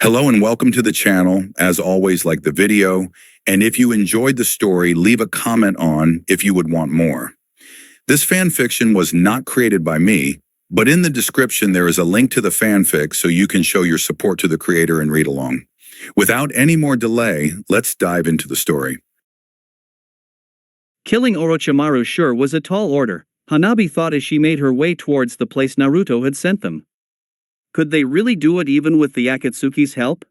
Hello and welcome to the channel. As always, like the video, and if you enjoyed the story, leave a comment on if you would want more. This fanfiction was not created by me, but in the description there is a link to the fanfic so you can show your support to the creator and read along. Without any more delay, let's dive into the story. Killing Orochimaru sure was a tall order, Hanabi thought as she made her way towards the place Naruto had sent them. Could they really do it even with the Akatsuki's help?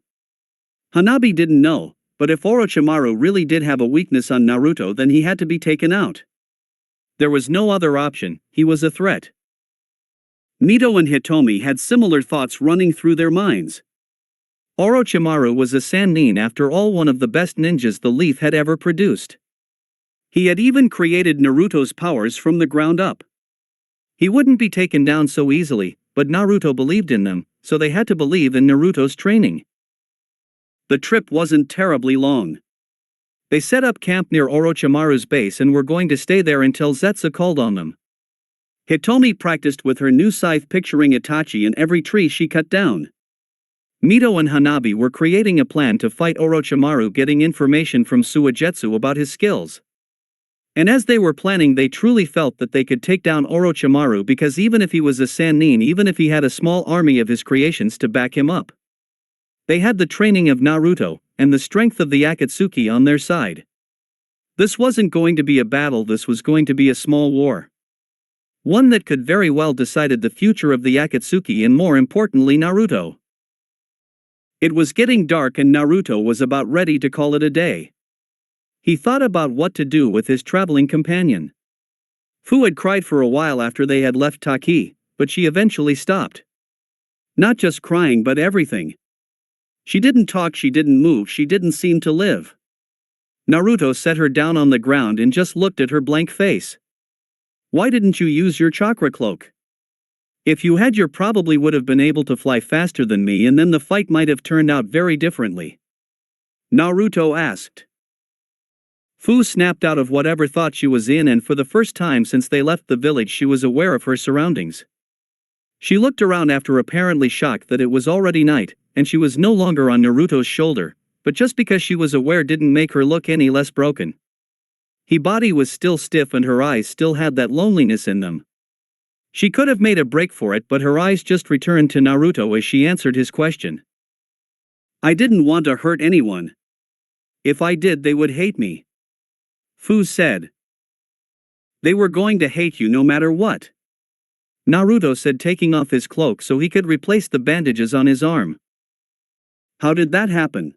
Hanabi didn't know, but if Orochimaru really did have a weakness on Naruto, then he had to be taken out. There was no other option, he was a threat. Mito and Hitomi had similar thoughts running through their minds. Orochimaru was a Sannin, after all, one of the best ninjas the Leaf had ever produced. He had even created Naruto's powers from the ground up. He wouldn't be taken down so easily, but Naruto believed in them, so they had to believe in Naruto's training. The trip wasn't terribly long. They set up camp near Orochimaru's base and were going to stay there until Zetsu called on them. Hitomi practiced with her new scythe, picturing Itachi in every tree she cut down. Mito and Hanabi were creating a plan to fight Orochimaru, getting information from Suigetsu about his skills. And as they were planning, they truly felt that they could take down Orochimaru, because even if he was a Sannin, even if he had a small army of his creations to back him up, they had the training of Naruto, and the strength of the Akatsuki on their side. This wasn't going to be a battle, this was going to be a small war. One that could very well decide the future of the Akatsuki and, more importantly, Naruto. It was getting dark and Naruto was about ready to call it a day. He thought about what to do with his traveling companion. Fu had cried for a while after they had left Taki, but she eventually stopped. Not just crying, but everything. She didn't talk, she didn't move, she didn't seem to live. Naruto set her down on the ground and just looked at her blank face. "Why didn't you use your chakra cloak? If you had, you probably would have been able to fly faster than me, and then the fight might have turned out very differently," Naruto asked. Fu snapped out of whatever thought she was in, and for the first time since they left the village she was aware of her surroundings. She looked around after apparently shocked that it was already night, and she was no longer on Naruto's shoulder, but just because she was aware didn't make her look any less broken. Her body was still stiff and her eyes still had that loneliness in them. She could have made a break for it, but her eyes just returned to Naruto as she answered his question. "I didn't want to hurt anyone. If I did, they would hate me," Fu said. "They were going to hate you no matter what," Naruto said, taking off his cloak so he could replace the bandages on his arm. "How did that happen?"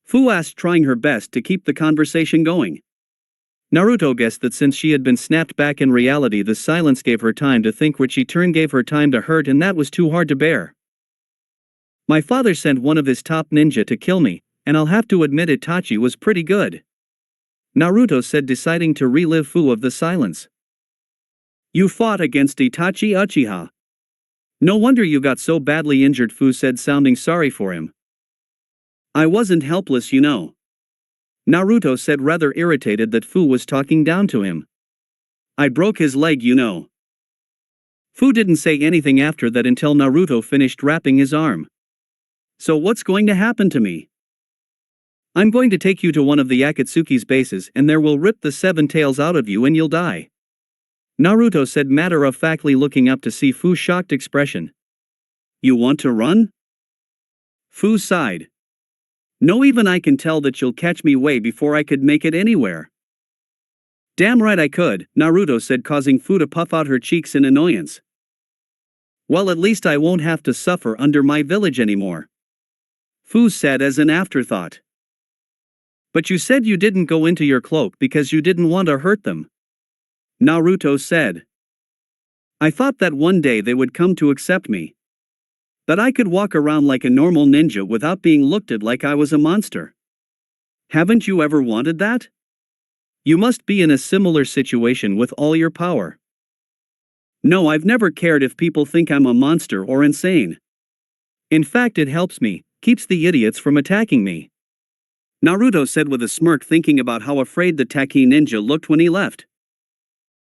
Fu asked, trying her best to keep the conversation going. Naruto guessed that since she had been snapped back in reality, the silence gave her time to think, which in turn gave her time to hurt, and that was too hard to bear. "My father sent one of his top ninja to kill me, and I'll have to admit Itachi was pretty good," Naruto said, deciding to relive Fu of the silence. "You fought against Itachi Uchiha? No wonder you got so badly injured," Fu said, sounding sorry for him. "I wasn't helpless, you know," Naruto said, rather irritated that Fu was talking down to him. "I broke his leg, you know." Fu didn't say anything after that until Naruto finished wrapping his arm. "So what's going to happen to me?" "I'm going to take you to one of the Akatsuki's bases, and there will rip the 7 tails out of you and you'll die," Naruto said, matter-of-factly, looking up to see Fu's shocked expression. "You want to run?" Fu sighed. "No, even I can tell that you'll catch me way before I could make it anywhere." "Damn right I could," Naruto said, causing Fu to puff out her cheeks in annoyance. "Well, at least I won't have to suffer under my village anymore," Fu said as an afterthought. "But you said you didn't go into your cloak because you didn't want to hurt them," Naruto said. "I thought that one day they would come to accept me. That I could walk around like a normal ninja without being looked at like I was a monster. Haven't you ever wanted that? You must be in a similar situation with all your power." "No, I've never cared if people think I'm a monster or insane. In fact, it helps me, keeps the idiots from attacking me," Naruto said with a smirk, thinking about how afraid the Taki ninja looked when he left.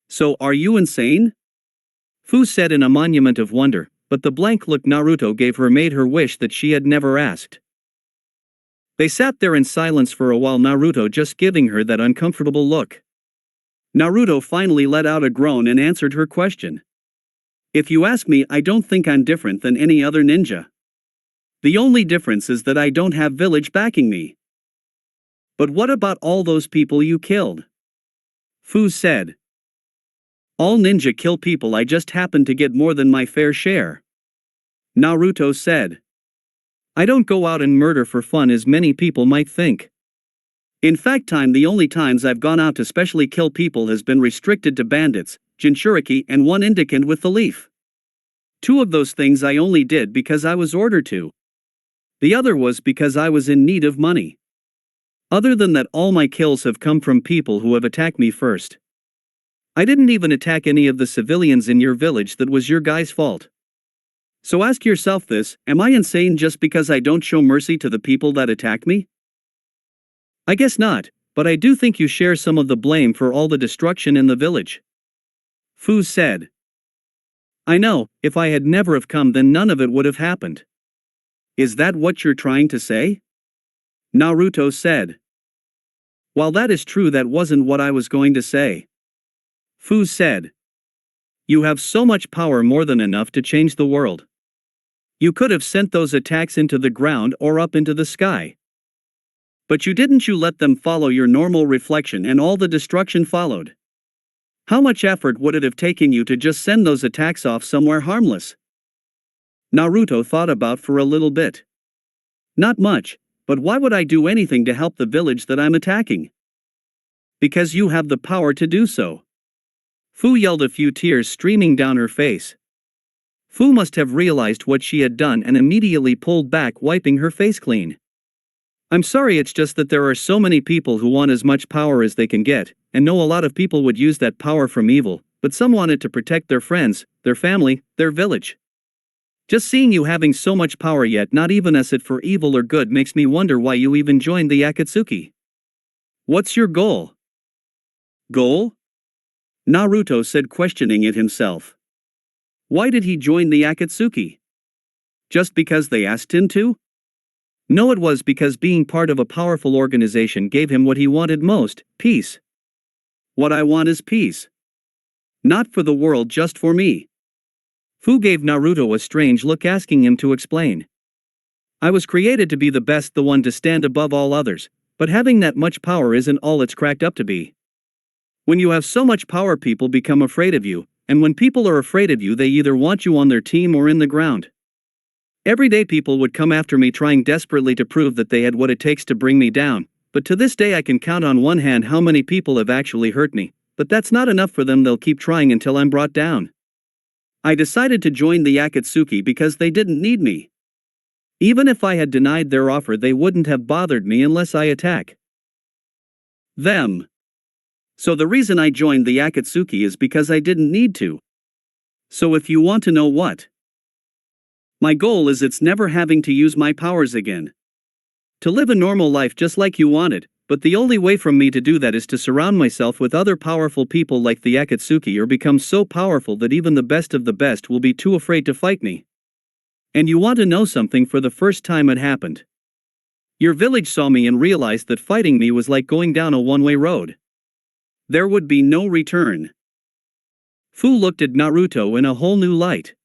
"So, are you insane?" Fu said in a monument of wonder, but the blank look Naruto gave her made her wish that she had never asked. They sat there in silence for a while, Naruto just giving her that uncomfortable look. Naruto finally let out a groan and answered her question. If you ask me, I don't think I'm different than any other ninja. The only difference is that I don't have village backing me. But what about all those people you killed? Fu said. All ninja kill people, I just happen to get more than my fair share. Naruto said. I don't go out and murder for fun as many people might think. In fact, the only times I've gone out to specially kill people has been restricted to bandits, jinchuriki, and one indicant with the leaf. 2 of those things I only did because I was ordered to. The other was because I was in need of money. Other than that, all my kills have come from people who have attacked me first. I didn't even attack any of the civilians in your village. That was your guys' fault. So ask yourself this, am I insane just because I don't show mercy to the people that attacked me? I guess not, but I do think you share some of the blame for all the destruction in the village. Fu said. I know, if I had never have come then none of it would have happened. Is that what you're trying to say? Naruto said. While that is true, that wasn't what I was going to say. Fu said. You have so much power, more than enough to change the world. You could have sent those attacks into the ground or up into the sky. But you didn't. You let them follow your normal reflection and all the destruction followed. How much effort would it have taken you to just send those attacks off somewhere harmless? Naruto thought about for a little bit. Not much, but why would I do anything to help the village that I'm attacking? Because you have the power to do so. Fu yelled, a few tears streaming down her face. Fu must have realized what she had done and immediately pulled back, wiping her face clean. I'm sorry, it's just that there are so many people who want as much power as they can get, and know a lot of people would use that power from evil, but some want it to protect their friends, their family, their village. Just seeing you having so much power yet not even as it for evil or good makes me wonder why you even joined the Akatsuki. What's your goal? Goal? Naruto said, questioning it himself. Why did he join the Akatsuki? Just because they asked him to? No, it was because being part of a powerful organization gave him what he wanted most, peace. What I want is peace. Not for the world, just for me. Fu gave Naruto a strange look, asking him to explain. I was created to be the best, the one to stand above all others, but having that much power isn't all it's cracked up to be. When you have so much power, people become afraid of you, and when people are afraid of you, they either want you on their team or in the ground. Every day people would come after me, trying desperately to prove that they had what it takes to bring me down, but to this day I can count on one hand how many people have actually hurt me, but that's not enough for them. They'll keep trying until I'm brought down. I decided to join the Akatsuki because they didn't need me. Even if I had denied their offer, they wouldn't have bothered me unless I attack them. So the reason I joined the Akatsuki is because I didn't need to. So if you want to know what my goal is, it's never having to use my powers again. To live a normal life just like you wanted, but the only way for me to do that is to surround myself with other powerful people like the Akatsuki, or become so powerful that even the best of the best will be too afraid to fight me. And you want to know something? For the first time it happened. Your village saw me and realized that fighting me was like going down a one-way road. There would be no return. Fu looked at Naruto in a whole new light.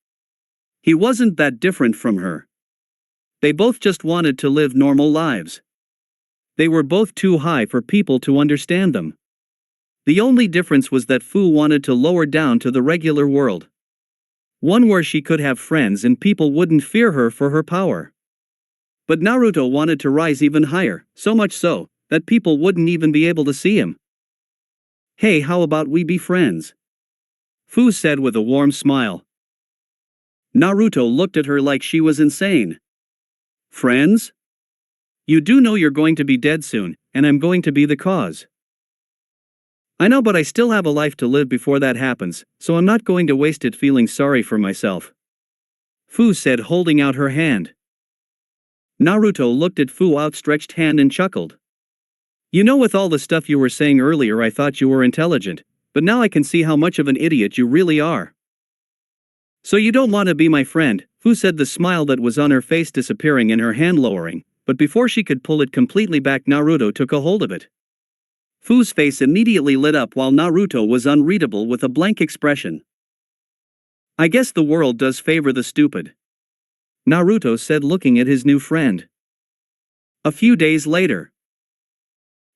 He wasn't that different from her. They both just wanted to live normal lives. They were both too high for people to understand them. The only difference was that Fu wanted to lower down to the regular world. One where she could have friends and people wouldn't fear her for her power. But Naruto wanted to rise even higher, so much so that people wouldn't even be able to see him. Hey, how about we be friends? Fu said with a warm smile. Naruto looked at her like she was insane. Friends? You do know you're going to be dead soon, and I'm going to be the cause. I know, but I still have a life to live before that happens, so I'm not going to waste it feeling sorry for myself. Fu said, holding out her hand. Naruto looked at Fu's outstretched hand and chuckled. You know, with all the stuff you were saying earlier, I thought you were intelligent, but now I can see how much of an idiot you really are. "So you don't want to be my friend," Fu said, the smile that was on her face disappearing and her hand lowering, but before she could pull it completely back, Naruto took a hold of it. Fu's face immediately lit up while Naruto was unreadable with a blank expression. "I guess the world does favor the stupid," Naruto said, looking at his new friend. A few days later,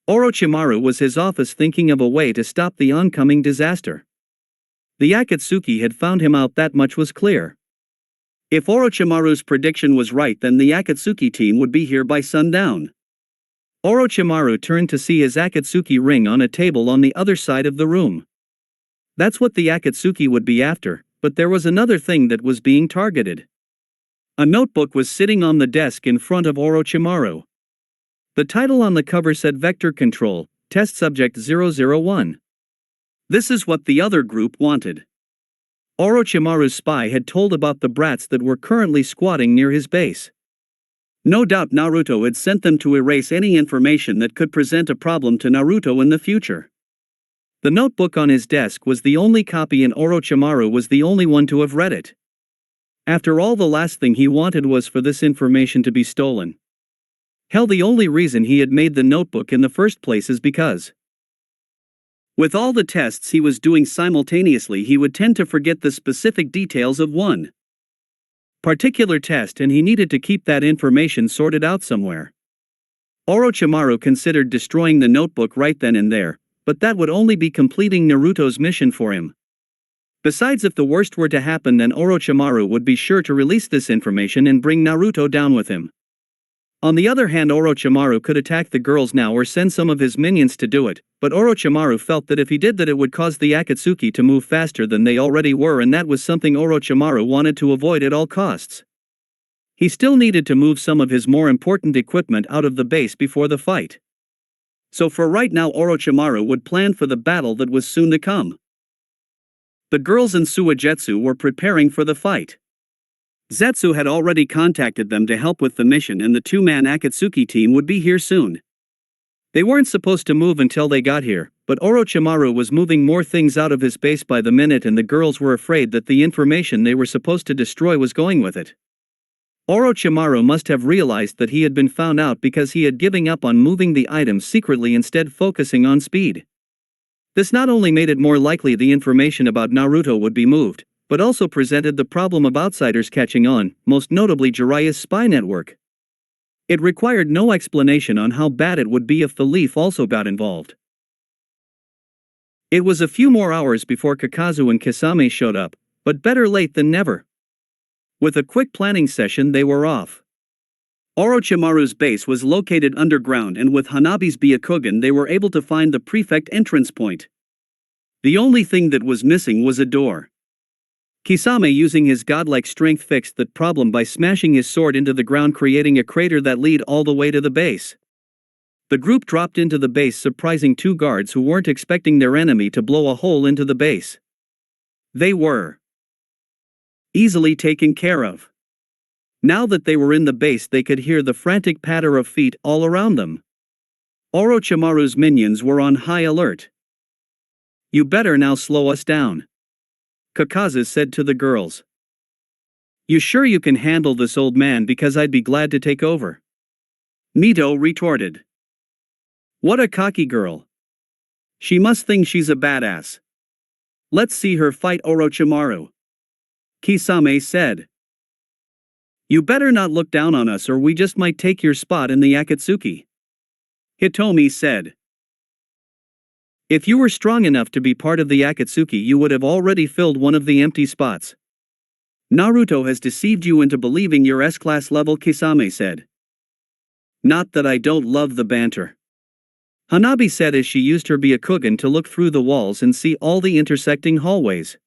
Orochimaru was in his office thinking of a way to stop the oncoming disaster. The Akatsuki had found him out, that much was clear. If Orochimaru's prediction was right, then the Akatsuki team would be here by sundown. Orochimaru turned to see his Akatsuki ring on a table on the other side of the room. That's what the Akatsuki would be after, but there was another thing that was being targeted. A notebook was sitting on the desk in front of Orochimaru. The title on the cover said Vector Control, Test Subject 001. This is what the other group wanted. Orochimaru's spy had told about the brats that were currently squatting near his base. No doubt Naruto had sent them to erase any information that could present a problem to Naruto in the future. The notebook on his desk was the only copy and Orochimaru was the only one to have read it. After all, the last thing he wanted was for this information to be stolen. Hell, the only reason he had made the notebook in the first place is because, with all the tests he was doing simultaneously, he would tend to forget the specific details of one particular test, and he needed to keep that information sorted out somewhere. Orochimaru considered destroying the notebook right then and there, but that would only be completing Naruto's mission for him. Besides, if the worst were to happen, then Orochimaru would be sure to release this information and bring Naruto down with him. On the other hand, Orochimaru could attack the girls now or send some of his minions to do it, but Orochimaru felt that if he did that, it would cause the Akatsuki to move faster than they already were, and that was something Orochimaru wanted to avoid at all costs. He still needed to move some of his more important equipment out of the base before the fight. So for right now, Orochimaru would plan for the battle that was soon to come. The girls and Suigetsu were preparing for the fight. Zetsu had already contacted them to help with the mission, and the two-man Akatsuki team would be here soon. They weren't supposed to move until they got here, but Orochimaru was moving more things out of his base by the minute, and the girls were afraid that the information they were supposed to destroy was going with it. Orochimaru must have realized that he had been found out because he had given up on moving the items secretly, instead focusing on speed. This not only made it more likely the information about Naruto would be moved, but also presented the problem of outsiders catching on, most notably Jiraiya's spy network. It required no explanation on how bad it would be if the Leaf also got involved. It was a few more hours before Kakazu and Kisame showed up, but better late than never. With a quick planning session, they were off. Orochimaru's base was located underground, and with Hanabi's Byakugan they were able to find the prefect entrance point. The only thing that was missing was a door. Kisame, using his godlike strength, fixed that problem by smashing his sword into the ground, creating a crater that led all the way to the base. The group dropped into the base, surprising two guards who weren't expecting their enemy to blow a hole into the base. They were easily taken care of. Now that they were in the base, they could hear the frantic patter of feet all around them. Orochimaru's minions were on high alert. "You better now slow us down," Kakazu said to the girls. "You sure you can handle this, old man? Because I'd be glad to take over," Mito retorted. "What a cocky girl. She must think she's a badass. Let's see her fight Orochimaru," Kisame said. "You better not look down on us or we just might take your spot in the Akatsuki," Hitomi said. "If you were strong enough to be part of the Akatsuki, you would have already filled one of the empty spots. Naruto has deceived you into believing you're S-class level," Kisame said. "Not that I don't love the banter," Hanabi said as she used her Byakugan to look through the walls and see all the intersecting hallways.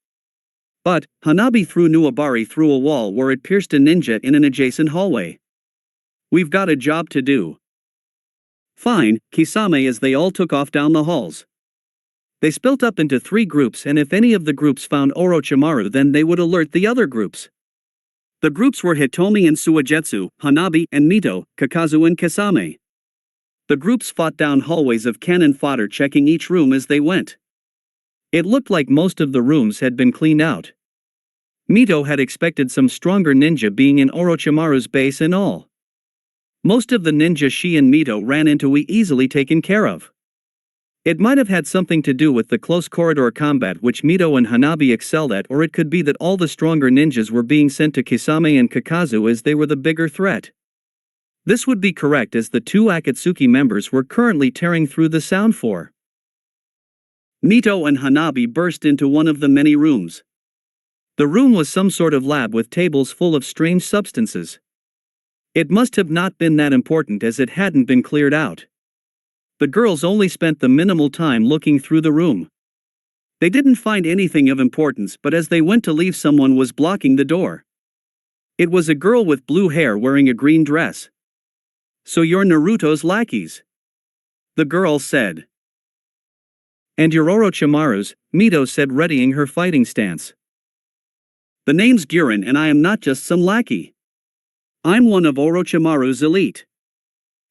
But Hanabi threw Nuabari through a wall where it pierced a ninja in an adjacent hallway. "We've got a job to do." "Fine," Kisame, as they all took off down the halls. They split up into 3 groups, and if any of the groups found Orochimaru, then they would alert the other groups. The groups were Hitomi and Suigetsu, Hanabi and Mito, Kakazu and Kisame. The groups fought down hallways of cannon fodder, checking each room as they went. It looked like most of the rooms had been cleaned out. Mito had expected some stronger ninja being in Orochimaru's base and all. Most of the ninja she and Mito ran into were easily taken care of. It might have had something to do with the close corridor combat which Mito and Hanabi excelled at, or it could be that all the stronger ninjas were being sent to Kisame and Kakazu as they were the bigger threat. This would be correct as the two Akatsuki members were currently tearing through the sound floor. Mito and Hanabi burst into one of the many rooms. The room was some sort of lab with tables full of strange substances. It must have not been that important as it hadn't been cleared out. The girls only spent the minimal time looking through the room. They didn't find anything of importance, but as they went to leave, someone was blocking the door. It was a girl with blue hair wearing a green dress. "So you're Naruto's lackeys?" the girl said. "And you're Orochimaru's," Mito said, readying her fighting stance. "The name's Guren and I am not just some lackey. I'm one of Orochimaru's elite,"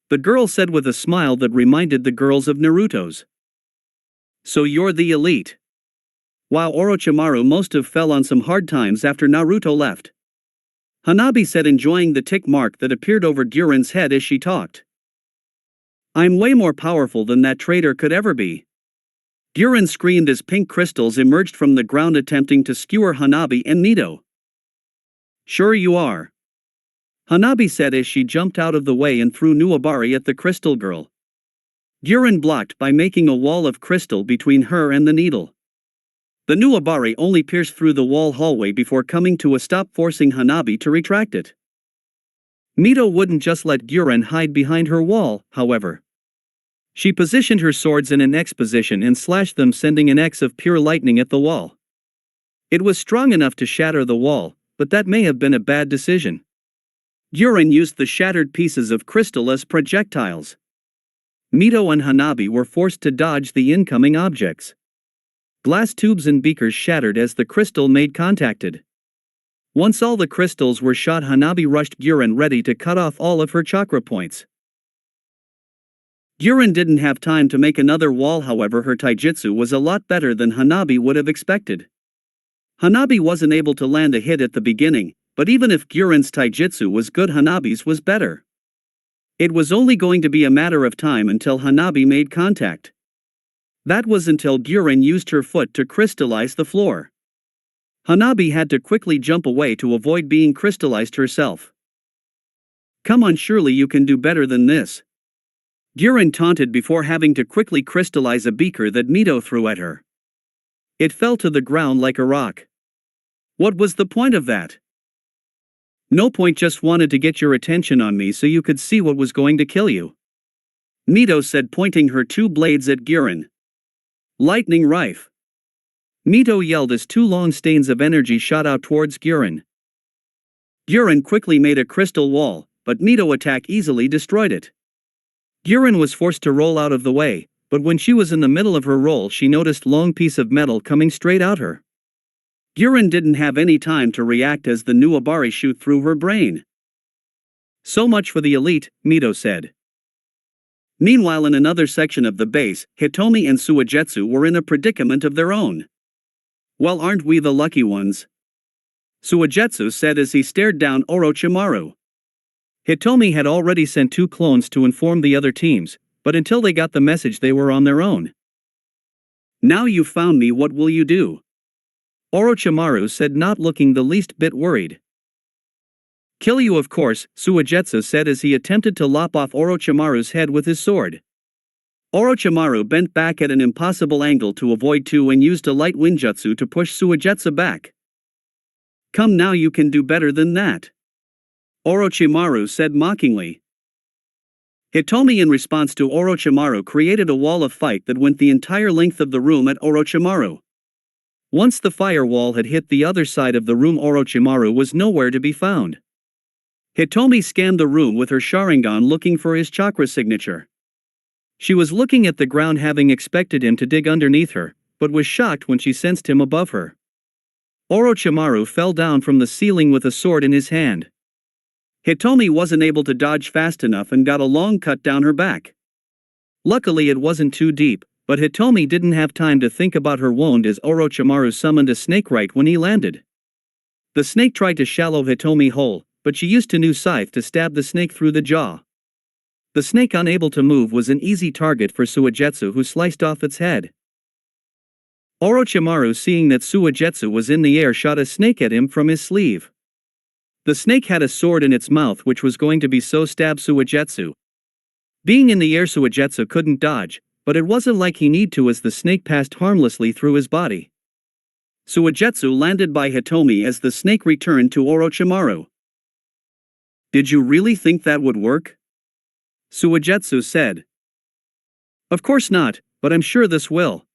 the girl said with a smile that reminded the girls of Naruto's. "So you're the elite?" Wow, Orochimaru must have fell on some hard times after Naruto left. Hanabi said, enjoying the tick mark that appeared over Guren's head as she talked. "I'm way more powerful than that traitor could ever be." Guren screamed as pink crystals emerged from the ground attempting to skewer Hanabi and Mito. "Sure you are," Hanabi said as she jumped out of the way and threw Nuabari at the crystal girl. Guren blocked by making a wall of crystal between her and the needle. The Nuabari only pierced through the wall hallway before coming to a stop, forcing Hanabi to retract it. Mito wouldn't just let Guren hide behind her wall, however. She positioned her swords in an X position and slashed them, sending an X of pure lightning at the wall. It was strong enough to shatter the wall, but that may have been a bad decision. Guren used the shattered pieces of crystal as projectiles. Mito and Hanabi were forced to dodge the incoming objects. Glass tubes and beakers shattered as the crystal made contact. Once all the crystals were shot, Hanabi rushed Guren, ready to cut off all of her chakra points. Guren didn't have time to make another wall, however. Her taijutsu was a lot better than Hanabi would have expected. Hanabi wasn't able to land a hit at the beginning, but even if Guren's taijutsu was good, Hanabi's was better. It was only going to be a matter of time until Hanabi made contact. That was until Guren used her foot to crystallize the floor. Hanabi had to quickly jump away to avoid being crystallized herself. "Come on, surely you can do better than this," Guren taunted before having to quickly crystallize a beaker that Mito threw at her. It fell to the ground like a rock. "What was the point of that?" "No point, just wanted to get your attention on me so you could see what was going to kill you," Mito said, pointing her two blades at Guren. "Lightning rife!" Mito yelled as two long stains of energy shot out towards Guren. Guren quickly made a crystal wall, but Mito attack easily destroyed it. Guren was forced to roll out of the way, but when she was in the middle of her roll, she noticed long piece of metal coming straight at her. Guren didn't have any time to react as the Nuabari shoot through her brain. "So much for the elite," Mito said. Meanwhile, in another section of the base, Hitomi and Suigetsu were in a predicament of their own. "Well, aren't we the lucky ones?" Suigetsu said as he stared down Orochimaru. Hitomi had already sent two clones to inform the other teams, but until they got the message they were on their own. "Now you've found me, what will you do?" Orochimaru said, not looking the least bit worried. "Kill you, of course," Suigetsu said as he attempted to lop off Orochimaru's head with his sword. Orochimaru bent back at an impossible angle to avoid two and used a light windjutsu to push Suigetsu back. "Come, now you can do better than that," Orochimaru said mockingly. Hitomi, in response to Orochimaru, created a wall of fight that went the entire length of the room at Orochimaru. Once the firewall had hit the other side of the room, Orochimaru was nowhere to be found. Hitomi scanned the room with her Sharingan looking for his chakra signature. She was looking at the ground, having expected him to dig underneath her, but was shocked when she sensed him above her. Orochimaru fell down from the ceiling with a sword in his hand. Hitomi wasn't able to dodge fast enough and got a long cut down her back. Luckily it wasn't too deep, but Hitomi didn't have time to think about her wound as Orochimaru summoned a snake right when he landed. The snake tried to shallow Hitomi whole, but she used a new scythe to stab the snake through the jaw. The snake, unable to move, was an easy target for Suigetsu, who sliced off its head. Orochimaru, seeing that Suigetsu was in the air, shot a snake at him from his sleeve. The snake had a sword in its mouth which was going to be so stab Suigetsu. Being in the air, Suigetsu couldn't dodge, but it wasn't like he need to, as the snake passed harmlessly through his body. Suigetsu landed by Hitomi as the snake returned to Orochimaru. "Did you really think that would work?" Suigetsu said. "Of course not, but I'm sure this will,"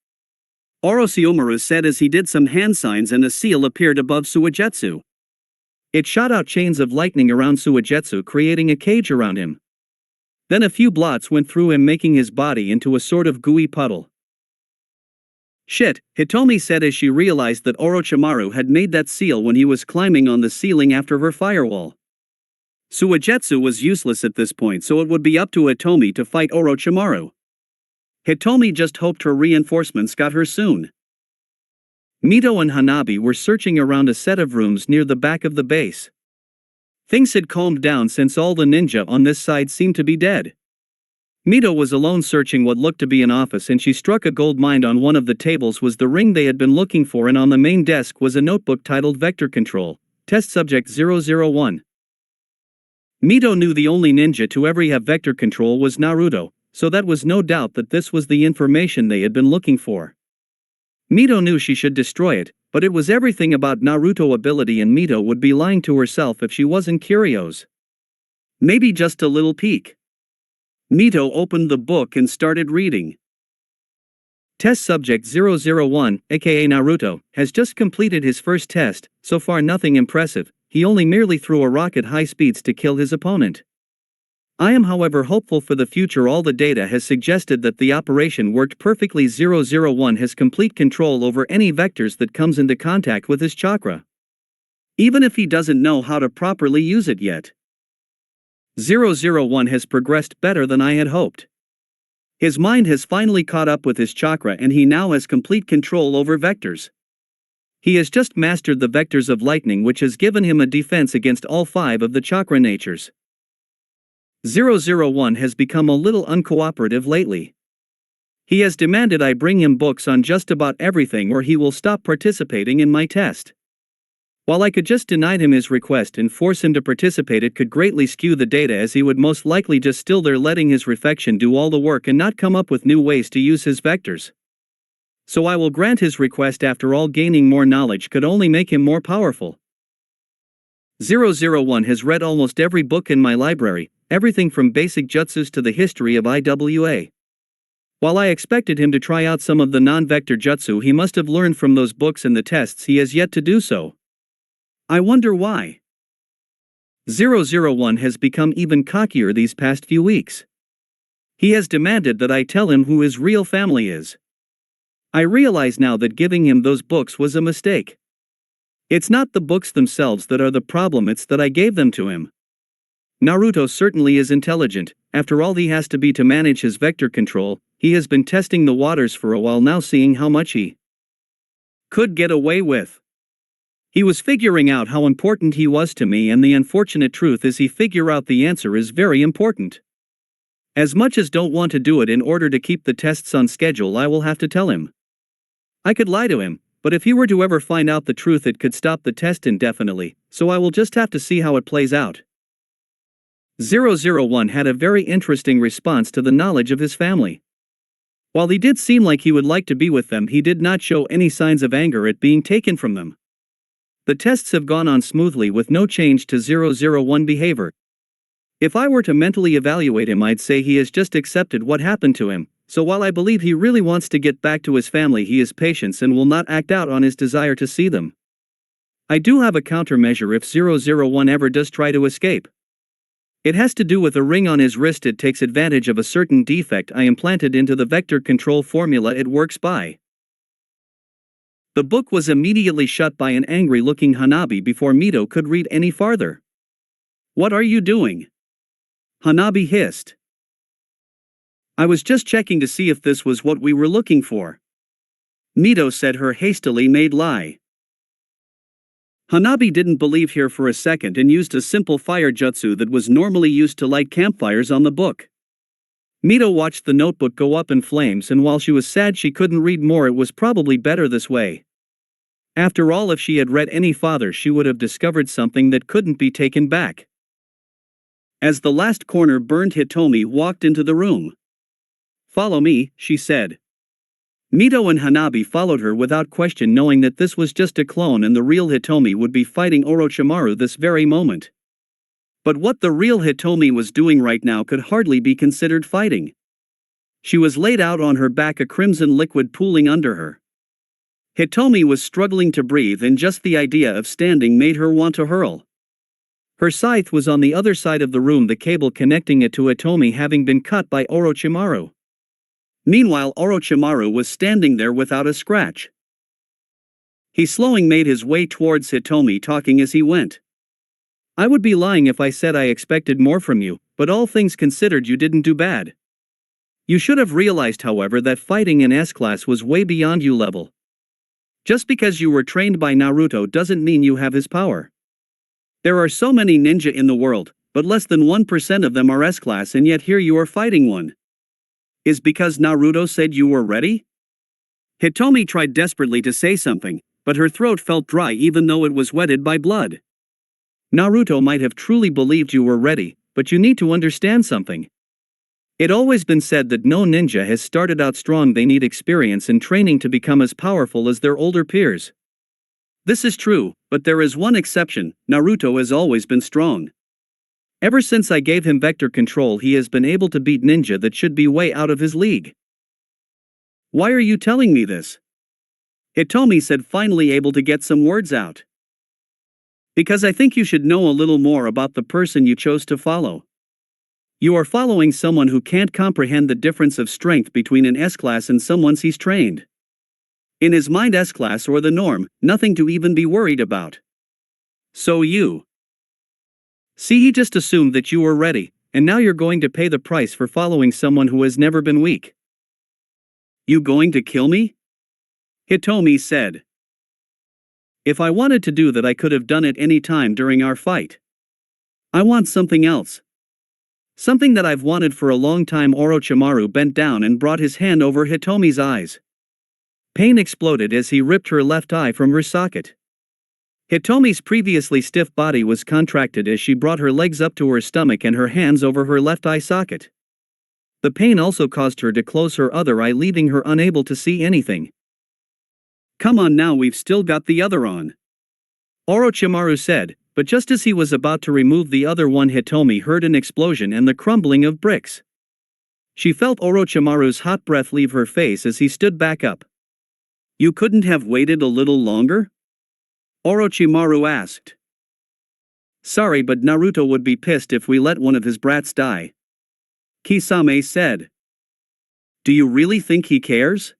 Orochimaru said as he did some hand signs and a seal appeared above Suigetsu. It shot out chains of lightning around Suigetsu, creating a cage around him. Then a few blots went through him, making his body into a sort of gooey puddle. "Shit," Hitomi said as she realized that Orochimaru had made that seal when he was climbing on the ceiling after her firewall. Suigetsu was useless at this point, so it would be up to Hitomi to fight Orochimaru. Hitomi just hoped her reinforcements got her soon. Mito and Hanabi were searching around a set of rooms near the back of the base. Things had calmed down since all the ninja on this side seemed to be dead. Mito was alone searching what looked to be an office, and she struck a gold mine. On one of the tables was the ring they had been looking for, and on the main desk was a notebook titled Vector Control, Test Subject 001. Mito knew the only ninja to ever have vector control was Naruto, so that was no doubt that this was the information they had been looking for. Mito knew she should destroy it, but it was everything about Naruto ability, and Mito would be lying to herself if she wasn't curious. Maybe just a little peek. Mito opened the book and started reading. Test Subject 001, aka Naruto, has just completed his first test. So far nothing impressive, he only merely threw a rock at high speeds to kill his opponent. I am however hopeful for the future. All the data has suggested that the operation worked perfectly. 001 has complete control over any vectors that comes into contact with his chakra, even if he doesn't know how to properly use it yet. 001 has progressed better than I had hoped. His mind has finally caught up with his chakra, and he now has complete control over vectors. He has just mastered the vectors of lightning, which has given him a defense against all 5 of the chakra natures. 001 has become a little uncooperative lately. He has demanded I bring him books on just about everything, or he will stop participating in my test. While I could just deny him his request and force him to participate, it could greatly skew the data, as he would most likely just still there letting his reflection do all the work and not come up with new ways to use his vectors. So I will grant his request. After all, gaining more knowledge could only make him more powerful. 001 has read almost every book in my library, everything from basic jutsus to the history of IWA. While I expected him to try out some of the non-vector jutsu he must have learned from those books in the tests, he has yet to do so. I wonder why. 001 has become even cockier these past few weeks. He has demanded that I tell him who his real family is. I realize now that giving him those books was a mistake. It's not the books themselves that are the problem, it's that I gave them to him. Naruto certainly is intelligent. After all, he has to be to manage his vector control. He has been testing the waters for a while now, seeing how much he could get away with. He was figuring out how important he was to me, and the unfortunate truth is he figure out the answer is very important. As much as don't want to do it in order to keep the tests on schedule, I will have to tell him. I could lie to him, but if he were to ever find out the truth, it could stop the test indefinitely, so I will just have to see how it plays out. 001 had a very interesting response to the knowledge of his family. While he did seem like he would like to be with them, he did not show any signs of anger at being taken from them. The tests have gone on smoothly with no change to 001 behavior. If I were to mentally evaluate him, I'd say he has just accepted what happened to him, so while I believe he really wants to get back to his family, he is patient and will not act out on his desire to see them. I do have a countermeasure if 001 ever does try to escape. It has to do with a ring on his wrist. It takes advantage of a certain defect I implanted into the vector control formula it works by. The book was immediately shut by an angry-looking Hanabi before Mito could read any farther. "What are you doing?" Hanabi hissed. "I was just checking to see if this was what we were looking for," Mito said, her hastily made lie. Hanabi didn't believe her for a second and used a simple fire jutsu that was normally used to light campfires on the book. Mito watched the notebook go up in flames, and while she was sad she couldn't read more, it was probably better this way. After all, if she had read any farther she would have discovered something that couldn't be taken back. As the last corner burned, Hitomi walked into the room. "Follow me," she said. Mito and Hanabi followed her without question, knowing that this was just a clone and the real Hitomi would be fighting Orochimaru this very moment. But what the real Hitomi was doing right now could hardly be considered fighting. She was laid out on her back, a crimson liquid pooling under her. Hitomi was struggling to breathe, and just the idea of standing made her want to hurl. Her scythe was on the other side of the room, the cable connecting it to Hitomi having been cut by Orochimaru. Meanwhile, Orochimaru was standing there without a scratch. He slowly made his way towards Hitomi, talking as he went. "I would be lying if I said I expected more from you, but all things considered you didn't do bad. You should have realized, however, that fighting in S-class was way beyond you level. Just because you were trained by Naruto doesn't mean you have his power. There are so many ninja in the world, but less than 1% of them are S-class, and yet here you are fighting one. Is because Naruto said you were ready?" Hitomi tried desperately to say something, but her throat felt dry even though it was wetted by blood. "Naruto might have truly believed you were ready, but you need to understand something. It's always been said that no ninja has started out strong, they need experience and training to become as powerful as their older peers. This is true, but there is one exception: Naruto has always been strong. Ever since I gave him vector control, he has been able to beat ninja that should be way out of his league." "Why are you telling me this?" Hitomi said, finally able to get some words out. "Because I think you should know a little more about the person you chose to follow. You are following someone who can't comprehend the difference of strength between an S-class and someone he's trained. In his mind, S-class or the norm, nothing to even be worried about. So you see, he just assumed that you were ready, and now you're going to pay the price for following someone who has never been weak." "You going to kill me?" Hitomi said. "If I wanted to do that, I could have done it any time during our fight. I want something else. Something that I've wanted for a long time." Orochimaru bent down and brought his hand over Hitomi's eyes. Pain exploded as he ripped her left eye from her socket. Hitomi's previously stiff body was contracted as she brought her legs up to her stomach and her hands over her left eye socket. The pain also caused her to close her other eye, leaving her unable to see anything. "Come on now, we've still got the other on," Orochimaru said, but just as he was about to remove the other one, Hitomi heard an explosion and the crumbling of bricks. She felt Orochimaru's hot breath leave her face as he stood back up. "You couldn't have waited a little longer?" Orochimaru asked. "Sorry, but Naruto would be pissed if we let one of his brats die," Kisame said. "Do you really think he cares?"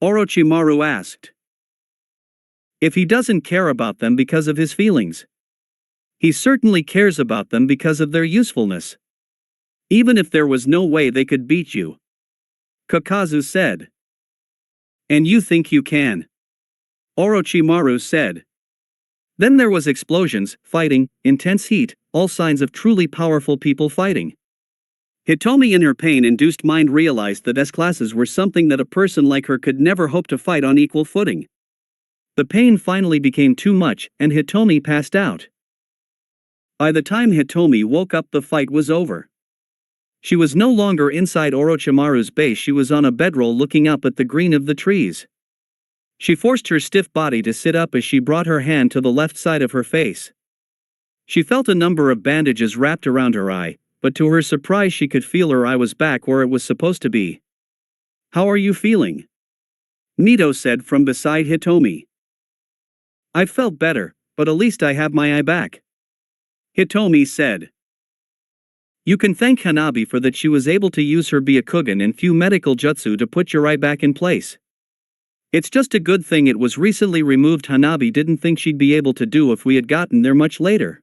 Orochimaru asked. "If he doesn't care about them because of his feelings, he certainly cares about them because of their usefulness. Even if there was no way they could beat you," Kakazu said. "And you think you can?" Orochimaru said. Then there was explosions, fighting, intense heat, all signs of truly powerful people fighting. Hitomi, in her pain-induced mind, realized that S-classes were something that a person like her could never hope to fight on equal footing. The pain finally became too much, and Hitomi passed out. By the time Hitomi woke up, the fight was over. She was no longer inside Orochimaru's base, she was on a bedroll looking up at the green of the trees. She forced her stiff body to sit up as she brought her hand to the left side of her face. She felt a number of bandages wrapped around her eye, but to her surprise she could feel her eye was back where it was supposed to be. "How are you feeling?" Mito said from beside Hitomi. "I felt better, but at least I have my eye back," Hitomi said. "You can thank Hanabi for that. She was able to use her Byakugan and few medical jutsu to put your eye back in place. It's just a good thing it was recently removed. Hanabi didn't think she'd be able to do if we had gotten there much later,"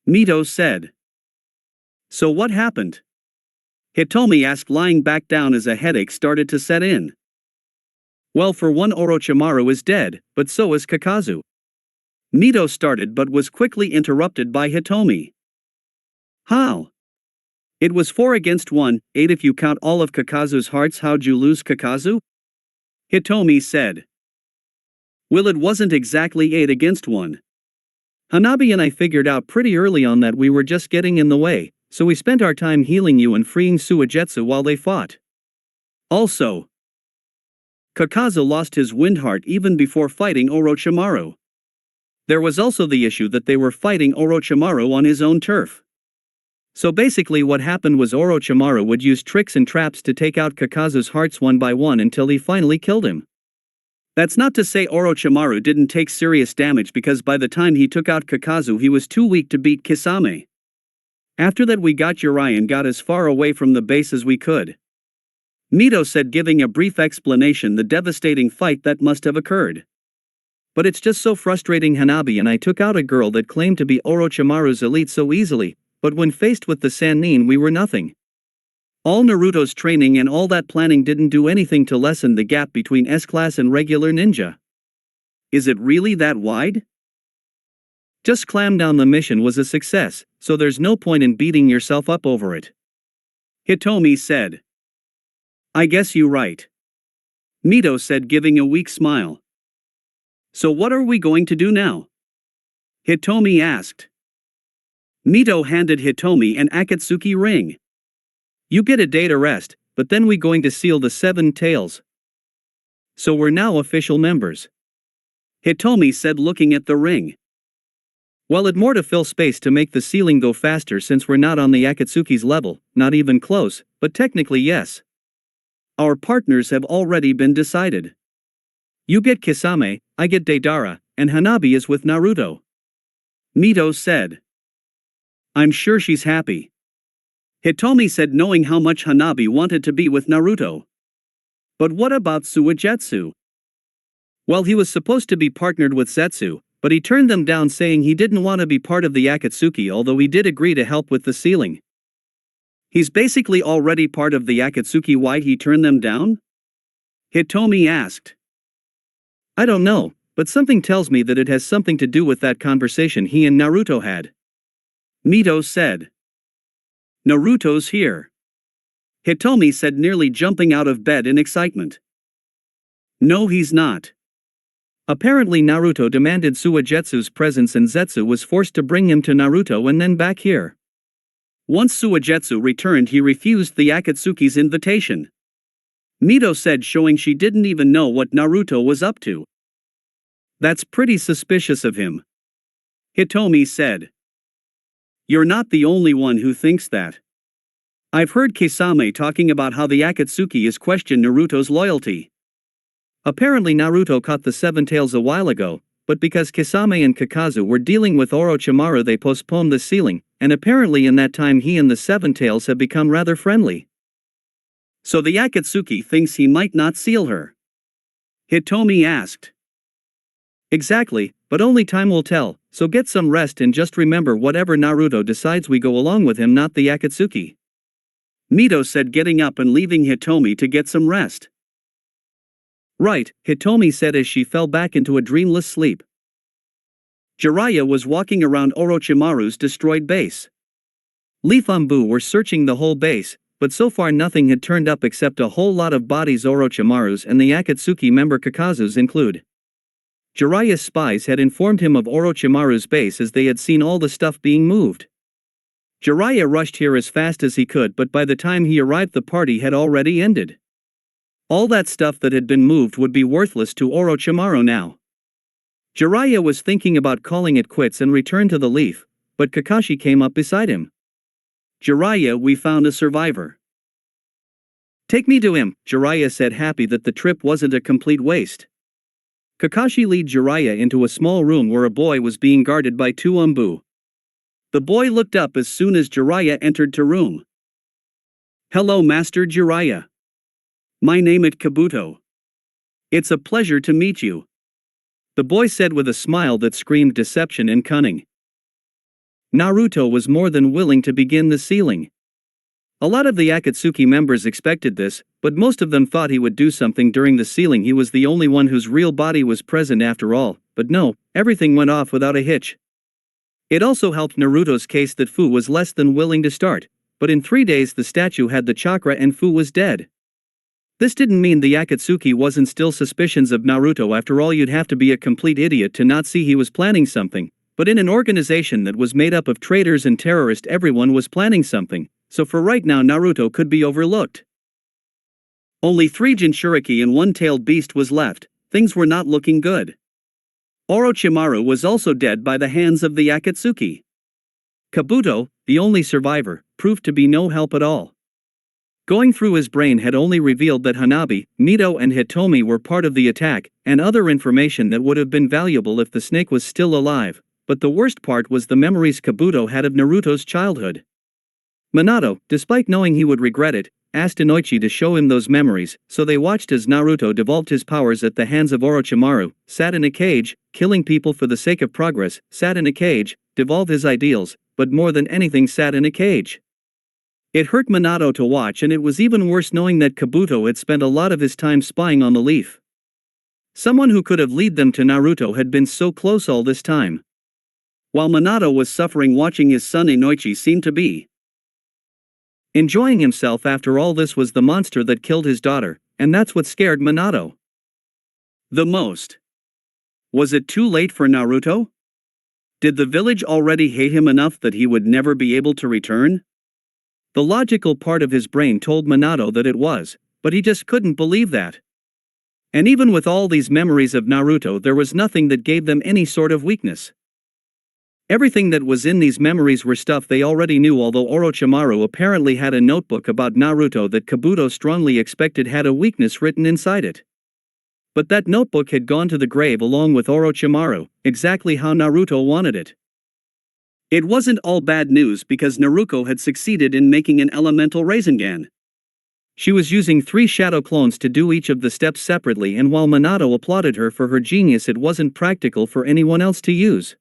Mito said. "So what happened?" Hitomi asked, lying back down as a headache started to set in. "Well, for one, Orochimaru is dead, but so is Kakazu. Mito started but was quickly interrupted by Hitomi. How? It was 4 against 1, 8 if you count all of Kakazu's hearts. How'd you lose, Kakazu? Hitomi said. Well, it wasn't exactly 8 against 1. Hanabi and I figured out pretty early on that we were just getting in the way, so we spent our time healing you and freeing Suigetsu while they fought. Also, Kakazu lost his wind heart even before fighting Orochimaru. There was also the issue that they were fighting Orochimaru on his own turf. So basically what happened was Orochimaru would use tricks and traps to take out Kakazu's hearts one by one until he finally killed him. That's not to say Orochimaru didn't take serious damage, because by the time he took out Kakazu he was too weak to beat Kisame. After that we got Jiraiya and got as far away from the base as we could. Mito said, giving a brief explanation the devastating fight that must have occurred. But it's just so frustrating. Hanabi and I took out a girl that claimed to be Orochimaru's elite so easily, but when faced with the Sannin we were nothing. All Naruto's training and all that planning didn't do anything to lessen the gap between S-class and regular ninja. Is it really that wide? Just clam down. The mission was a success, so there's no point in beating yourself up over it. Hitomi said. I guess you're right. Mito said, giving a weak smile. So what are we going to do now? Hitomi asked. Mito handed Hitomi an Akatsuki ring. You get a day to rest, but then we going to seal the 7 tails. So we're now official members. Hitomi said, looking at the ring. Well, it more to fill space to make the sealing go faster, since we're not on the Akatsuki's level, not even close, but technically yes. Our partners have already been decided. You get Kisame, I get Deidara, and Hanabi is with Naruto. Mito said. I'm sure she's happy. Hitomi said, knowing how much Hanabi wanted to be with Naruto. But what about Suigetsu? Well, he was supposed to be partnered with Zetsu, but he turned them down, saying he didn't want to be part of the Akatsuki, although he did agree to help with the sealing. He's basically already part of the Akatsuki. Why'd he turn them down? Hitomi asked. I don't know, but something tells me that it has something to do with that conversation he and Naruto had. Mito said. Naruto's here. Hitomi said, nearly jumping out of bed in excitement. No, he's not. Apparently Naruto demanded Suigetsu's presence and Zetsu was forced to bring him to Naruto and then back here. Once Suigetsu returned, he refused the Akatsuki's invitation. Mito said, showing she didn't even know what Naruto was up to. That's pretty suspicious of him. Hitomi said. You're not the only one who thinks that. I've heard Kisame talking about how the Akatsuki is questioned Naruto's loyalty. Apparently Naruto caught the 7 tails a while ago, but because Kisame and Kakazu were dealing with Orochimaru they postponed the sealing, and apparently in that time he and the 7 tails have become rather friendly. So the Akatsuki thinks he might not seal her? Hitomi asked. Exactly, but only time will tell, so get some rest and just remember, whatever Naruto decides we go along with him, not the Akatsuki. Mito said, getting up and leaving Hitomi to get some rest. Right, Hitomi said as she fell back into a dreamless sleep. Jiraiya was walking around Orochimaru's destroyed base. Leaf Ambu were searching the whole base, but so far nothing had turned up except a whole lot of bodies. Orochimaru's and the Akatsuki member Kakazu's include. Jiraiya's spies had informed him of Orochimaru's base as they had seen all the stuff being moved. Jiraiya rushed here as fast as he could, but by the time he arrived the party had already ended. All that stuff that had been moved would be worthless to Orochimaru now. Jiraiya was thinking about calling it quits and return to the Leaf, but Kakashi came up beside him. Jiraiya, we found a survivor. Take me to him, Jiraiya said, happy that the trip wasn't a complete waste. Kakashi led Jiraiya into a small room where a boy was being guarded by 2 Ambu. The boy looked up as soon as Jiraiya entered the room. Hello, Master Jiraiya. My name is Kabuto. It's a pleasure to meet you. The boy said with a smile that screamed deception and cunning. Naruto was more than willing to begin the sealing. A lot of the Akatsuki members expected this, but most of them thought he would do something during the sealing. He was the only one whose real body was present after all, but no, everything went off without a hitch. It also helped Naruto's case that Fu was less than willing to start, but in 3 days the statue had the chakra and Fu was dead. This didn't mean the Akatsuki wasn't still suspicions of Naruto. After all, you'd have to be a complete idiot to not see he was planning something, but in an organization that was made up of traitors and terrorists, everyone was planning something, so for right now Naruto could be overlooked. Only 3 jinchuriki and 1-tailed beast was left. Things were not looking good. Orochimaru was also dead by the hands of the Akatsuki. Kabuto, the only survivor, proved to be no help at all. Going through his brain had only revealed that Hanabi, Mito and Hitomi were part of the attack, and other information that would have been valuable if the snake was still alive, but the worst part was the memories Kabuto had of Naruto's childhood. Minato, despite knowing he would regret it, asked Inoichi to show him those memories, so they watched as Naruto devolved his powers at the hands of Orochimaru, sat in a cage, killing people for the sake of progress, sat in a cage, devolve his ideals, but more than anything sat in a cage. It hurt Minato to watch, and it was even worse knowing that Kabuto had spent a lot of his time spying on the leaf. Someone who could have led them to Naruto had been so close all this time. While Minato was suffering, watching his son Inoichi seemed to be enjoying himself. After all, this was the monster that killed his daughter, and that's what scared Minato the most. Was it too late for Naruto? Did the village already hate him enough that he would never be able to return? The logical part of his brain told Minato that it was, but he just couldn't believe that. And even with all these memories of Naruto, there was nothing that gave them any sort of weakness. Everything that was in these memories were stuff they already knew, although Orochimaru apparently had a notebook about Naruto that Kabuto strongly expected had a weakness written inside it. But that notebook had gone to the grave along with Orochimaru, exactly how Naruto wanted it. It wasn't all bad news because Naruko had succeeded in making an elemental Rasengan. She was using 3 shadow clones to do each of the steps separately, and while Minato applauded her for her genius, it wasn't practical for anyone else to use.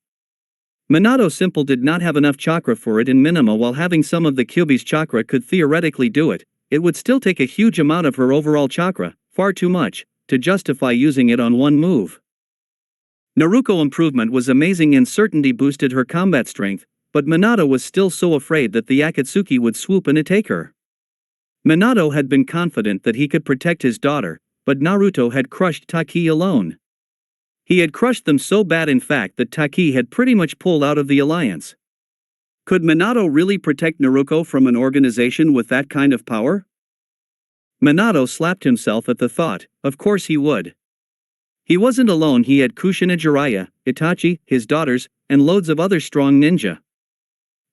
Minato simple did not have enough chakra for it in minima. While having some of the Kyuubi's chakra could theoretically do it, it would still take a huge amount of her overall chakra, far too much, to justify using it on one move. Naruko improvement was amazing and certainty boosted her combat strength, but Minato was still so afraid that the Akatsuki would swoop in and take her. Minato had been confident that he could protect his daughter, but Naruto had crushed Taki alone. He had crushed them so bad, in fact, that Taki had pretty much pulled out of the alliance. Could Minato really protect Naruko from an organization with that kind of power? Minato slapped himself at the thought. Of course he would. He wasn't alone. He had Kushina, Jiraiya, Itachi, his daughters, and loads of other strong ninja.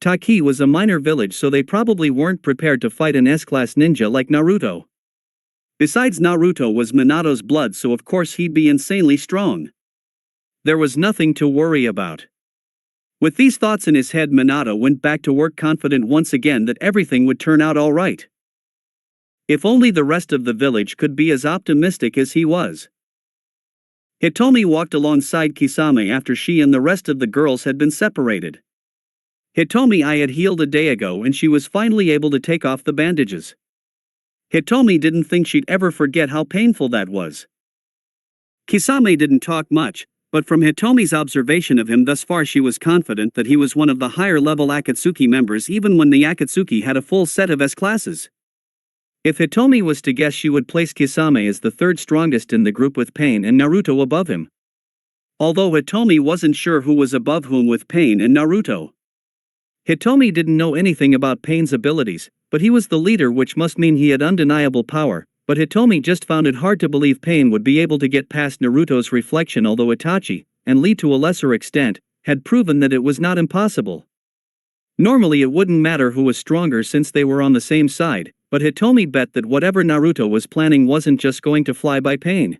Taki was a minor village, so they probably weren't prepared to fight an S-class ninja like Naruto. Besides, Naruto was Minato's blood, so of course he'd be insanely strong. There was nothing to worry about. With these thoughts in his head, Minato went back to work, confident once again that everything would turn out all right. If only the rest of the village could be as optimistic as he was. Hitomi walked alongside Kisame after she and the rest of the girls had been separated. Hitomi I had healed a day ago, and she was finally able to take off the bandages. Hitomi didn't think she'd ever forget how painful that was. Kisame didn't talk much, but from Hitomi's observation of him thus far, she was confident that he was one of the higher-level Akatsuki members, even when the Akatsuki had a full set of S-classes. If Hitomi was to guess, she would place Kisame as the 3rd strongest in the group, with Pain and Naruto above him. Although Hitomi wasn't sure who was above whom with Pain and Naruto. Hitomi didn't know anything about Pain's abilities, but he was the leader, which must mean he had undeniable power, but Hitomi just found it hard to believe Pain would be able to get past Naruto's reflection, although Itachi, and Lee to a lesser extent, had proven that it was not impossible. Normally it wouldn't matter who was stronger since they were on the same side, but Hitomi bet that whatever Naruto was planning wasn't just going to fly by Pain.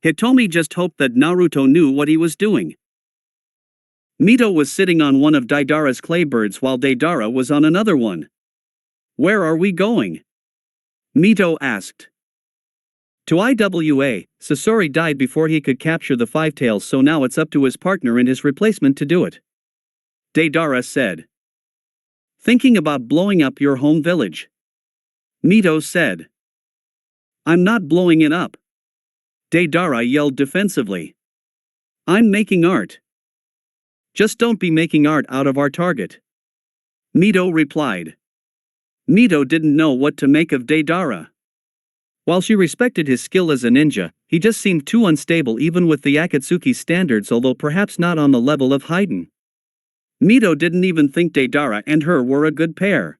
Hitomi just hoped that Naruto knew what he was doing. Mito was sitting on one of Deidara's clay birds while Deidara was on another one. "Where are we going?" Mito asked. "To Iwa. Sasori died before he could capture the 5 tails, so now it's up to his partner and his replacement to do it," Deidara said. "Thinking about blowing up your home village," Mito said. "I'm not blowing it up," Deidara yelled defensively. I'm making art. Just don't be making art out of our target. Mito replied. Mito didn't know what to make of Deidara. While she respected his skill as a ninja, he just seemed too unstable even with the Akatsuki's standards, although perhaps not on the level of Haiden. Mito didn't even think Deidara and her were a good pair.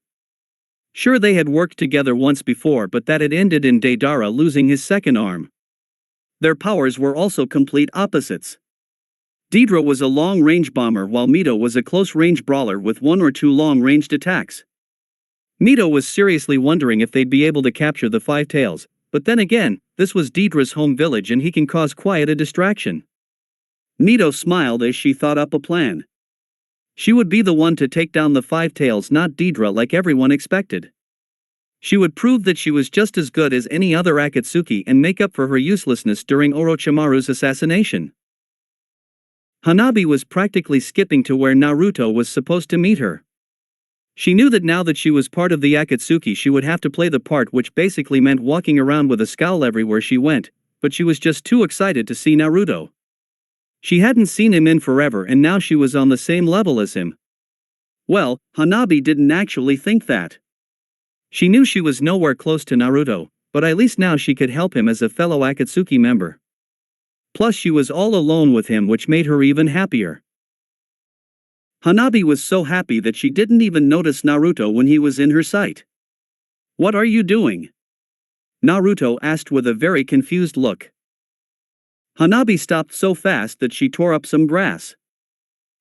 Sure, they had worked together once before, but that had ended in Deidara losing his second arm. Their powers were also complete opposites. Deidara was a long-range bomber while Mito was a close-range brawler with one or two long-ranged attacks. Mito was seriously wondering if they'd be able to capture the Five Tails, but then again, this was Deidara's home village and he can cause quite a distraction. Mito smiled as she thought up a plan. She would be the one to take down the Five Tails, not Deidara like everyone expected. She would prove that she was just as good as any other Akatsuki and make up for her uselessness during Orochimaru's assassination. Hanabi was practically skipping to where Naruto was supposed to meet her. She knew that now that she was part of the Akatsuki she would have to play the part, which basically meant walking around with a scowl everywhere she went, but she was just too excited to see Naruto. She hadn't seen him in forever and now she was on the same level as him. Well, Hanabi didn't actually think that. She knew she was nowhere close to Naruto, but at least now she could help him as a fellow Akatsuki member. Plus she was all alone with him, which made her even happier. Hanabi was so happy that she didn't even notice Naruto when he was in her sight. "What are you doing?" Naruto asked with a very confused look. Hanabi stopped so fast that she tore up some grass.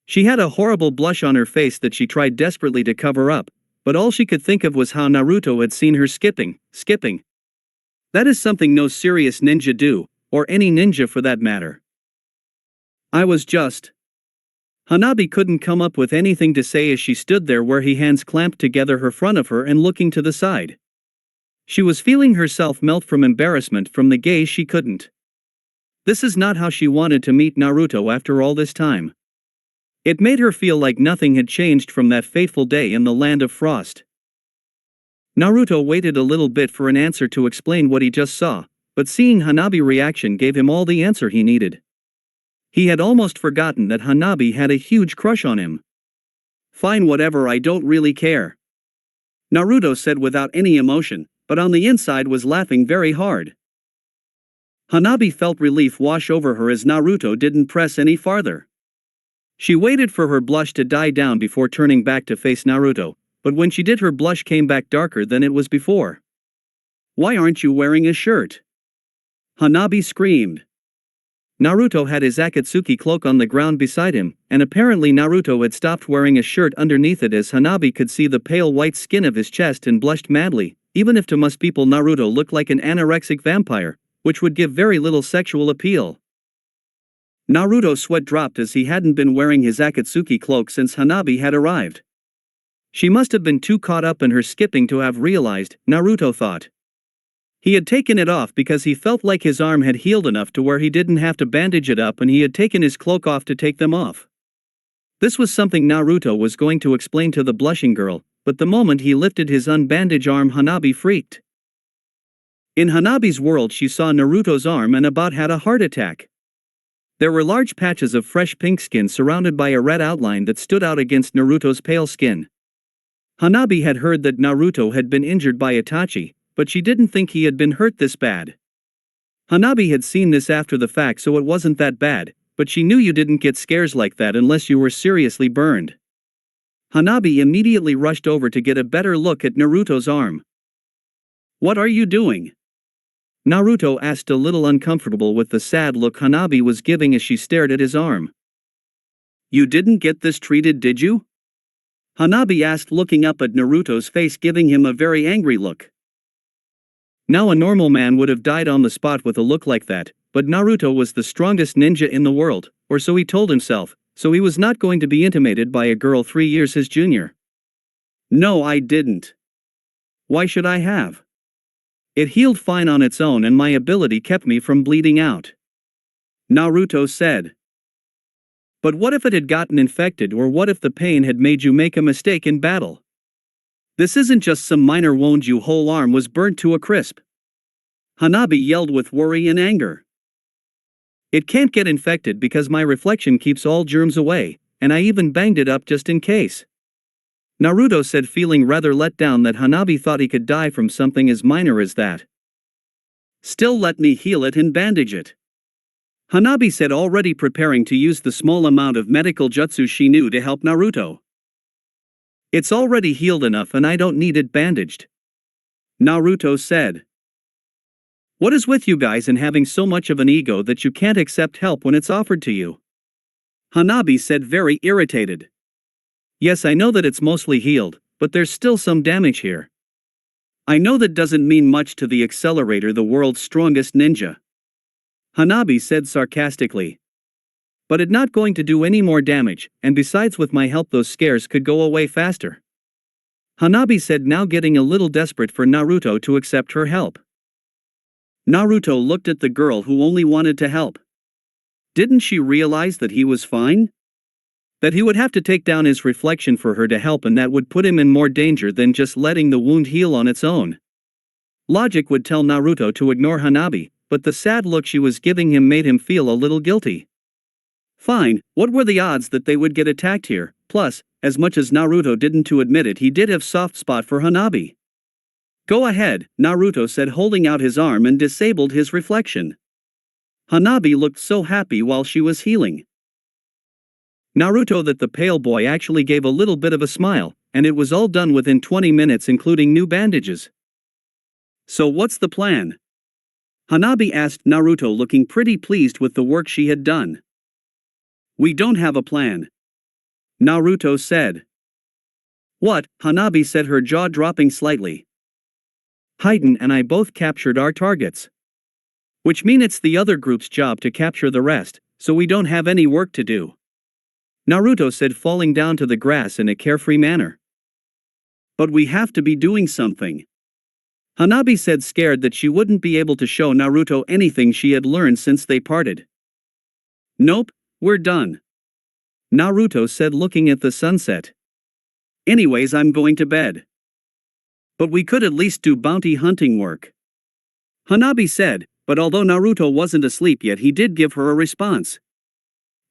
She had a horrible blush on her face that she tried desperately to cover up, but all she could think of was how Naruto had seen her skipping. That is something no serious ninja do, or any ninja for that matter. "I was just..." Hanabi couldn't come up with anything to say as she stood there where he hands clamped together her front of her and looking to the side. She was feeling herself melt from embarrassment from the gaze she couldn't. This is not how she wanted to meet Naruto after all this time. It made her feel like nothing had changed from that fateful day in the Land of Frost. Naruto waited a little bit for an answer to explain what he just saw, but seeing Hanabi's reaction gave him all the answer he needed. He had almost forgotten that Hanabi had a huge crush on him. "Fine, whatever, I don't really care," Naruto said without any emotion, but on the inside was laughing very hard. Hanabi felt relief wash over her as Naruto didn't press any farther. She waited for her blush to die down before turning back to face Naruto, but when she did her blush came back darker than it was before. "Why aren't you wearing a shirt?" Hanabi screamed. Naruto had his Akatsuki cloak on the ground beside him, and apparently Naruto had stopped wearing a shirt underneath it as Hanabi could see the pale white skin of his chest and blushed madly, even if to most people Naruto looked like an anorexic vampire, which would give very little sexual appeal. Naruto's sweat dropped as he hadn't been wearing his Akatsuki cloak since Hanabi had arrived. She must have been too caught up in her skipping to have realized, Naruto thought. He had taken it off because he felt like his arm had healed enough to where he didn't have to bandage it up, and he had taken his cloak off to take them off. This was something Naruto was going to explain to the blushing girl, but the moment he lifted his unbandaged arm Hanabi freaked. In Hanabi's world she saw Naruto's arm and about had a heart attack. There were large patches of fresh pink skin surrounded by a red outline that stood out against Naruto's pale skin. Hanabi had heard that Naruto had been injured by Itachi, but she didn't think he had been hurt this bad. Hanabi had seen this after the fact, so it wasn't that bad, but she knew you didn't get scares like that unless you were seriously burned. Hanabi immediately rushed over to get a better look at Naruto's arm. "What are you doing?" Naruto asked, a little uncomfortable with the sad look Hanabi was giving as she stared at his arm. "You didn't get this treated, did you?" Hanabi asked, looking up at Naruto's face, giving him a very angry look. Now a normal man would have died on the spot with a look like that, but Naruto was the strongest ninja in the world, or so he told himself, so he was not going to be intimidated by a girl 3 years his junior. "No, I didn't." "Why should I have? It healed fine on its own and my ability kept me from bleeding out," Naruto said. "But what if it had gotten infected, or what if the pain had made you make a mistake in battle? This isn't just some minor wound, your whole arm was burnt to a crisp." Hanabi yelled with worry and anger. It can't get infected because my reflection keeps all germs away, and I even banged it up just in case. Naruto said, feeling rather let down that Hanabi thought he could die from something as minor as that. Still, let me heal it and bandage it. Hanabi said, already preparing to use the small amount of medical jutsu she knew to help Naruto. It's already healed enough and I don't need it bandaged. Naruto said. What is with you guys and having so much of an ego that you can't accept help when it's offered to you? Hanabi said, very irritated. Yes, I know that it's mostly healed, but there's still some damage here. I know that doesn't mean much to the Accelerator, the world's strongest ninja. Hanabi said sarcastically. But it's not going to do any more damage, and besides, with my help those scares could go away faster. Hanabi said, now getting a little desperate for Naruto to accept her help. Naruto looked at the girl who only wanted to help. Didn't she realize that he was fine? That he would have to take down his reflection for her to help, and that would put him in more danger than just letting the wound heal on its own. Logic would tell Naruto to ignore Hanabi, but the sad look she was giving him made him feel a little guilty. Fine, what were the odds that they would get attacked here? Plus, as much as Naruto didn't to admit it, he did have soft spot for Hanabi. Go ahead, Naruto said, holding out his arm and disabled his reflection. Hanabi looked so happy while she was healing. Naruto that the pale boy actually gave a little bit of a smile, and it was all done within 20 minutes including new bandages. So what's the plan? Hanabi asked Naruto, looking pretty pleased with the work she had done. We don't have a plan. Naruto said. What? Hanabi said, her jaw dropping slightly. Haiten and I both captured our targets. Which mean it's the other group's job to capture the rest, so we don't have any work to do. Naruto said, falling down to the grass in a carefree manner. But we have to be doing something. Hanabi said, scared that she wouldn't be able to show Naruto anything she had learned since they parted. Nope, we're done. Naruto said, looking at the sunset. Anyways, I'm going to bed. But we could at least do bounty hunting work. Hanabi said, but although Naruto wasn't asleep yet, he did give her a response.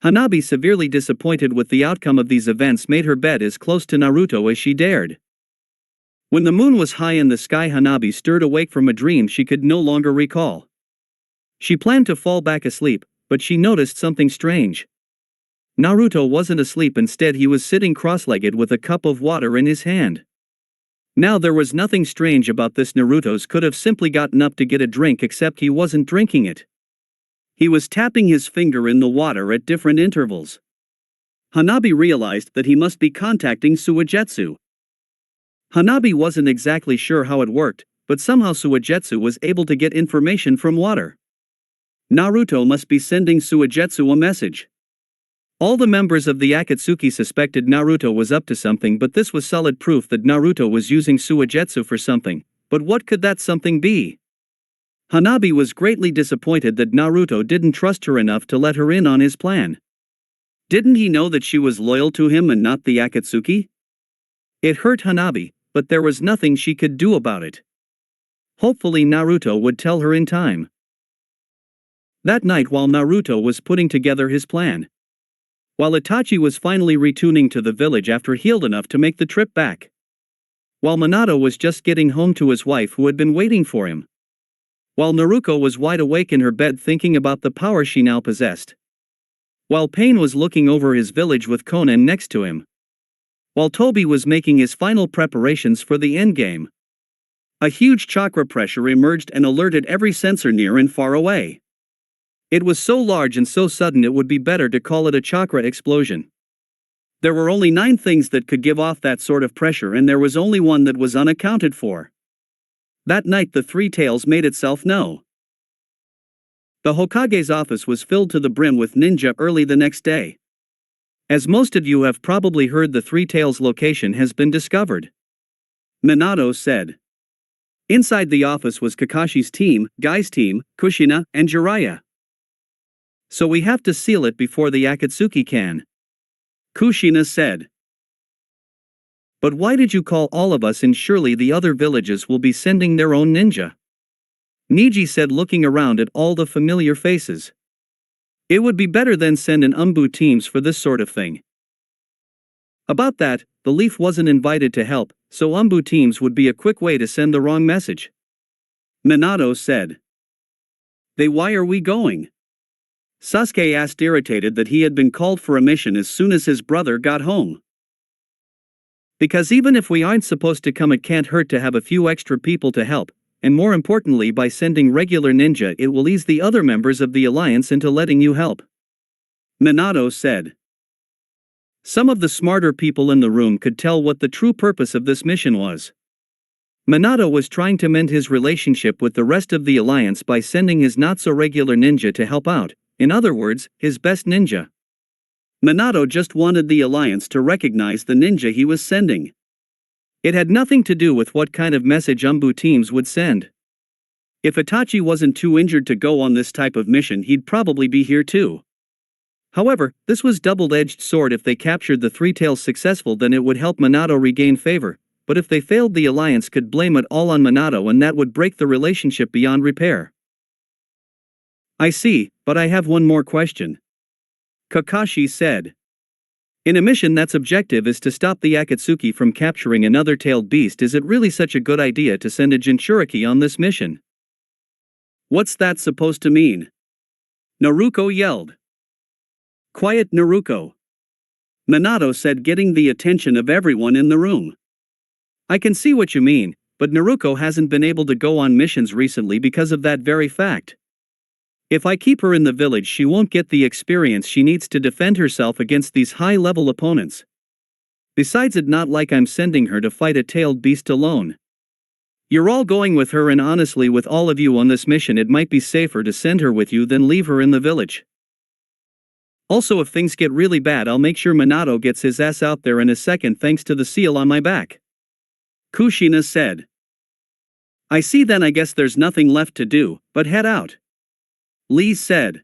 Hanabi, severely disappointed with the outcome of these events, made her bed as close to Naruto as she dared. When the moon was high in the sky, Hanabi stirred awake from a dream she could no longer recall. She planned to fall back asleep, but she noticed something strange. Naruto wasn't asleep, instead he was sitting cross-legged with a cup of water in his hand. Now there was nothing strange about this. Naruto's could have simply gotten up to get a drink, except he wasn't drinking it. He was tapping his finger in the water at different intervals. Hanabi realized that he must be contacting Suigetsu. Hanabi wasn't exactly sure how it worked, but somehow Suigetsu was able to get information from water. Naruto must be sending Suigetsu a message. All the members of the Akatsuki suspected Naruto was up to something, but this was solid proof that Naruto was using Suigetsu for something. But what could that something be? Hanabi was greatly disappointed that Naruto didn't trust her enough to let her in on his plan. Didn't he know that she was loyal to him and not the Akatsuki? It hurt Hanabi, but there was nothing she could do about it. Hopefully Naruto would tell her in time. That night, while Naruto was putting together his plan, while Itachi was finally returning to the village after healed enough to make the trip back, while Minato was just getting home to his wife who had been waiting for him, while Naruko was wide awake in her bed thinking about the power she now possessed, while Pain was looking over his village with Conan next to him, while Toby was making his final preparations for the endgame, a huge chakra pressure emerged and alerted every sensor near and far away. It was so large and so sudden it would be better to call it a chakra explosion. There were only 9 things that could give off that sort of pressure, and there was only one that was unaccounted for. That night the Three Tails made itself known. The Hokage's office was filled to the brim with ninja early the next day. As most of you have probably heard, the Three Tails location has been discovered. Minato said. Inside the office was Kakashi's team, Guy's team, Kushina, and Jiraiya. So we have to seal it before the Akatsuki can. Kushina said. But why did you call all of us in? Surely the other villages will be sending their own ninja. Niji said, looking around at all the familiar faces. It would be better than send an umbu teams for this sort of thing. About that, the Leaf wasn't invited to help, so umbu teams would be a quick way to send the wrong message. Minato said. Then why are we going? Sasuke asked, irritated that he had been called for a mission as soon as his brother got home. Because even if we aren't supposed to come, it can't hurt to have a few extra people to help, and more importantly, by sending regular ninja it will ease the other members of the alliance into letting you help. Minato said. Some of the smarter people in the room could tell what the true purpose of this mission was. Minato was trying to mend his relationship with the rest of the alliance by sending his not-so-regular ninja to help out, in other words, his best ninja. Minato just wanted the alliance to recognize the ninja he was sending. It had nothing to do with what kind of message umbu teams would send. If Itachi wasn't too injured to go on this type of mission, he'd probably be here too. However, this was double-edged sword. If they captured the Three Tails successful, then it would help Minato regain favor, but if they failed, the alliance could blame it all on Minato and that would break the relationship beyond repair. I see, but I have one more question. Kakashi said. In a mission that's objective is to stop the Akatsuki from capturing another tailed beast, is it really such a good idea to send a jinchuriki on this mission? What's that supposed to mean? Naruko yelled. Quiet, Naruko. Minato said, getting the attention of everyone in the room. I can see what you mean, but Naruko hasn't been able to go on missions recently because of that very fact. If I keep her in the village, she won't get the experience she needs to defend herself against these high-level opponents. Besides, it's not like I'm sending her to fight a tailed beast alone. You're all going with her, and honestly, with all of you on this mission, it might be safer to send her with you than leave her in the village. Also, if things get really bad, I'll make sure Minato gets his ass out there in a second thanks to the seal on my back. Kushina said. I see, then I guess there's nothing left to do but head out. Lee said.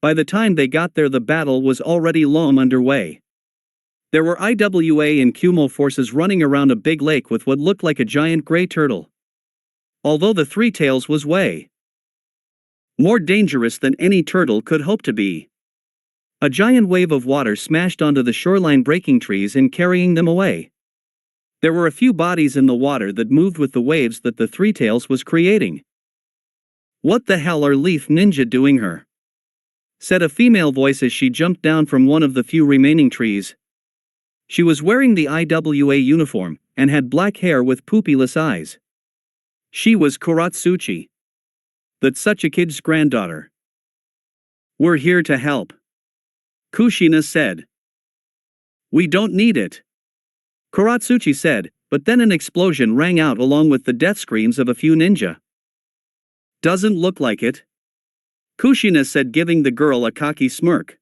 By the time they got there, the battle was already long underway. There were IWA and Kumo forces running around a big lake with what looked like a giant gray turtle. Although the Three Tails was way more dangerous than any turtle could hope to be. A giant wave of water smashed onto the shoreline, breaking trees and carrying them away. There were a few bodies in the water that moved with the waves that the Three Tails was creating. What the hell are Leaf Ninja doing here? Said a female voice as she jumped down from one of the few remaining trees. She was wearing the IWA uniform, and had black hair with poopyless eyes. She was Kuratsuchi. That's such a kid's granddaughter. We're here to help. Kushina said. We don't need it. Kuratsuchi said, but then an explosion rang out along with the death screams of a few ninja. Doesn't look like it. Kushina said, giving the girl a cocky smirk.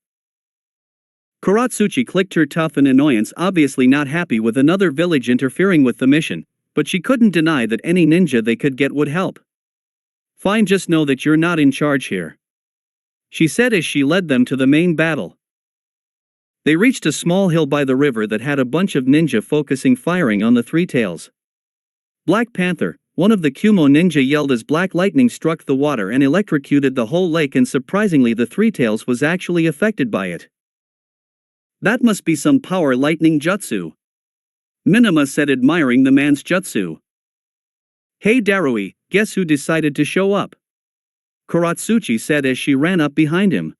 Kuratsuchi clicked her tough in annoyance, obviously not happy with another village interfering with the mission, but she couldn't deny that any ninja they could get would help. Fine, just know that you're not in charge here, she said as she led them to the main battle. They reached a small hill by the river that had a bunch of ninja focusing firing on the Three Tails. Black Panther, one of the Kumo ninja, yelled as black lightning struck the water and electrocuted the whole lake, and surprisingly the Three Tails was actually affected by it. That must be some power lightning jutsu, Minima said, admiring the man's jutsu. Hey Darui, guess who decided to show up? Kuratsuchi said as she ran up behind him.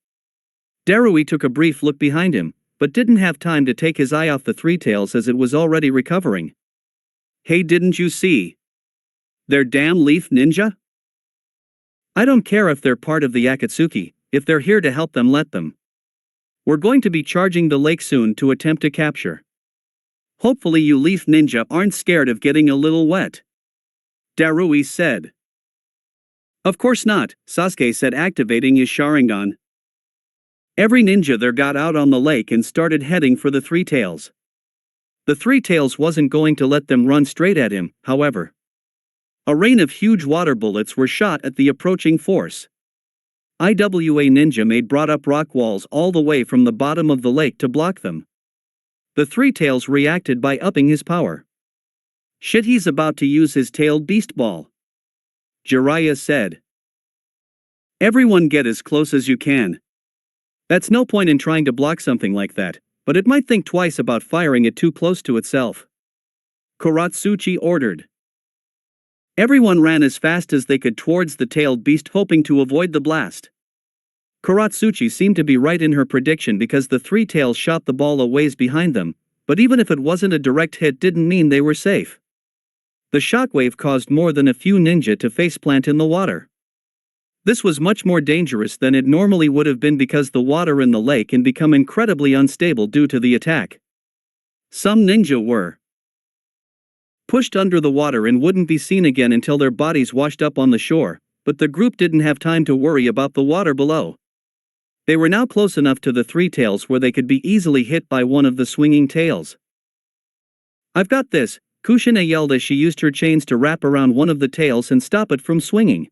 Darui took a brief look behind him, but didn't have time to take his eye off the Three Tails as it was already recovering. Hey, didn't you see? They're damn Leaf Ninja? I don't care if they're part of the Akatsuki, if they're here to help them, let them. We're going to be charging the lake soon to attempt to capture. Hopefully you Leaf Ninja aren't scared of getting a little wet, Darui said. Of course not, Sasuke said, activating his Sharingan. Every ninja there got out on the lake and started heading for the Three Tails. The Three Tails wasn't going to let them run straight at him, however. A rain of huge water bullets were shot at the approaching force. IWA ninja brought up rock walls all the way from the bottom of the lake to block them. The Three Tails reacted by upping his power. Shit, he's about to use his tailed beast ball, Jiraiya said. Everyone get as close as you can, That's no point in trying to block something like that, but it might think twice about firing it too close to itself. Kuratsuchi ordered. Everyone ran as fast as they could towards the tailed beast, hoping to avoid the blast. Kuratsuchi seemed to be right in her prediction because the three tails shot the ball a ways behind them, but even if it wasn't a direct hit didn't mean they were safe. The shockwave caused more than a few ninja to faceplant in the water. This was much more dangerous than it normally would have been because the water in the lake can become incredibly unstable due to the attack. Some ninja were pushed under the water and wouldn't be seen again until their bodies washed up on the shore, but the group didn't have time to worry about the water below. They were now close enough to the three tails where they could be easily hit by one of the swinging tails. "I've got this," Kushina yelled as she used her chains to wrap around one of the tails and stop it from swinging.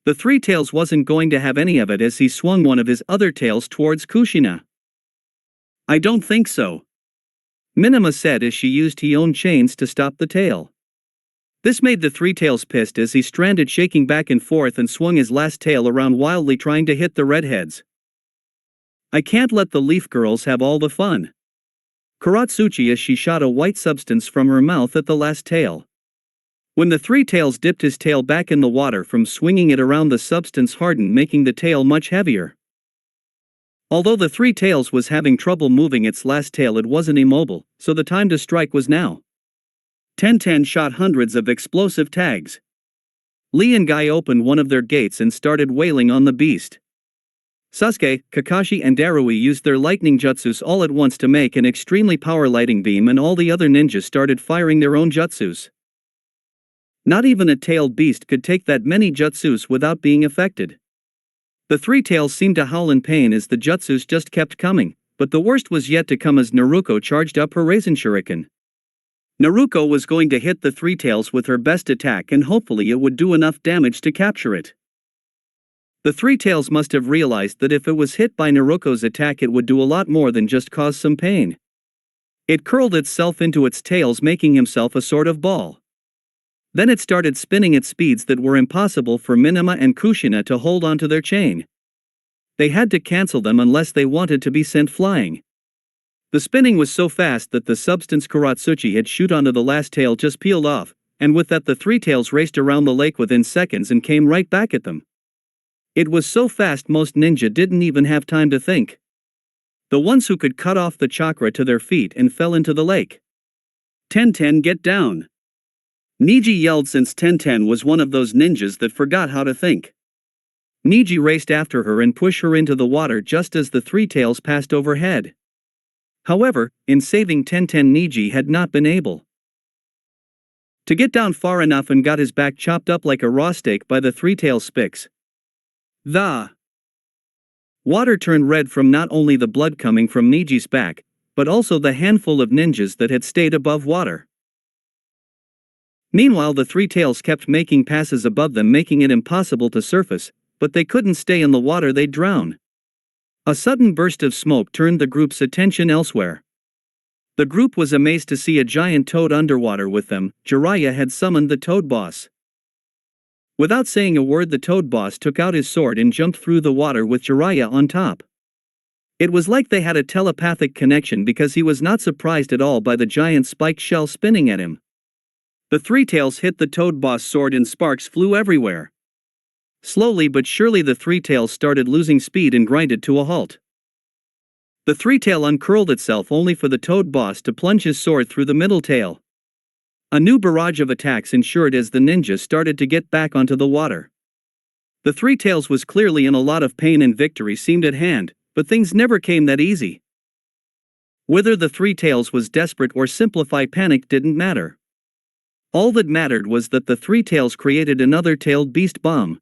The three tails wasn't going to have any of it as he swung one of his other tails towards Kushina. "I don't think so," Minima said as she used her own chains to stop the tail. This made the three tails pissed as he stranded, shaking back and forth and swung his last tail around wildly trying to hit the redheads. "I can't let the leaf girls have all the fun," Kuratsuchi as she shot a white substance from her mouth at the last tail. When the three tails dipped his tail back in the water from swinging it around, the substance hardened, making the tail much heavier. Although the three tails was having trouble moving its last tail, it wasn't immobile, so the time to strike was now. Tenten shot hundreds of explosive tags. Lee and Guy opened one of their gates and started wailing on the beast. Sasuke, Kakashi and Darui used their lightning jutsus all at once to make an extremely power lighting beam, and all the other ninjas started firing their own jutsus. Not even a tailed beast could take that many jutsus without being affected. The three tails seemed to howl in pain as the jutsus just kept coming, but the worst was yet to come as Naruko charged up her Raisin Shuriken. Naruko was going to hit the three tails with her best attack, and hopefully it would do enough damage to capture it. The three tails must have realized that if it was hit by Naruko's attack it would do a lot more than just cause some pain. It curled itself into its tails, making himself a sort of ball. Then it started spinning at speeds that were impossible for Minima and Kushina to hold onto their chain. They had to cancel them unless they wanted to be sent flying. The spinning was so fast that the substance Kuratsuchi had shoot onto the last tail just peeled off, and with that the three tails raced around the lake within seconds and came right back at them. It was so fast most ninja didn't even have time to think. The ones who could cut off the chakra to their feet and fell into the lake. "Tenten, get down!" Niji yelled, since Tenten was one of those ninjas that forgot how to think. Niji raced after her and pushed her into the water just as the three tails passed overhead. However, in saving Tenten, Niji had not been able to get down far enough and got his back chopped up like a raw steak by the three tail spicks. The water turned red from not only the blood coming from Niji's back, but also the handful of ninjas that had stayed above water. Meanwhile, the three tails kept making passes above them, making it impossible to surface, but they couldn't stay in the water, they'd drown. A sudden burst of smoke turned the group's attention elsewhere. The group was amazed to see a giant toad underwater with them. Jiraiya had summoned the toad boss. Without saying a word, the toad boss took out his sword and jumped through the water with Jiraiya on top. It was like they had a telepathic connection because he was not surprised at all by the giant spiked shell spinning at him. The three tails hit the toad boss sword and sparks flew everywhere. Slowly but surely the three tails started losing speed and grinded to a halt. The three tail uncurled itself only for the toad boss to plunge his sword through the middle tail. A new barrage of attacks ensured as the ninja started to get back onto the water. The three tails was clearly in a lot of pain and victory seemed at hand, but things never came that easy. Whether the three tails was desperate or simplify panic didn't matter. All that mattered was that the three tails created another tailed beast bomb.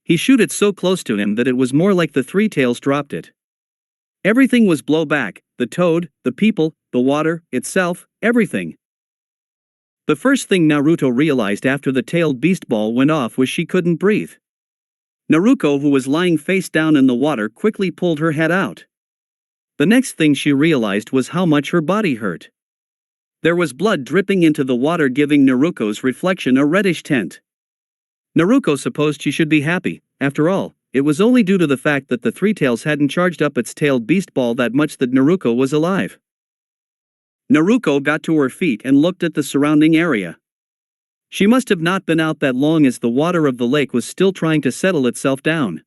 He shoot it so close to him that it was more like the three tails dropped it. Everything was blow back, the toad, the people, the water, itself, everything. The first thing Naruto realized after the tailed beast ball went off was she couldn't breathe. Naruko, who was lying face down in the water, quickly pulled her head out. The next thing she realized was how much her body hurt. There was blood dripping into the water, giving Naruko's reflection a reddish tint. Naruko supposed she should be happy. After all, it was only due to the fact that the Three Tails hadn't charged up its tailed beast ball that much that Naruko was alive. Naruko got to her feet and looked at the surrounding area. She must have not been out that long as the water of the lake was still trying to settle itself down.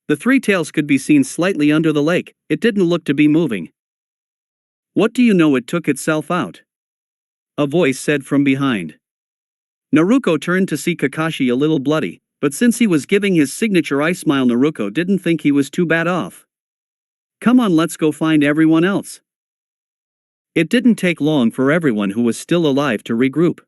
The Three Tails could be seen slightly under the lake, it didn't look to be moving. What do you know, it took itself out? A voice said from behind. Naruko turned to see Kakashi a little bloody, but since he was giving his signature ice smile, Naruko didn't think he was too bad off. Come on, let's go find everyone else. It didn't take long for everyone who was still alive to regroup.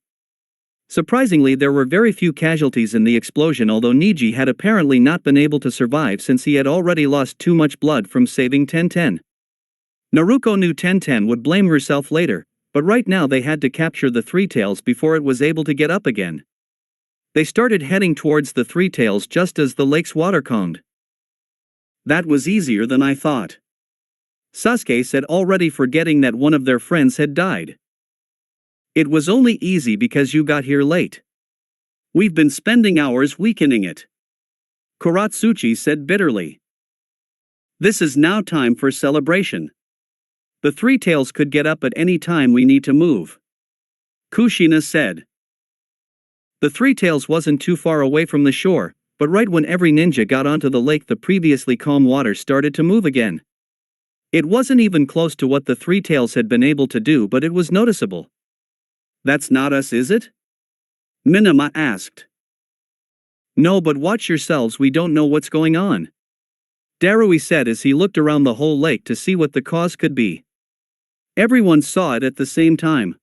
Surprisingly, there were very few casualties in the explosion, although Niji had apparently not been able to survive since he had already lost too much blood from saving Tenten. Naruko knew Tenten would blame herself later, but right now they had to capture the Three Tails before it was able to get up again. They started heading towards the Three Tails just as the lake's water calmed. That was easier than I thought, Sasuke said, already forgetting that one of their friends had died. It was only easy because you got here late. We've been spending hours weakening it, Kuratsuchi said bitterly. This is now time for celebration. The Three Tails could get up at any time, we need to move, Kushina said. The Three Tails wasn't too far away from the shore, but right when every ninja got onto the lake, the previously calm water started to move again. It wasn't even close to what the Three Tails had been able to do, but it was noticeable. That's not us, is it? Minama asked. No, but watch yourselves, we don't know what's going on, Darui said as he looked around the whole lake to see what the cause could be. Everyone saw it at the same time.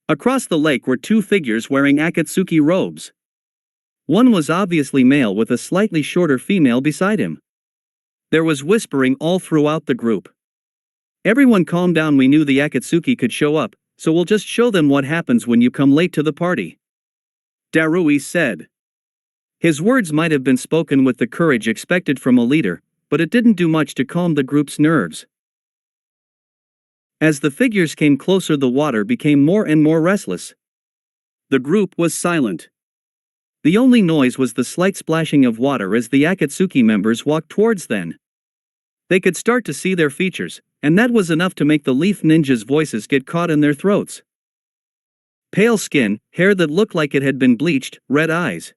Across the lake were two figures wearing Akatsuki robes. One was obviously male with a slightly shorter female beside him. There was whispering all throughout the group. Everyone calm down, we knew the Akatsuki could show up, so we'll just show them what happens when you come late to the party, Darui said. His words might have been spoken with the courage expected from a leader, but it didn't do much to calm the group's nerves. As the figures came closer, the water became more and more restless. The group was silent. The only noise was the slight splashing of water as the Akatsuki members walked towards them. They could start to see their features, and that was enough to make the Leaf Ninjas' voices get caught in their throats. Pale skin, hair that looked like it had been bleached, red eyes.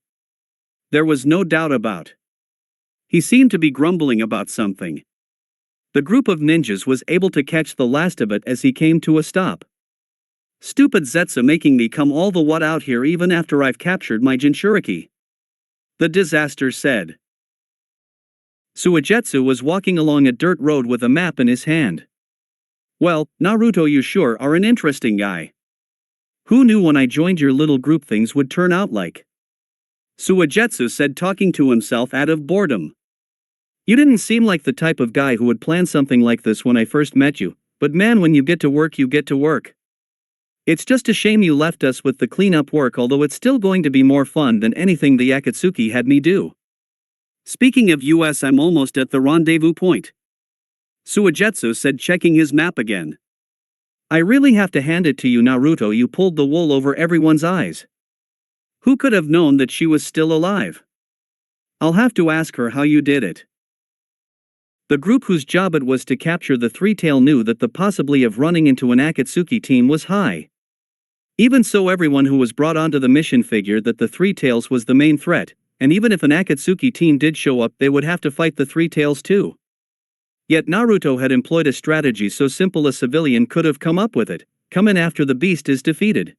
There was no doubt about. He seemed to be grumbling about something. The group of ninjas was able to catch the last of it as he came to a stop. Stupid Zetsu making me come all the what out here even after I've captured my jinchuriki, the disaster said. Suigetsu was walking along a dirt road with a map in his hand. Well, Naruto, you sure are an interesting guy. Who knew when I joined your little group things would turn out like? Suigetsu said, talking to himself out of boredom. You didn't seem like the type of guy who would plan something like this when I first met you, but man, when you get to work, you get to work. It's just a shame you left us with the cleanup work, although it's still going to be more fun than anything the Akatsuki had me do. Speaking of US, I'm almost at the rendezvous point, Suigetsu said, checking his map again. I really have to hand it to you, Naruto, you pulled the wool over everyone's eyes. Who could have known that she was still alive? I'll have to ask her how you did it. The group whose job it was to capture the Three Tail knew that the possibility of running into an Akatsuki team was high. Even so, everyone who was brought onto the mission figured that the Three Tails was the main threat, and even if an Akatsuki team did show up, they would have to fight the Three Tails too. Yet Naruto had employed a strategy so simple a civilian could have come up with it: come in after the beast is defeated.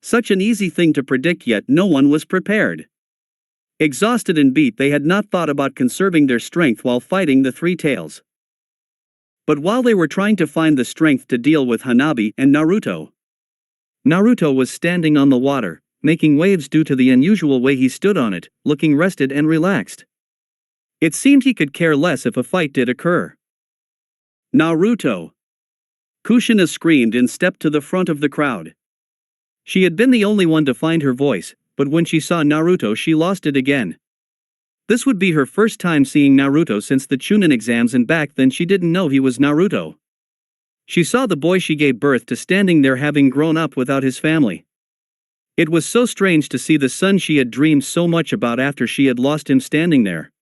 Such an easy thing to predict, yet no one was prepared. Exhausted and beat, they had not thought about conserving their strength while fighting the Three Tails. But while they were trying to find the strength to deal with Hanabi and Naruto was standing on the water, making waves due to the unusual way he stood on it, looking rested and relaxed. It seemed he could care less if a fight did occur. Naruto! Kushina screamed and stepped to the front of the crowd. She had been the only one to find her voice, but when she saw Naruto she lost it again. This would be her first time seeing Naruto since the Chunin exams, and back then she didn't know he was Naruto. She saw the boy she gave birth to standing there, having grown up without his family. It was so strange to see the son she had dreamed so much about after she had lost him standing there.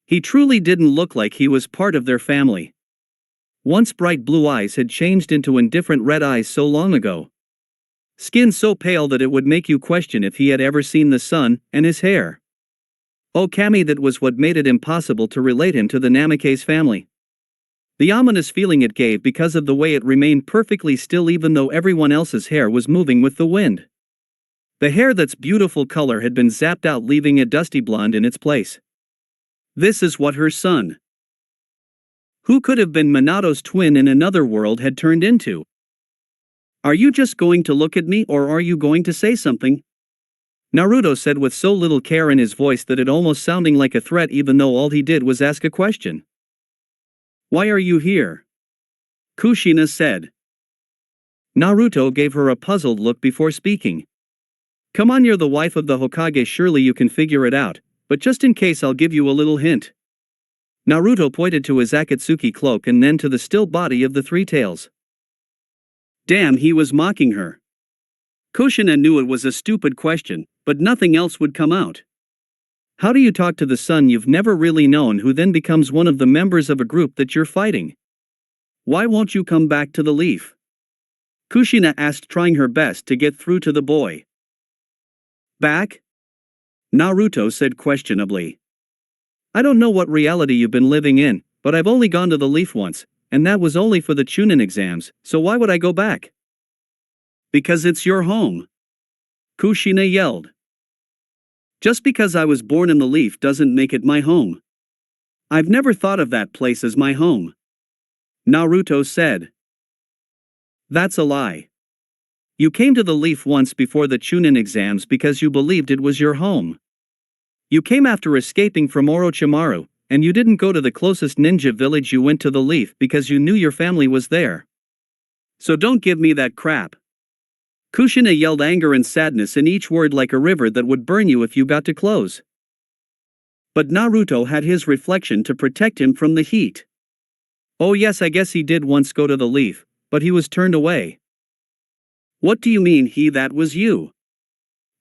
He truly didn't look like he was part of their family. Once bright blue eyes had changed into indifferent red eyes so long ago. Skin so pale that it would make you question if he had ever seen the sun, and his hair. Oh Kami, that was what made it impossible to relate him to the Namikaze family. The ominous feeling it gave because of the way it remained perfectly still even though everyone else's hair was moving with the wind. The hair that's beautiful color had been zapped out leaving a dusty blonde in its place. This is what her son, who could have been Minato's twin in another world, had turned into. Are you just going to look at me or are you going to say something? Naruto said with so little care in his voice that it almost sounding like a threat even though all he did was ask a question. Why are you here? Kushina said. Naruto gave her a puzzled look before speaking. Come on, you're the wife of the Hokage, surely you can figure it out, but just in case I'll give you a little hint. Naruto pointed to his Akatsuki cloak and then to the still body of the Three Tails. Damn, he was mocking her. Kushina knew it was a stupid question, but nothing else would come out. How do you talk to the son you've never really known who then becomes one of the members of a group that you're fighting? Why won't you come back to the leaf? Kushina asked, trying her best to get through to the boy. Back? Naruto said questionably. I don't know what reality you've been living in, but I've only gone to the leaf once, and that was only for the Chunin exams, so why would I go back? Because it's your home. Kushina yelled. Just because I was born in the leaf doesn't make it my home. I've never thought of that place as my home. Naruto said. That's a lie. You came to the leaf once before the Chunin exams because you believed it was your home. You came after escaping from Orochimaru, and you didn't go to the closest ninja village, you went to the leaf because you knew your family was there. So don't give me that crap. Kushina yelled, anger and sadness in each word like a river that would burn you if you got too close. But Naruto had his reflection to protect him from the heat. Oh yes, I guess he did once go to the leaf, but he was turned away. What do you mean that was you?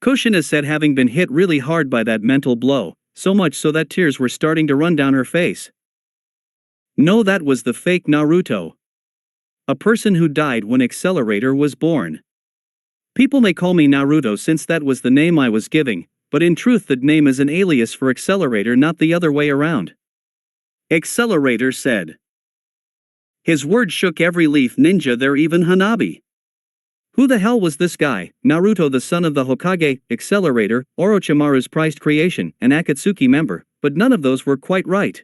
Kushina said, having been hit really hard by that mental blow, so much so that tears were starting to run down her face. No, that was the fake Naruto. A person who died when Accelerator was born. People may call me Naruto since that was the name I was giving, but in truth that name is an alias for Accelerator, not the other way around. Accelerator said. His words shook every leaf ninja there, even Hanabi. Who the hell was this guy, Naruto, the son of the Hokage, Accelerator, Orochimaru's prized creation, and Akatsuki member? But none of those were quite right.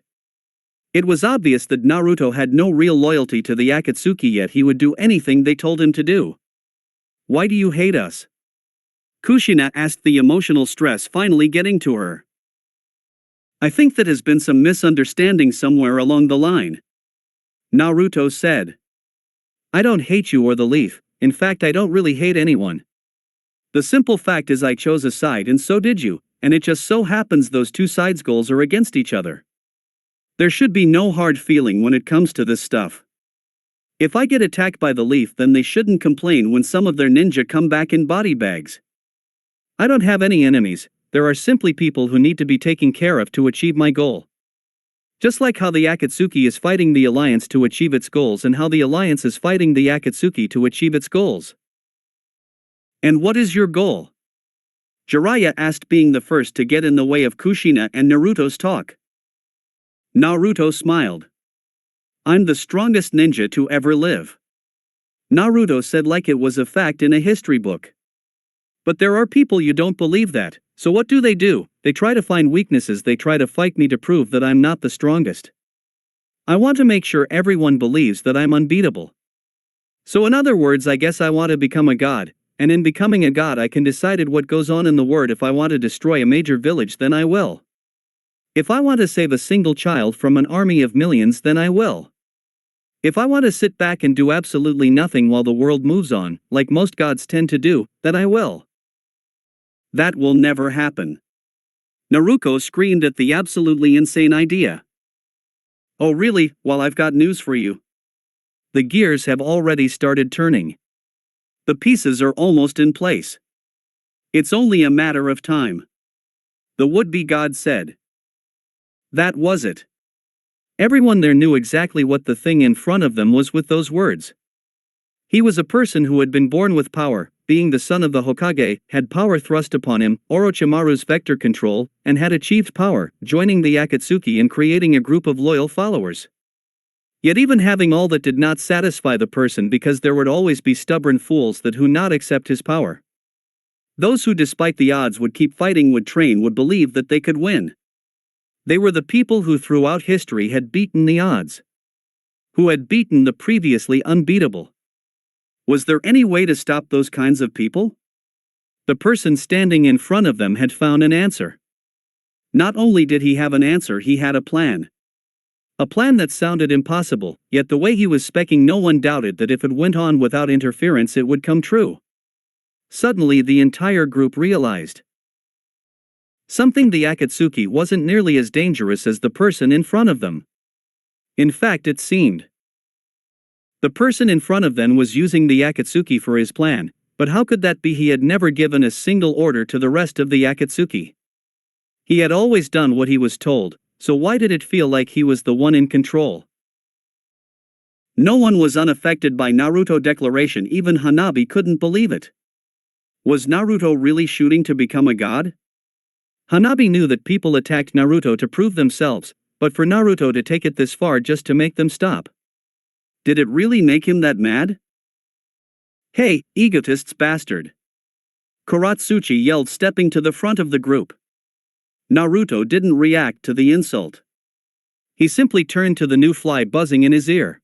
It was obvious that Naruto had no real loyalty to the Akatsuki, yet he would do anything they told him to do. Why do you hate us? Kushina asked, the emotional stress finally getting to her. I think that has been some misunderstanding somewhere along the line. Naruto said. I don't hate you or the leaf. In fact, I don't really hate anyone. The simple fact is I chose a side and so did you, and it just so happens those two sides' goals are against each other. There should be no hard feeling when it comes to this stuff. If I get attacked by the leaf, then they shouldn't complain when some of their ninja come back in body bags. I don't have any enemies, there are simply people who need to be taken care of to achieve my goal. Just like how the Akatsuki is fighting the Alliance to achieve its goals and how the Alliance is fighting the Akatsuki to achieve its goals. And what is your goal? Jiraiya asked, being the first to get in the way of Kushina and Naruto's talk. Naruto smiled. I'm the strongest ninja to ever live. Naruto said like it was a fact in a history book. But there are people you don't believe that, so what do? They try to find weaknesses, they try to fight me to prove that I'm not the strongest. I want to make sure everyone believes that I'm unbeatable. So in other words, I guess I want to become a god, and in becoming a god I can decide what goes on in the world. If I want to destroy a major village, then I will. If I want to save a single child from an army of millions, then I will. If I want to sit back and do absolutely nothing while the world moves on, like most gods tend to do, then I will. That will never happen. Naruko screamed at the absolutely insane idea. Oh really? Well, I've got news for you. The gears have already started turning. The pieces are almost in place. It's only a matter of time. The would-be god said. That was it. Everyone there knew exactly what the thing in front of them was with those words. He was a person who had been born with power, being the son of the Hokage, had power thrust upon him, Orochimaru's vector control, and had achieved power, joining the Akatsuki and creating a group of loyal followers. Yet even having all that did not satisfy the person, because there would always be stubborn fools that would not accept his power. Those who despite the odds would keep fighting, would train, would believe that they could win. They were the people who throughout history had beaten the odds. Who had beaten the previously unbeatable. Was there any way to stop those kinds of people? The person standing in front of them had found an answer. Not only did he have an answer, he had a plan. A plan that sounded impossible, yet the way he was speaking, no one doubted that if it went on without interference it would come true. Suddenly the entire group realized something: the Akatsuki wasn't nearly as dangerous as the person in front of them. In fact, it seemed the person in front of them was using the Akatsuki for his plan, but how could that be? He had never given a single order to the rest of the Akatsuki. He had always done what he was told, so why did it feel like he was the one in control? No one was unaffected by Naruto's declaration, even Hanabi couldn't believe it. Was Naruto really shooting to become a god? Hanabi knew that people attacked Naruto to prove themselves, but for Naruto to take it this far just to make them stop. Did it really make him that mad? Hey, egotists bastard! Kuratsuchi yelled, stepping to the front of the group. Naruto didn't react to the insult. He simply turned to the new fly buzzing in his ear.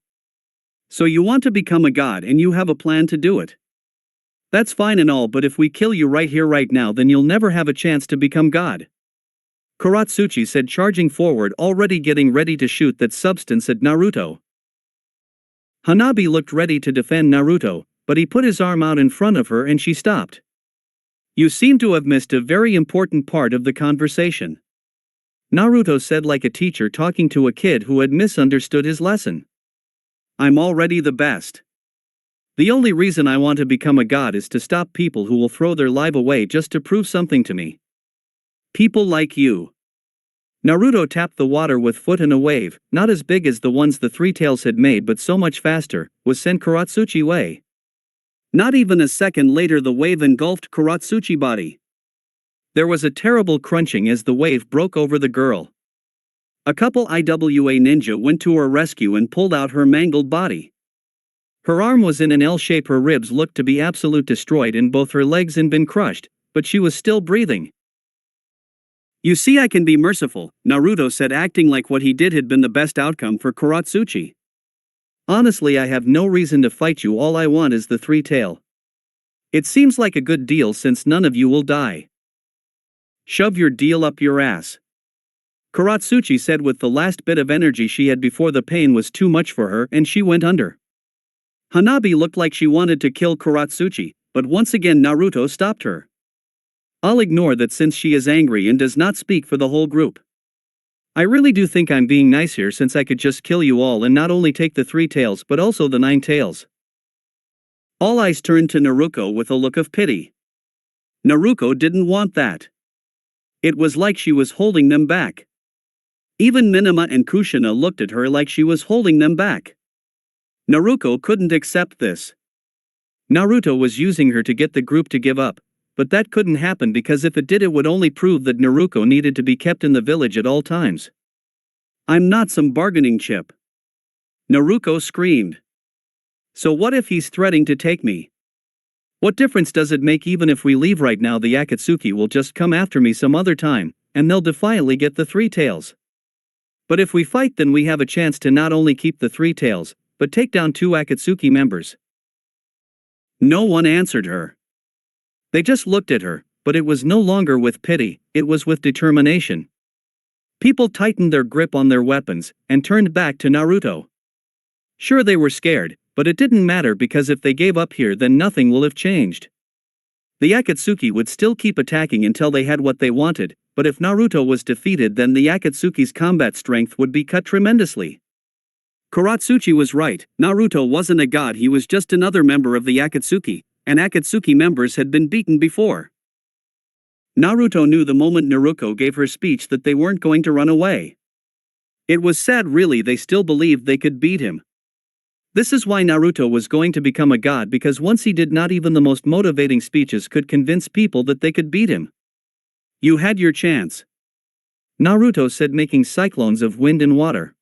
So you want to become a god and you have a plan to do it. That's fine and all, but if we kill you right here right now, then you'll never have a chance to become god. Kuratsuchi said, charging forward, already getting ready to shoot that substance at Naruto. Hanabi looked ready to defend Naruto, but he put his arm out in front of her and she stopped. You seem to have missed a very important part of the conversation. Naruto said, like a teacher talking to a kid who had misunderstood his lesson. I'm already the best. The only reason I want to become a god is to stop people who will throw their life away just to prove something to me. People like you. Naruto tapped the water with foot, and a wave, not as big as the ones the Three Tails had made but so much faster, was sent Kuratsuchi way. Not even a second later the wave engulfed Kuratsuchi body. There was a terrible crunching as the wave broke over the girl. A couple IWA ninja went to her rescue and pulled out her mangled body. Her arm was in an L shape, her ribs looked to be absolute destroyed and both her legs had been crushed, but she was still breathing. You see, I can be merciful, Naruto said, acting like what he did had been the best outcome for Kuratsuchi. Honestly, I have no reason to fight you, all I want is the Three Tail. It seems like a good deal since none of you will die. Shove your deal up your ass. Kuratsuchi said with the last bit of energy she had before the pain was too much for her and she went under. Hanabi looked like she wanted to kill Kuratsuchi, but once again Naruto stopped her. I'll ignore that since she is angry and does not speak for the whole group. I really do think I'm being nice here, since I could just kill you all and not only take the Three Tails but also the 9 tails. All eyes turned to Naruko with a look of pity. Naruko didn't want that. It was like she was holding them back. Even Minama and Kushina looked at her like she was holding them back. Naruko couldn't accept this. Naruto was using her to get the group to give up, but that couldn't happen because if it did, it would only prove that Naruko needed to be kept in the village at all times. I'm not some bargaining chip. Naruko screamed. So what if he's threatening to take me? What difference does it make? Even if we leave right now, the Akatsuki will just come after me some other time, and they'll defiantly get the Three Tails. But if we fight, then we have a chance to not only keep the Three Tails, but take down 2 Akatsuki members. No one answered her. They just looked at her, but it was no longer with pity, it was with determination. People tightened their grip on their weapons and turned back to Naruto. Sure, they were scared, but it didn't matter because if they gave up here, then nothing will have changed. The Akatsuki would still keep attacking until they had what they wanted, but if Naruto was defeated, then the Akatsuki's combat strength would be cut tremendously. Kuratsuchi was right, Naruto wasn't a god, he was just another member of the Akatsuki, and Akatsuki members had been beaten before. Naruto knew the moment Naruko gave her speech that they weren't going to run away. It was sad really they still believed they could beat him. This is why Naruto was going to become a god, because once he did, not even the most motivating speeches could convince people that they could beat him. You had your chance, Naruto said, making cyclones of wind and water.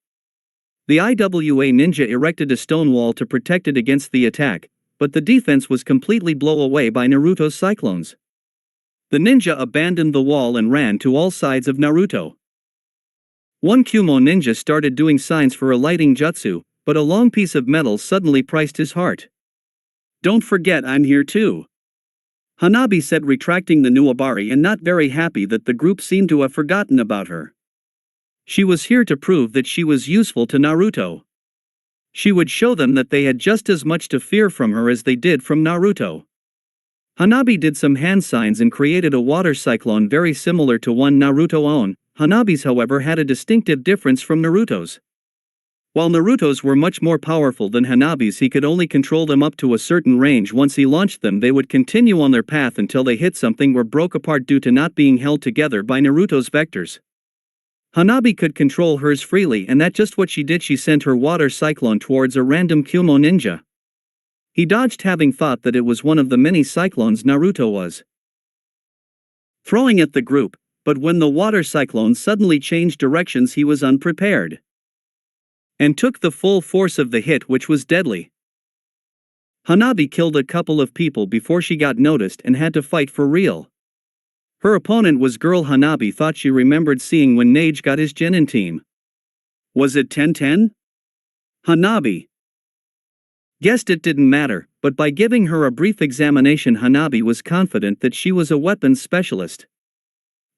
The IWA ninja erected a stone wall to protect it against the attack, but the defense was completely blown away by Naruto's cyclones. The ninja abandoned the wall and ran to all sides of Naruto. One Kumo ninja started doing signs for a lighting jutsu, but a long piece of metal suddenly priced his heart. Don't forget I'm here too, Hanabi said, retracting the Nuwabari and not very happy that the group seemed to have forgotten about her. She was here to prove that she was useful to Naruto. She would show them that they had just as much to fear from her as they did from Naruto. Hanabi did some hand signs and created a water cyclone very similar to one Naruto owned. Hanabi's, however, had a distinctive difference from Naruto's. While Naruto's were much more powerful than Hanabi's, he could only control them up to a certain range. Once he launched them, they would continue on their path until they hit something or broke apart due to not being held together by Naruto's vectors. Hanabi could control hers freely, and that's just what she did. She sent her water cyclone towards a random Kumo ninja. He dodged, having thought that it was one of the many cyclones Naruto was throwing at the group, but when the water cyclone suddenly changed directions, he was unprepared and took the full force of the hit, which was deadly. Hanabi killed a couple of people before she got noticed and had to fight for real. Her opponent was girl Hanabi thought she remembered seeing when Neige got his Genin team. Was it 10-10? Hanabi guessed it didn't matter, but by giving her a brief examination, Hanabi was confident that she was a weapons specialist.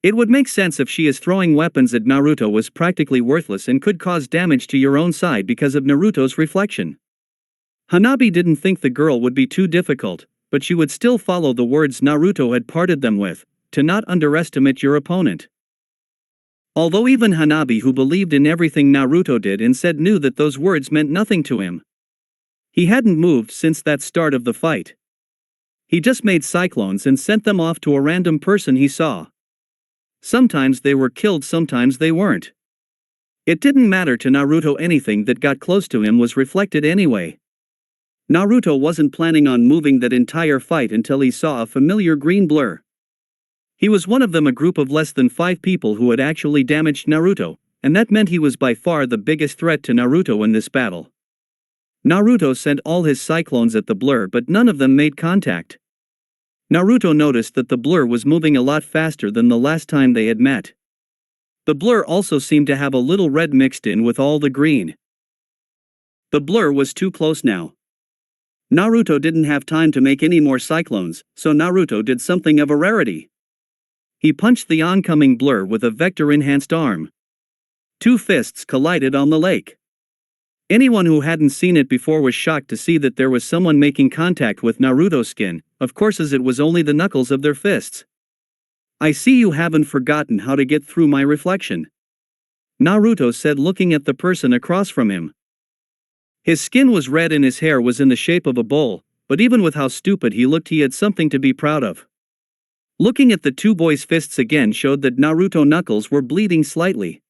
It would make sense if she is throwing weapons at Naruto was practically worthless and could cause damage to your own side because of Naruto's reflection. Hanabi didn't think the girl would be too difficult, but she would still follow the words Naruto had parted them with, to not underestimate your opponent. Although even Hanabi, who believed in everything Naruto did and said, knew that those words meant nothing to him. He hadn't moved since that start of the fight. He just made cyclones and sent them off to a random person he saw. Sometimes they were killed, sometimes they weren't. It didn't matter to Naruto, anything that got close to him was reflected anyway. Naruto wasn't planning on moving that entire fight until he saw a familiar green blur. He was one of them, a group of less than 5 people who had actually damaged Naruto, and that meant he was by far the biggest threat to Naruto in this battle. Naruto sent all his cyclones at the blur, but none of them made contact. Naruto noticed that the blur was moving a lot faster than the last time they had met. The blur also seemed to have a little red mixed in with all the green. The blur was too close now. Naruto didn't have time to make any more cyclones, so Naruto did something of a rarity. He punched the oncoming blur with a vector-enhanced arm. 2 fists collided on the lake. Anyone who hadn't seen it before was shocked to see that there was someone making contact with Naruto's skin, of course, as it was only the knuckles of their fists. I see you haven't forgotten how to get through my reflection, Naruto said, looking at the person across from him. His skin was red and his hair was in the shape of a bowl, but even with how stupid he looked, he had something to be proud of. Looking at the 2 boys' fists again showed that Naruto's knuckles were bleeding slightly.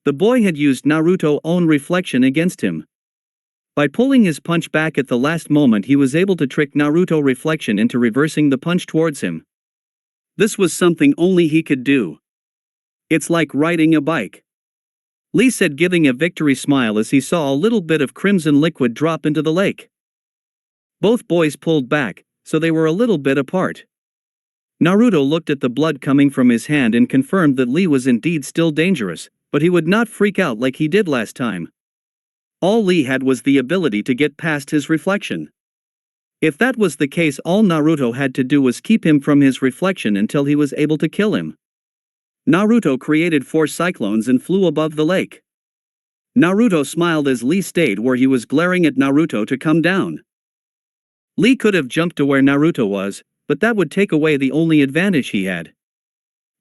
The boy had used Naruto's own reflection against him. By pulling his punch back at the last moment, he was able to trick Naruto's reflection into reversing the punch towards him. This was something only he could do. It's like riding a bike, Lee said, giving a victory smile as he saw a little bit of crimson liquid drop into the lake. Both boys pulled back, so they were a little bit apart. Naruto looked at the blood coming from his hand and confirmed that Lee was indeed still dangerous, but he would not freak out like he did last time. All Lee had was the ability to get past his reflection. If that was the case, all Naruto had to do was keep him from his reflection until he was able to kill him. Naruto created 4 cyclones and flew above the lake. Naruto smiled as Lee stayed where he was, glaring at Naruto to come down. Lee could have jumped to where Naruto was, but that would take away the only advantage he had.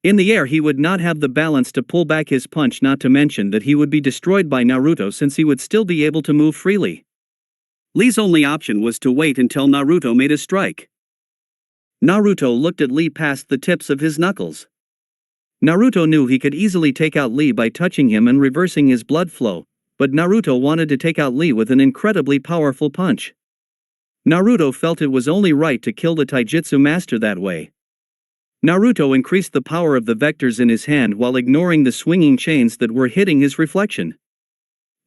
In the air, he would not have the balance to pull back his punch, not to mention that he would be destroyed by Naruto since he would still be able to move freely. Lee's only option was to wait until Naruto made a strike. Naruto looked at Lee past the tips of his knuckles. Naruto knew he could easily take out Lee by touching him and reversing his blood flow, but Naruto wanted to take out Lee with an incredibly powerful punch. Naruto felt it was only right to kill the taijutsu master that way. Naruto increased the power of the vectors in his hand while ignoring the swinging chains that were hitting his reflection.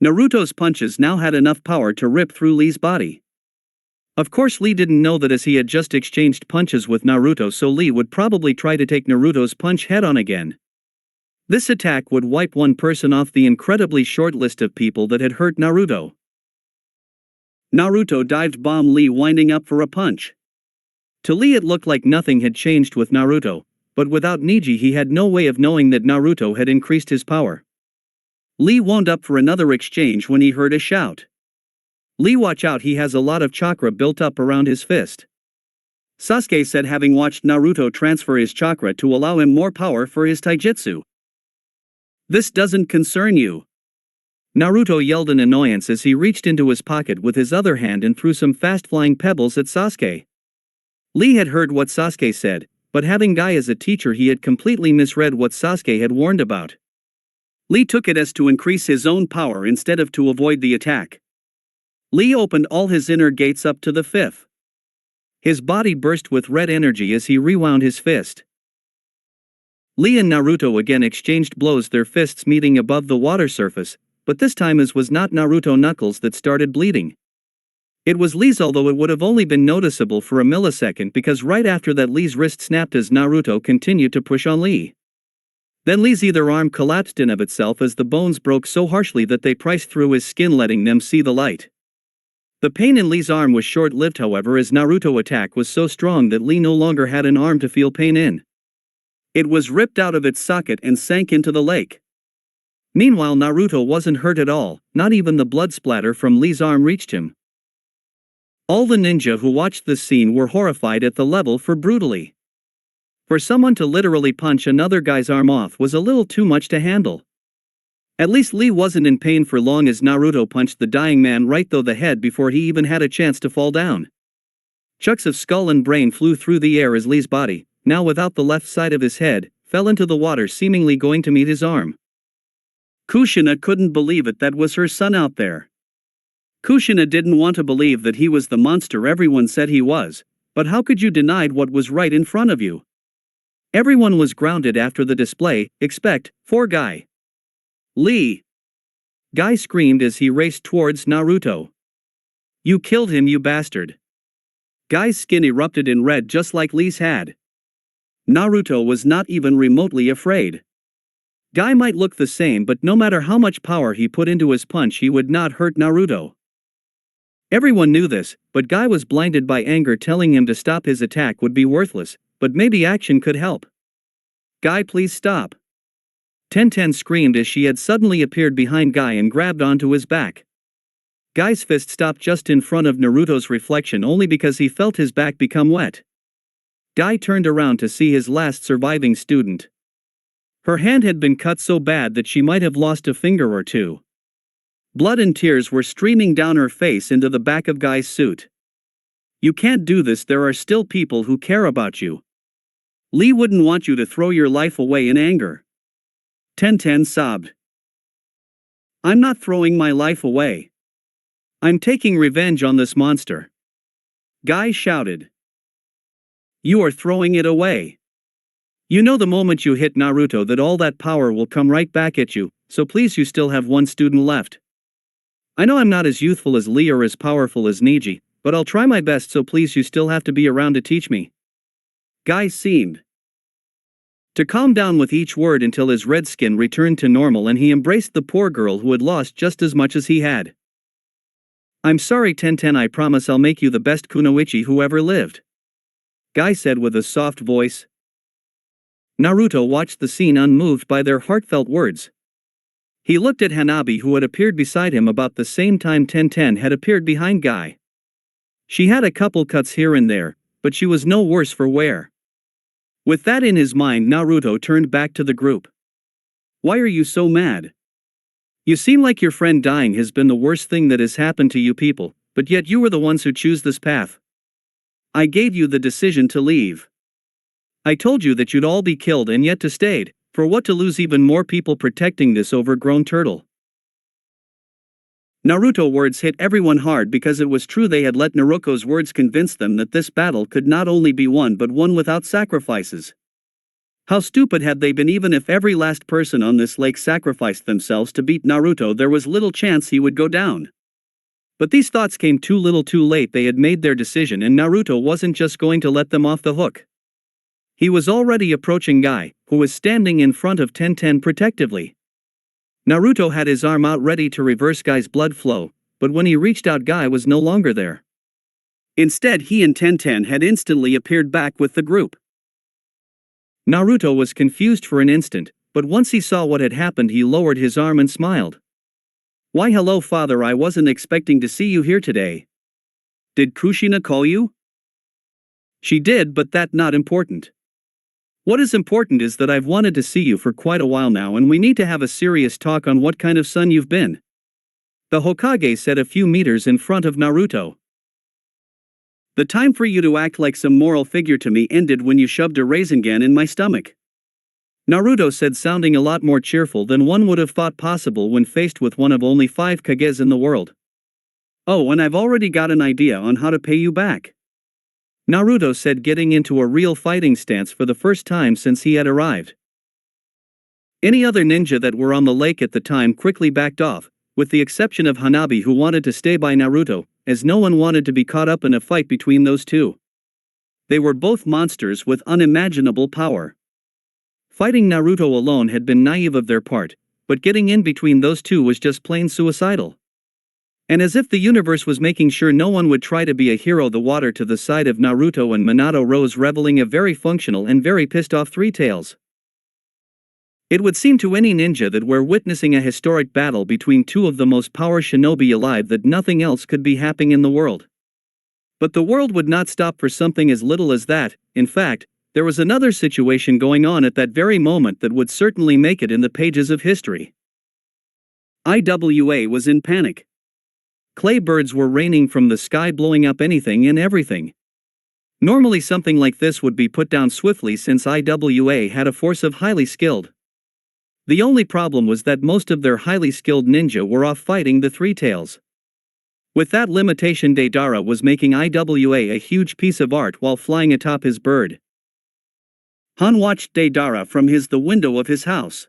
Naruto's punches now had enough power to rip through Lee's body. Of course, Lee didn't know that as he had just exchanged punches with Naruto, so Lee would probably try to take Naruto's punch head-on again. This attack would wipe one person off the incredibly short list of people that had hurt Naruto. Naruto dived bomb Lee, winding up for a punch. To Lee it looked like nothing had changed with Naruto, but without Neji he had no way of knowing that Naruto had increased his power. Lee wound up for another exchange when he heard a shout. "Lee, watch out, he has a lot of chakra built up around his fist." Sasuke said, having watched Naruto transfer his chakra to allow him more power for his taijutsu. "This doesn't concern you." Naruto yelled in annoyance as he reached into his pocket with his other hand and threw some fast-flying pebbles at Sasuke. Lee had heard what Sasuke said, but having Guy as a teacher he had completely misread what Sasuke had warned about. Lee took it as to increase his own power instead of to avoid the attack. Lee opened all his inner gates up to the fifth. His body burst with red energy as he rewound his fist. Lee and Naruto again exchanged blows, their fists meeting above the water surface, but this time it was not Naruto knuckles that started bleeding. It was Lee's, although it would have only been noticeable for a millisecond because right after that Lee's wrist snapped as Naruto continued to push on Lee. Then Lee's either arm collapsed in of itself as the bones broke so harshly that they priced through his skin, letting them see the light. The pain in Lee's arm was short-lived, however, as Naruto's attack was so strong that Lee no longer had an arm to feel pain in. It was ripped out of its socket and sank into the lake. Meanwhile, Naruto wasn't hurt at all, not even the blood splatter from Lee's arm reached him. All the ninja who watched this scene were horrified at the level for brutally. For someone to literally punch another guy's arm off was a little too much to handle. At least Lee wasn't in pain for long as Naruto punched the dying man right through the head before he even had a chance to fall down. Chunks of skull and brain flew through the air as Lee's body, now without the left side of his head, fell into the water, seemingly going to meet his arm. Kushina couldn't believe it, that was her son out there. Kushina didn't want to believe that he was the monster everyone said he was, but how could you deny what was right in front of you? Everyone was grounded after the display, except for Guy. "Lee!" Guy screamed as he raced towards Naruto. "You killed him, you bastard!" Guy's skin erupted in red just like Lee's had. Naruto was not even remotely afraid. Guy might look the same, but no matter how much power he put into his punch he would not hurt Naruto. Everyone knew this, but Guy was blinded by anger, telling him to stop. His attack would be worthless, but maybe action could help. "Guy, please stop." Tenten screamed as she had suddenly appeared behind Guy and grabbed onto his back. Guy's fist stopped just in front of Naruto's reflection only because he felt his back become wet. Guy turned around to see his last surviving student. Her hand had been cut so bad that she might have lost a finger or two. Blood and tears were streaming down her face into the back of Guy's suit. "You can't do this, there are still people who care about you. Lee wouldn't want you to throw your life away in anger." Tenten sobbed. "I'm not throwing my life away. I'm taking revenge on this monster." Guy shouted. "You are throwing it away. You know the moment you hit Naruto that all that power will come right back at you, so please, you still have one student left. I know I'm not as youthful as Lee or as powerful as Neji, but I'll try my best, so please, you still have to be around to teach me." Guy seemed to calm down with each word until his red skin returned to normal and he embraced the poor girl who had lost just as much as he had. "I'm sorry, Tenten, I promise I'll make you the best kunoichi who ever lived," Guy said with a soft voice. Naruto watched the scene unmoved by their heartfelt words. He looked at Hanabi, who had appeared beside him about the same time Tenten had appeared behind Guy. She had a couple cuts here and there, but she was no worse for wear. With that in his mind, Naruto turned back to the group. "Why are you so mad? You seem like your friend dying has been the worst thing that has happened to you people, but yet you were the ones who choose this path. I gave you the decision to leave. I told you that you'd all be killed and yet to stayed, For what to lose even more people protecting this overgrown turtle? Naruto words hit everyone hard because it was true they had let Naruko's words convince them that this battle could not only be won but won without sacrifices. How stupid had they been? Even if every last person on this lake sacrificed themselves to beat Naruto, there was little chance he would go down. But these thoughts came too little too late. They had made their decision and Naruto wasn't just going to let them off the hook. He was already approaching Guy, who was standing in front of Tenten protectively. Naruto had his arm out ready to reverse Guy's blood flow, but when he reached out, Guy was no longer there. Instead, he and Tenten had instantly appeared back with the group. Naruto was confused for an instant, but once he saw what had happened, he lowered his arm and smiled. "Why, hello father, I wasn't expecting to see you here today. Did Kushina call you?" "She did, but that's not important. What is important is that I've wanted to see you for quite a while now and we need to have a serious talk on what kind of son you've been," the Hokage said a few meters in front of Naruto. "The time for you to act like some moral figure to me ended when you shoved a Rasengan in my stomach," Naruto said, sounding a lot more cheerful than one would have thought possible when faced with one of only 5 Kages in the world. "Oh, and I've already got an idea on how to pay you back," Naruto said, getting into a real fighting stance for the first time since he had arrived. Any other ninja that were on the lake at the time quickly backed off, with the exception of Hanabi, who wanted to stay by Naruto, as no one wanted to be caught up in a fight between those two. They were both monsters with unimaginable power. Fighting Naruto alone had been naive of their part, but getting in between those two was just plain suicidal. And as if the universe was making sure no one would try to be a hero, the water to the side of Naruto and Minato rose, reveling a very functional and very pissed off Three Tails. It would seem to any ninja that we're witnessing a historic battle between two of the most powerful shinobi alive, that nothing else could be happening in the world. But the world would not stop for something as little as that. In fact, there was another situation going on at that very moment that would certainly make it in the pages of history. IWA was in panic. Clay birds were raining from the sky, blowing up anything and everything. Normally something like this would be put down swiftly since IWA had a force of highly skilled. The only problem was that most of their highly skilled ninja were off fighting the Three Tails. With that limitation, Deidara was making IWA a huge piece of art while flying atop his bird. Han watched Deidara from the window of his house.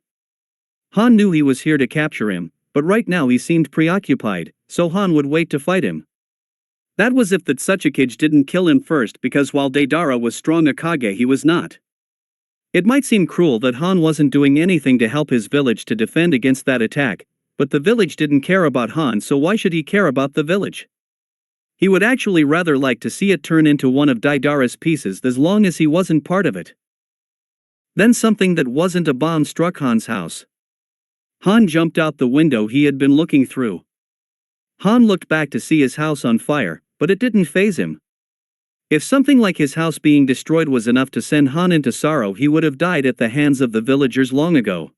Han knew he was here to capture him, but right now he seemed preoccupied, so Han would wait to fight him. That was if the Tsuchikage didn't kill him first, because while Deidara was strong Akage, he was not. It might seem cruel that Han wasn't doing anything to help his village to defend against that attack, but the village didn't care about Han, so why should he care about the village? He would actually rather like to see it turn into one of Deidara's pieces as long as he wasn't part of it. Then something that wasn't a bomb struck Han's house. Han jumped out the window he had been looking through. Han looked back to see his house on fire, but it didn't faze him. If something like his house being destroyed was enough to send Han into sorrow, he would have died at the hands of the villagers long ago.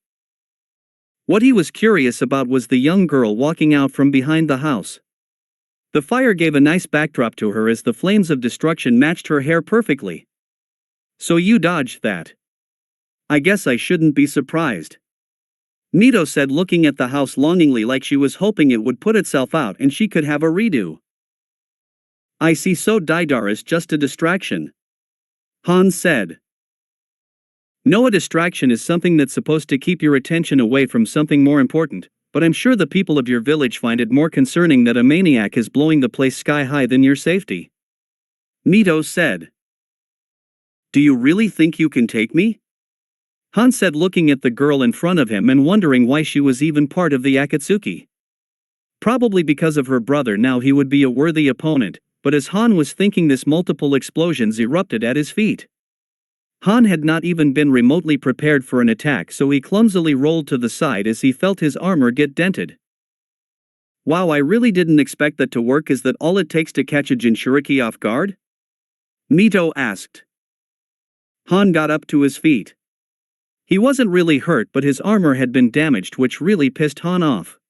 What he was curious about was the young girl walking out from behind the house. The fire gave a nice backdrop to her as the flames of destruction matched her hair perfectly. "So you dodged that. I guess I shouldn't be surprised," Mito said, looking at the house longingly, like she was hoping it would put itself out and she could have a redo. "I see, so Deidara's just a distraction," Han said. "No, a distraction is something that's supposed to keep your attention away from something more important, but I'm sure the people of your village find it more concerning that a maniac is blowing the place sky high than your safety," Mito said. "Do you really think you can take me?" Han said, looking at the girl in front of him and wondering why she was even part of the Akatsuki. Probably because of her brother, now he would be a worthy opponent, but as Han was thinking this, multiple explosions erupted at his feet. Han had not even been remotely prepared for an attack, so he clumsily rolled to the side as he felt his armor get dented. "Wow, I really didn't expect that to work. Is that all it takes to catch a jinchuriki off guard?" Mito asked. Han got up to his feet. He wasn't really hurt, but his armor had been damaged, which really pissed Han off.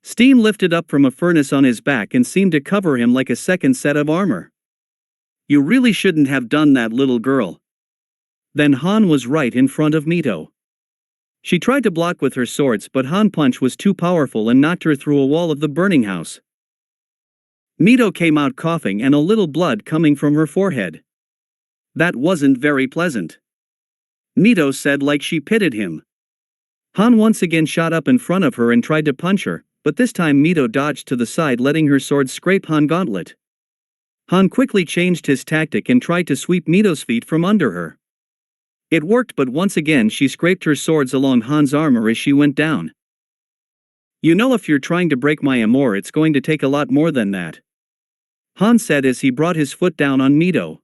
Steam lifted up from a furnace on his back and seemed to cover him like a second set of armor. "You really shouldn't have done that, little girl." Then Han was right in front of Mito. She tried to block with her swords, but Han punch was too powerful and knocked her through a wall of the burning house. Mito came out coughing and a little blood coming from her forehead. That wasn't very pleasant. Mito said like she pitied him. Han once again shot up in front of her and tried to punch her, but this time Mito dodged to the side, letting her sword scrape Han's gauntlet. Han quickly changed his tactic and tried to sweep Mito's feet from under her. It worked, but once again she scraped her swords along Han's armor as she went down. You know, if you're trying to break my amour, it's going to take a lot more than that, Han said as he brought his foot down on Mito.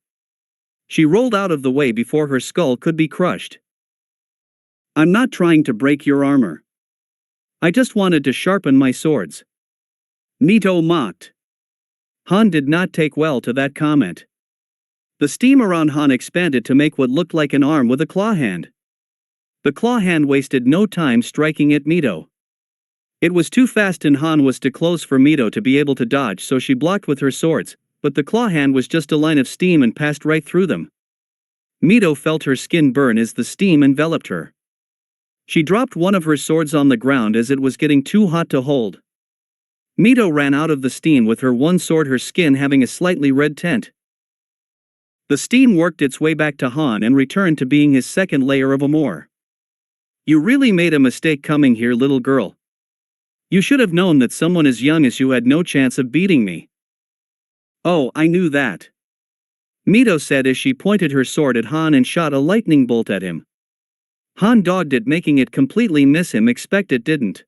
She rolled out of the way before her skull could be crushed. I'm not trying to break your armor. I just wanted to sharpen my swords, Mito mocked. Han did not take well to that comment. The steam around Han expanded to make what looked like an arm with a claw hand. The claw hand wasted no time striking at Mito. It was too fast and Han was too close for Mito to be able to dodge, so she blocked with her swords, but the claw hand was just a line of steam and passed right through them. Mito felt her skin burn as the steam enveloped her. She dropped one of her swords on the ground as it was getting too hot to hold. Mito ran out of the steam with her one sword, her skin having a slightly red tint. The steam worked its way back to Han and returned to being his second layer of amour. You really made a mistake coming here, little girl. You should have known that someone as young as you had no chance of beating me. Oh, I knew that, Mito said as she pointed her sword at Han and shot a lightning bolt at him. Han dodged it, making it completely miss him, except it didn't.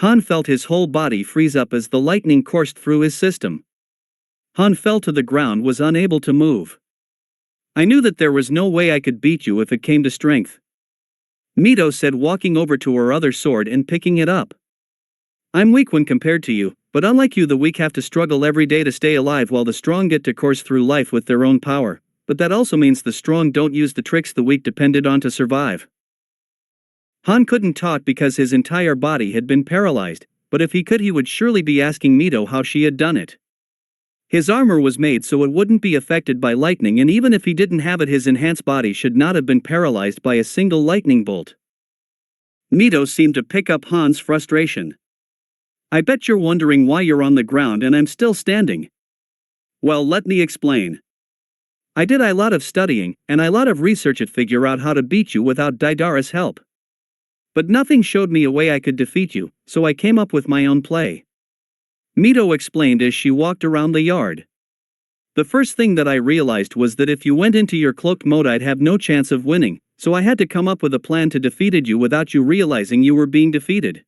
Han felt his whole body freeze up as the lightning coursed through his system. Han fell to the ground, was unable to move. I knew that there was no way I could beat you if it came to strength, Mito said, walking over to her other sword and picking it up. I'm weak when compared to you, but unlike you, the weak have to struggle every day to stay alive while the strong get to course through life with their own power, but that also means the strong don't use the tricks the weak depended on to survive. Han couldn't talk because his entire body had been paralyzed, but if he could, he would surely be asking Mito how she had done it. His armor was made so it wouldn't be affected by lightning, and even if he didn't have it, his enhanced body should not have been paralyzed by a single lightning bolt. Mito seemed to pick up Han's frustration. I bet you're wondering why you're on the ground and I'm still standing. Well, let me explain. I did a lot of studying and a lot of research to figure out how to beat you without Daidara's help. But nothing showed me a way I could defeat you, so I came up with my own play, Mito explained as she walked around the yard. The first thing that I realized was that if you went into your cloaked mode, I'd have no chance of winning, so I had to come up with a plan to defeat you without you realizing you were being defeated.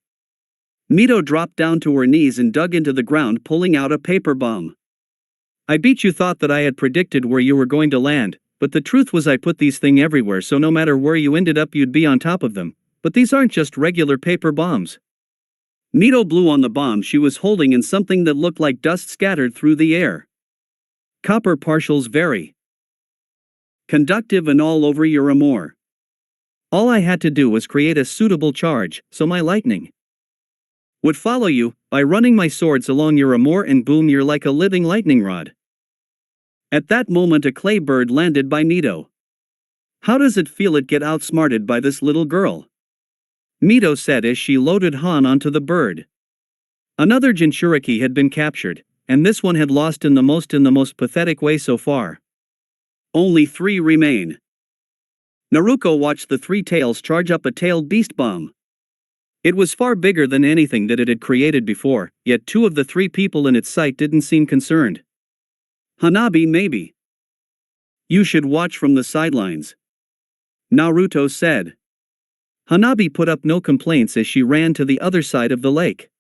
Mito dropped down to her knees and dug into the ground, pulling out a paper bomb. I bet you thought that I had predicted where you were going to land, but the truth was I put these things everywhere, so no matter where you ended up you'd be on top of them. But these aren't just regular paper bombs. Mito blew on the bomb she was holding and something that looked like dust scattered through the air. Copper partials, very conductive and all over your amour. All I had to do was create a suitable charge, so my lightning would follow you, by running my swords along your amour, and boom, you're like a living lightning rod. At that moment a clay bird landed by Mito. How does it feel to get outsmarted by this little girl? Mito said as she loaded Han onto the bird. Another jinchuriki had been captured, and this one had lost in the most pathetic way so far. Only 3 remain. Naruko watched the 3 tails charge up a tailed beast bomb. It was far bigger than anything that it had created before, yet 2 of the 3 people in its sight didn't seem concerned. Hanabi, maybe. You should watch from the sidelines, Naruto said. Hanabi put up no complaints as she ran to the other side of the lake.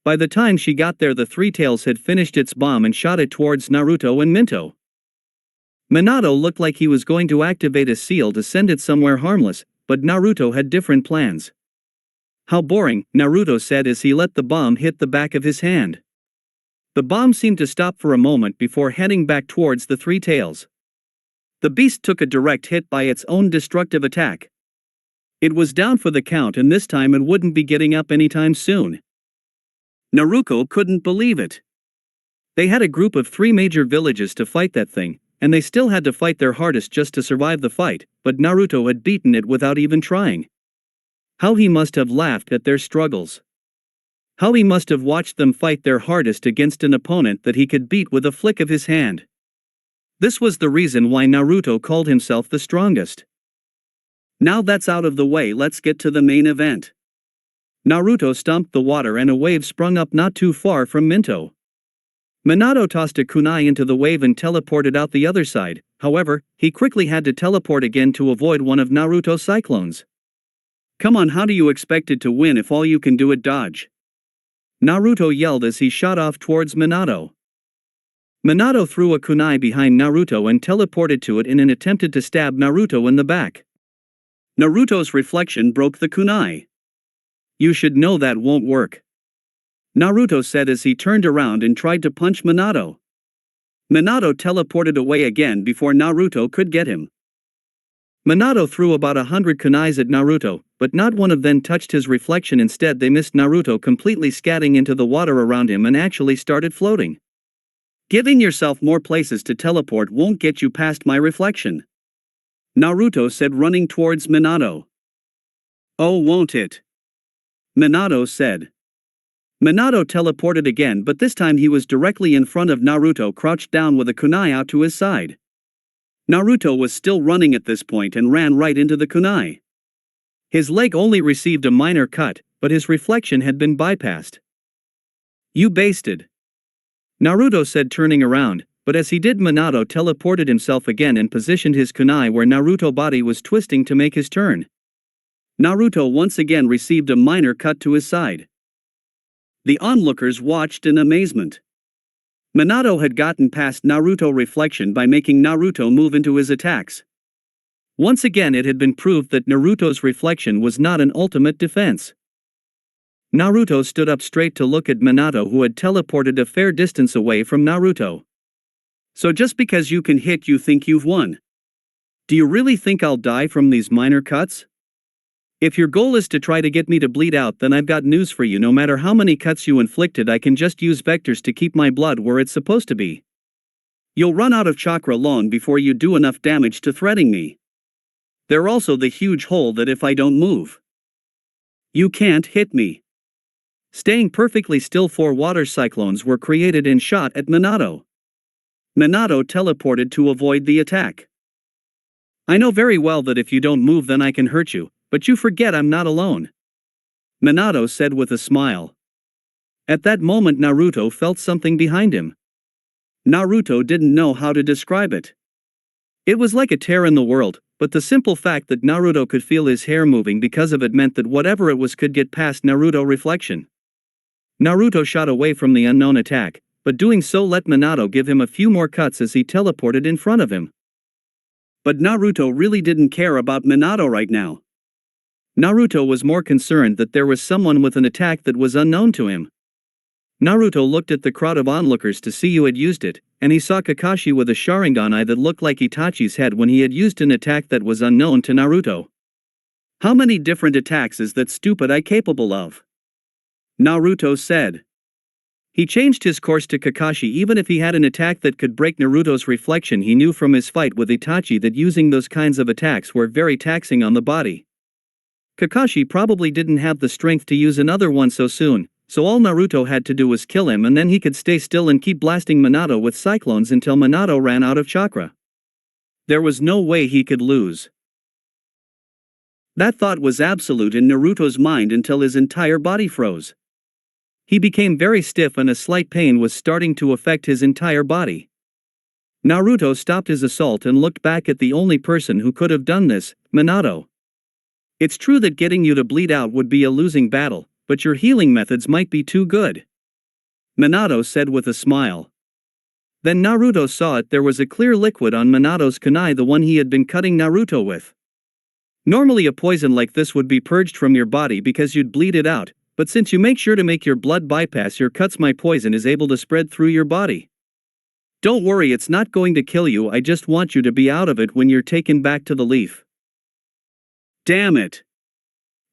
By the time she got there, the 3 tails had finished its bomb and shot it towards Naruto and Mito. Minato looked like he was going to activate a seal to send it somewhere harmless, but Naruto had different plans. How boring, Naruto said as he let the bomb hit the back of his hand. The bomb seemed to stop for a moment before heading back towards the 3 tails. The beast took a direct hit by its own destructive attack. It was down for the count, and this time it wouldn't be getting up anytime soon. Naruko couldn't believe it. They had a group of 3 major villages to fight that thing, and they still had to fight their hardest just to survive the fight, but Naruto had beaten it without even trying. How he must have laughed at their struggles. How he must have watched them fight their hardest against an opponent that he could beat with a flick of his hand. This was the reason why Naruto called himself the strongest. Now that's out of the way, let's get to the main event. Naruto stomped the water and a wave sprung up not too far from Mito. Minato tossed a kunai into the wave and teleported out the other side. However, he quickly had to teleport again to avoid one of Naruto's cyclones. Come on, how do you expect it to win if all you can do is dodge? Naruto yelled as he shot off towards Minato. Minato threw a kunai behind Naruto and teleported to it in an attempt to stab Naruto in the back. Naruto's reflection broke the kunai. You should know that won't work, Naruto said as he turned around and tried to punch Minato. Minato teleported away again before Naruto could get him. Minato threw about 100 kunais at Naruto, but not one of them touched his reflection. Instead, they missed Naruto, completely scatting into the water around him and actually started floating. Giving yourself more places to teleport won't get you past my reflection, Naruto said, running towards Minato. Oh, won't it? Minato said. Minato teleported again, but this time he was directly in front of Naruto, crouched down with a kunai out to his side. Naruto was still running at this point and ran right into the kunai. His leg only received a minor cut, but his reflection had been bypassed. You basted, Naruto said, turning around, but as he did, Minato teleported himself again and positioned his kunai where Naruto's body was twisting to make his turn. Naruto once again received a minor cut to his side. The onlookers watched in amazement. Minato had gotten past Naruto's reflection by making Naruto move into his attacks. Once again, it had been proved that Naruto's reflection was not an ultimate defense. Naruto stood up straight to look at Minato, who had teleported a fair distance away from Naruto. So just because you can hit, you think you've won? Do you really think I'll die from these minor cuts? If your goal is to try to get me to bleed out, then I've got news for you. No matter how many cuts you inflicted, I can just use vectors to keep my blood where it's supposed to be. You'll run out of chakra long before you do enough damage to threaten me. There's also the huge hole that if I don't move, you can't hit me. Staying perfectly still, 4 water cyclones were created and shot at Minato. Minato teleported to avoid the attack. I know very well that if you don't move, then I can hurt you. But you forget I'm not alone, Minato said with a smile. At that moment, Naruto felt something behind him. Naruto didn't know how to describe it. It was like a tear in the world, but the simple fact that Naruto could feel his hair moving because of it meant that whatever it was could get past Naruto's reflection. Naruto shot away from the unknown attack, but doing so let Minato give him a few more cuts as he teleported in front of him. But Naruto really didn't care about Minato right now. Naruto was more concerned that there was someone with an attack that was unknown to him. Naruto looked at the crowd of onlookers to see who had used it, and he saw Kakashi with a Sharingan eye that looked like Itachi's head when he had used an attack that was unknown to Naruto. How many different attacks is that stupid eye capable of? Naruto said. He changed his course to Kakashi. Even if he had an attack that could break Naruto's reflection, he knew from his fight with Itachi that using those kinds of attacks were very taxing on the body. Kakashi probably didn't have the strength to use another one so soon, so all Naruto had to do was kill him, and then he could stay still and keep blasting Minato with cyclones until Minato ran out of chakra. There was no way he could lose. That thought was absolute in Naruto's mind until his entire body froze. He became very stiff and a slight pain was starting to affect his entire body. Naruto stopped his assault and looked back at the only person who could have done this, Minato. It's true that getting you to bleed out would be a losing battle, but your healing methods might be too good, Minato said with a smile. Then Naruto saw it. There was a clear liquid on Minato's kunai, the one he had been cutting Naruto with. Normally a poison like this would be purged from your body because you'd bleed it out, but since you make sure to make your blood bypass your cuts, my poison is able to spread through your body. Don't worry, it's not going to kill you. I just want you to be out of it when you're taken back to the leaf. Damn it,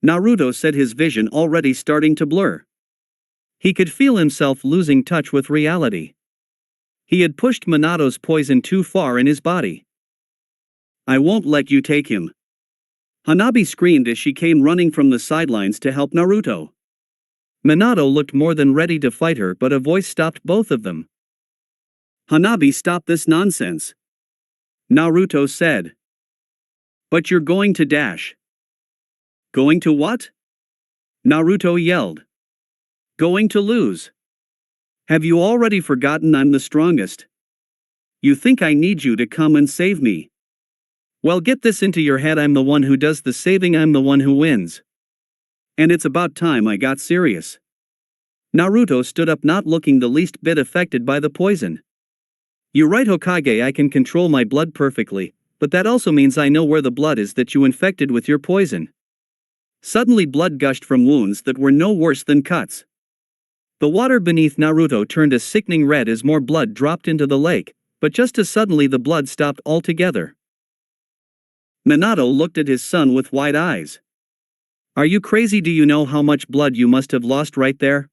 Naruto said, his vision already starting to blur. He could feel himself losing touch with reality. He had pushed Minato's poison too far in his body. I won't let you take him. Hanabi screamed as she came running from the sidelines to help Naruto. Minato looked more than ready to fight her, but a voice stopped both of them. "Hanabi, stop this nonsense," Naruto said. "But you're going to dash." "Going to what?" Naruto yelled. "Going to lose. Have you already forgotten I'm the strongest? You think I need you to come and save me? Well, get this into your head, I'm the one who does the saving, I'm the one who wins. And it's about time I got serious." Naruto stood up, not looking the least bit affected by the poison. "You're right, Hokage, I can control my blood perfectly, but that also means I know where the blood is that you infected with your poison." Suddenly blood gushed from wounds that were no worse than cuts. The water beneath Naruto turned a sickening red as more blood dropped into the lake, but just as suddenly the blood stopped altogether. Minato looked at his son with wide eyes. "Are you crazy? Do you know how much blood you must have lost right there?"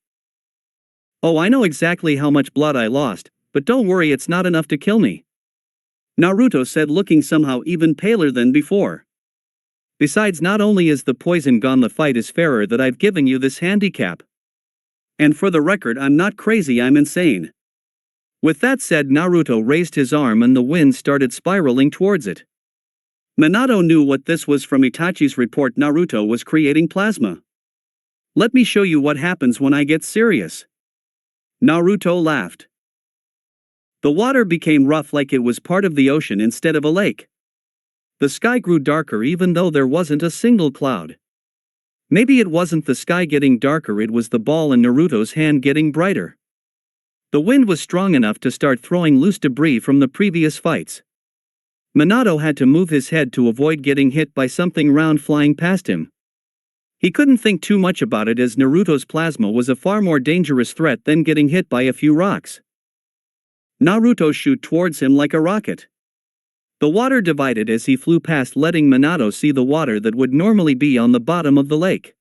"Oh, I know exactly how much blood I lost, but don't worry, it's not enough to kill me," Naruto said, looking somehow even paler than before. "Besides, not only is the poison gone, the fight is fairer that I've given you this handicap. And for the record, I'm not crazy, I'm insane." With that said, Naruto raised his arm and the wind started spiraling towards it. Minato knew what this was from Itachi's report. Naruto was creating plasma. "Let me show you what happens when I get serious." Naruto laughed. The water became rough, like it was part of the ocean instead of a lake. The sky grew darker even though there wasn't a single cloud. Maybe it wasn't the sky getting darker, it was the ball in Naruto's hand getting brighter. The wind was strong enough to start throwing loose debris from the previous fights. Minato had to move his head to avoid getting hit by something round flying past him. He couldn't think too much about it, as Naruto's plasma was a far more dangerous threat than getting hit by a few rocks. Naruto shot towards him like a rocket. The water divided as he flew past, letting Minato see the water that would normally be on the bottom of the lake.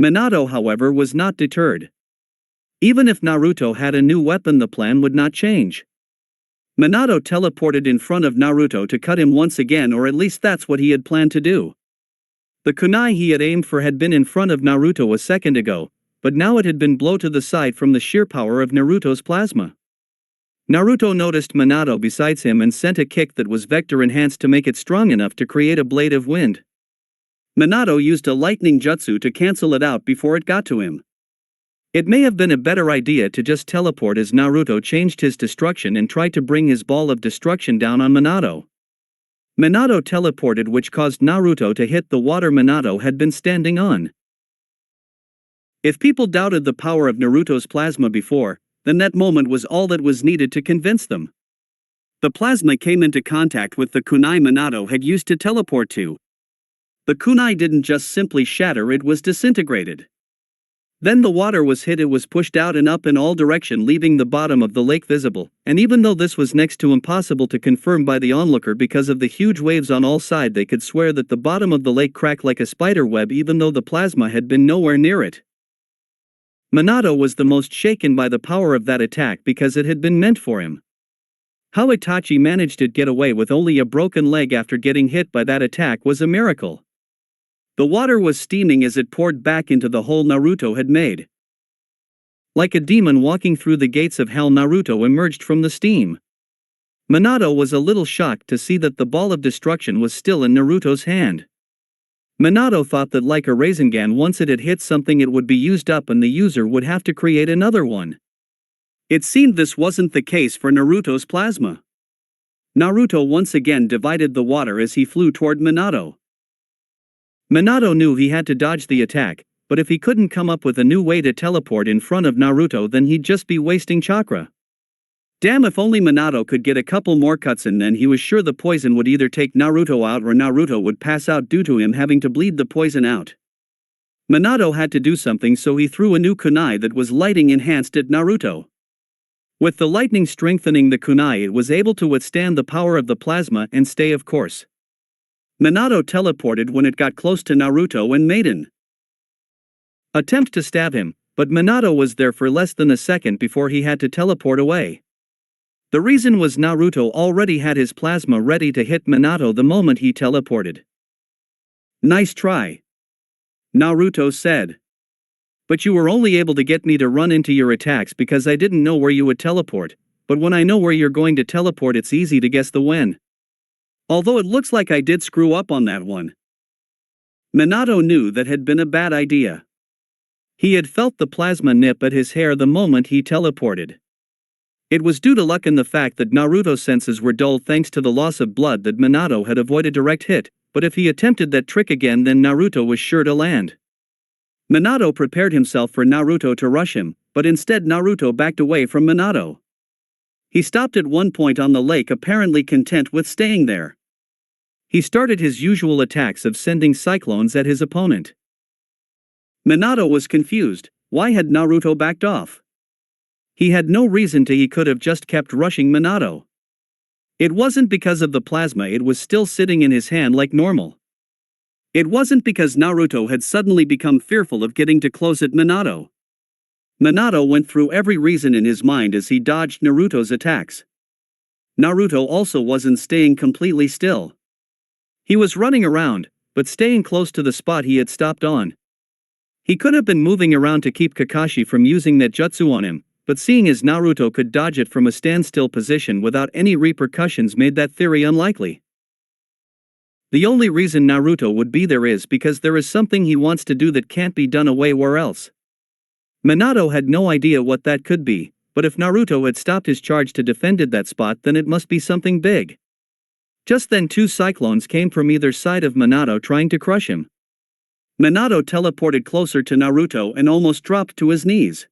Minato, however, was not deterred. Even if Naruto had a new weapon, the plan would not change. Minato teleported in front of Naruto to cut him once again, or at least that's what he had planned to do. The kunai he had aimed for had been in front of Naruto a second ago, but now it had been blown to the side from the sheer power of Naruto's plasma. Naruto noticed Minato beside him and sent a kick that was vector enhanced to make it strong enough to create a blade of wind. Minato used a lightning jutsu to cancel it out before it got to him. It may have been a better idea to just teleport, as Naruto changed his destruction and tried to bring his ball of destruction down on Minato. Minato teleported, which caused Naruto to hit the water Minato had been standing on. If people doubted the power of Naruto's plasma before, then that moment was all that was needed to convince them. The plasma came into contact with the kunai Minato had used to teleport to. The kunai didn't just simply shatter, it was disintegrated. Then the water was hit, it was pushed out and up in all directions, leaving the bottom of the lake visible, and even though this was next to impossible to confirm by the onlooker because of the huge waves on all sides, they could swear that the bottom of the lake cracked like a spider web even though the plasma had been nowhere near it. Minato was the most shaken by the power of that attack because it had been meant for him. How Itachi managed to get away with only a broken leg after getting hit by that attack was a miracle. The water was steaming as it poured back into the hole Naruto had made. Like a demon walking through the gates of hell, Naruto emerged from the steam. Minato was a little shocked to see that the ball of destruction was still in Naruto's hand. Minato thought that, like a Rasengan, once it had hit something it would be used up and the user would have to create another one. It seemed this wasn't the case for Naruto's plasma. Naruto once again divided the water as he flew toward Minato. Minato knew he had to dodge the attack, but if he couldn't come up with a new way to teleport in front of Naruto, then he'd just be wasting chakra. Damn, if only Minato could get a couple more cuts in, then he was sure the poison would either take Naruto out or Naruto would pass out due to him having to bleed the poison out. Minato had to do something, so he threw a new kunai that was lightning enhanced at Naruto. With the lightning strengthening the kunai, it was able to withstand the power of the plasma and stay of course. Minato teleported when it got close to Naruto and made an attempt to stab him, but Minato was there for less than a second before he had to teleport away. The reason was Naruto already had his plasma ready to hit Minato the moment he teleported. Nice try, Naruto said. But you were only able to get me to run into your attacks because I didn't know where you would teleport, but when I know where you're going to teleport it's easy to guess the when. Although it looks like I did screw up on that one. Minato knew that had been a bad idea. He had felt the plasma nip at his hair the moment he teleported. It was due to luck in the fact that Naruto's senses were dulled thanks to the loss of blood that Minato had avoided direct hit, but if he attempted that trick again then Naruto was sure to land. Minato prepared himself for Naruto to rush him, but instead Naruto backed away from Minato. He stopped at one point on the lake apparently content with staying there. He started his usual attacks of sending cyclones at his opponent. Minato was confused. Why had Naruto backed off? He had no reason to. He could have just kept rushing Minato. It wasn't because of the plasma, it was still sitting in his hand like normal. It wasn't because Naruto had suddenly become fearful of getting too close at Minato. Minato went through every reason in his mind as he dodged Naruto's attacks. Naruto also wasn't staying completely still. He was running around, but staying close to the spot he had stopped on. He could have been moving around to keep Kakashi from using that jutsu on him, but seeing as Naruto could dodge it from a standstill position without any repercussions made that theory unlikely. The only reason Naruto would be there is because there is something he wants to do that can't be done anywhere else. Minato had no idea what that could be, but if Naruto had stopped his charge to defended that spot then it must be something big. Just then two cyclones came from either side of Minato trying to crush him. Minato teleported closer to Naruto and almost dropped to his knees.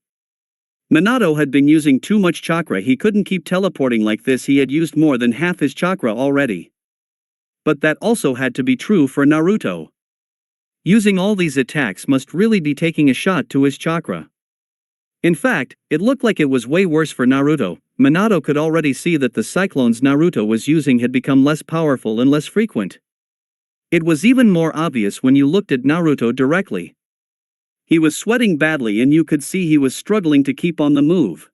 Minato had been using too much chakra, he couldn't keep teleporting like this, he had used more than half his chakra already. But that also had to be true for Naruto. Using all these attacks must really be taking a shot to his chakra. In fact, it looked like it was way worse for Naruto. Minato could already see that the cyclones Naruto was using had become less powerful and less frequent. It was even more obvious when you looked at Naruto directly. He was sweating badly and you could see he was struggling to keep on the move.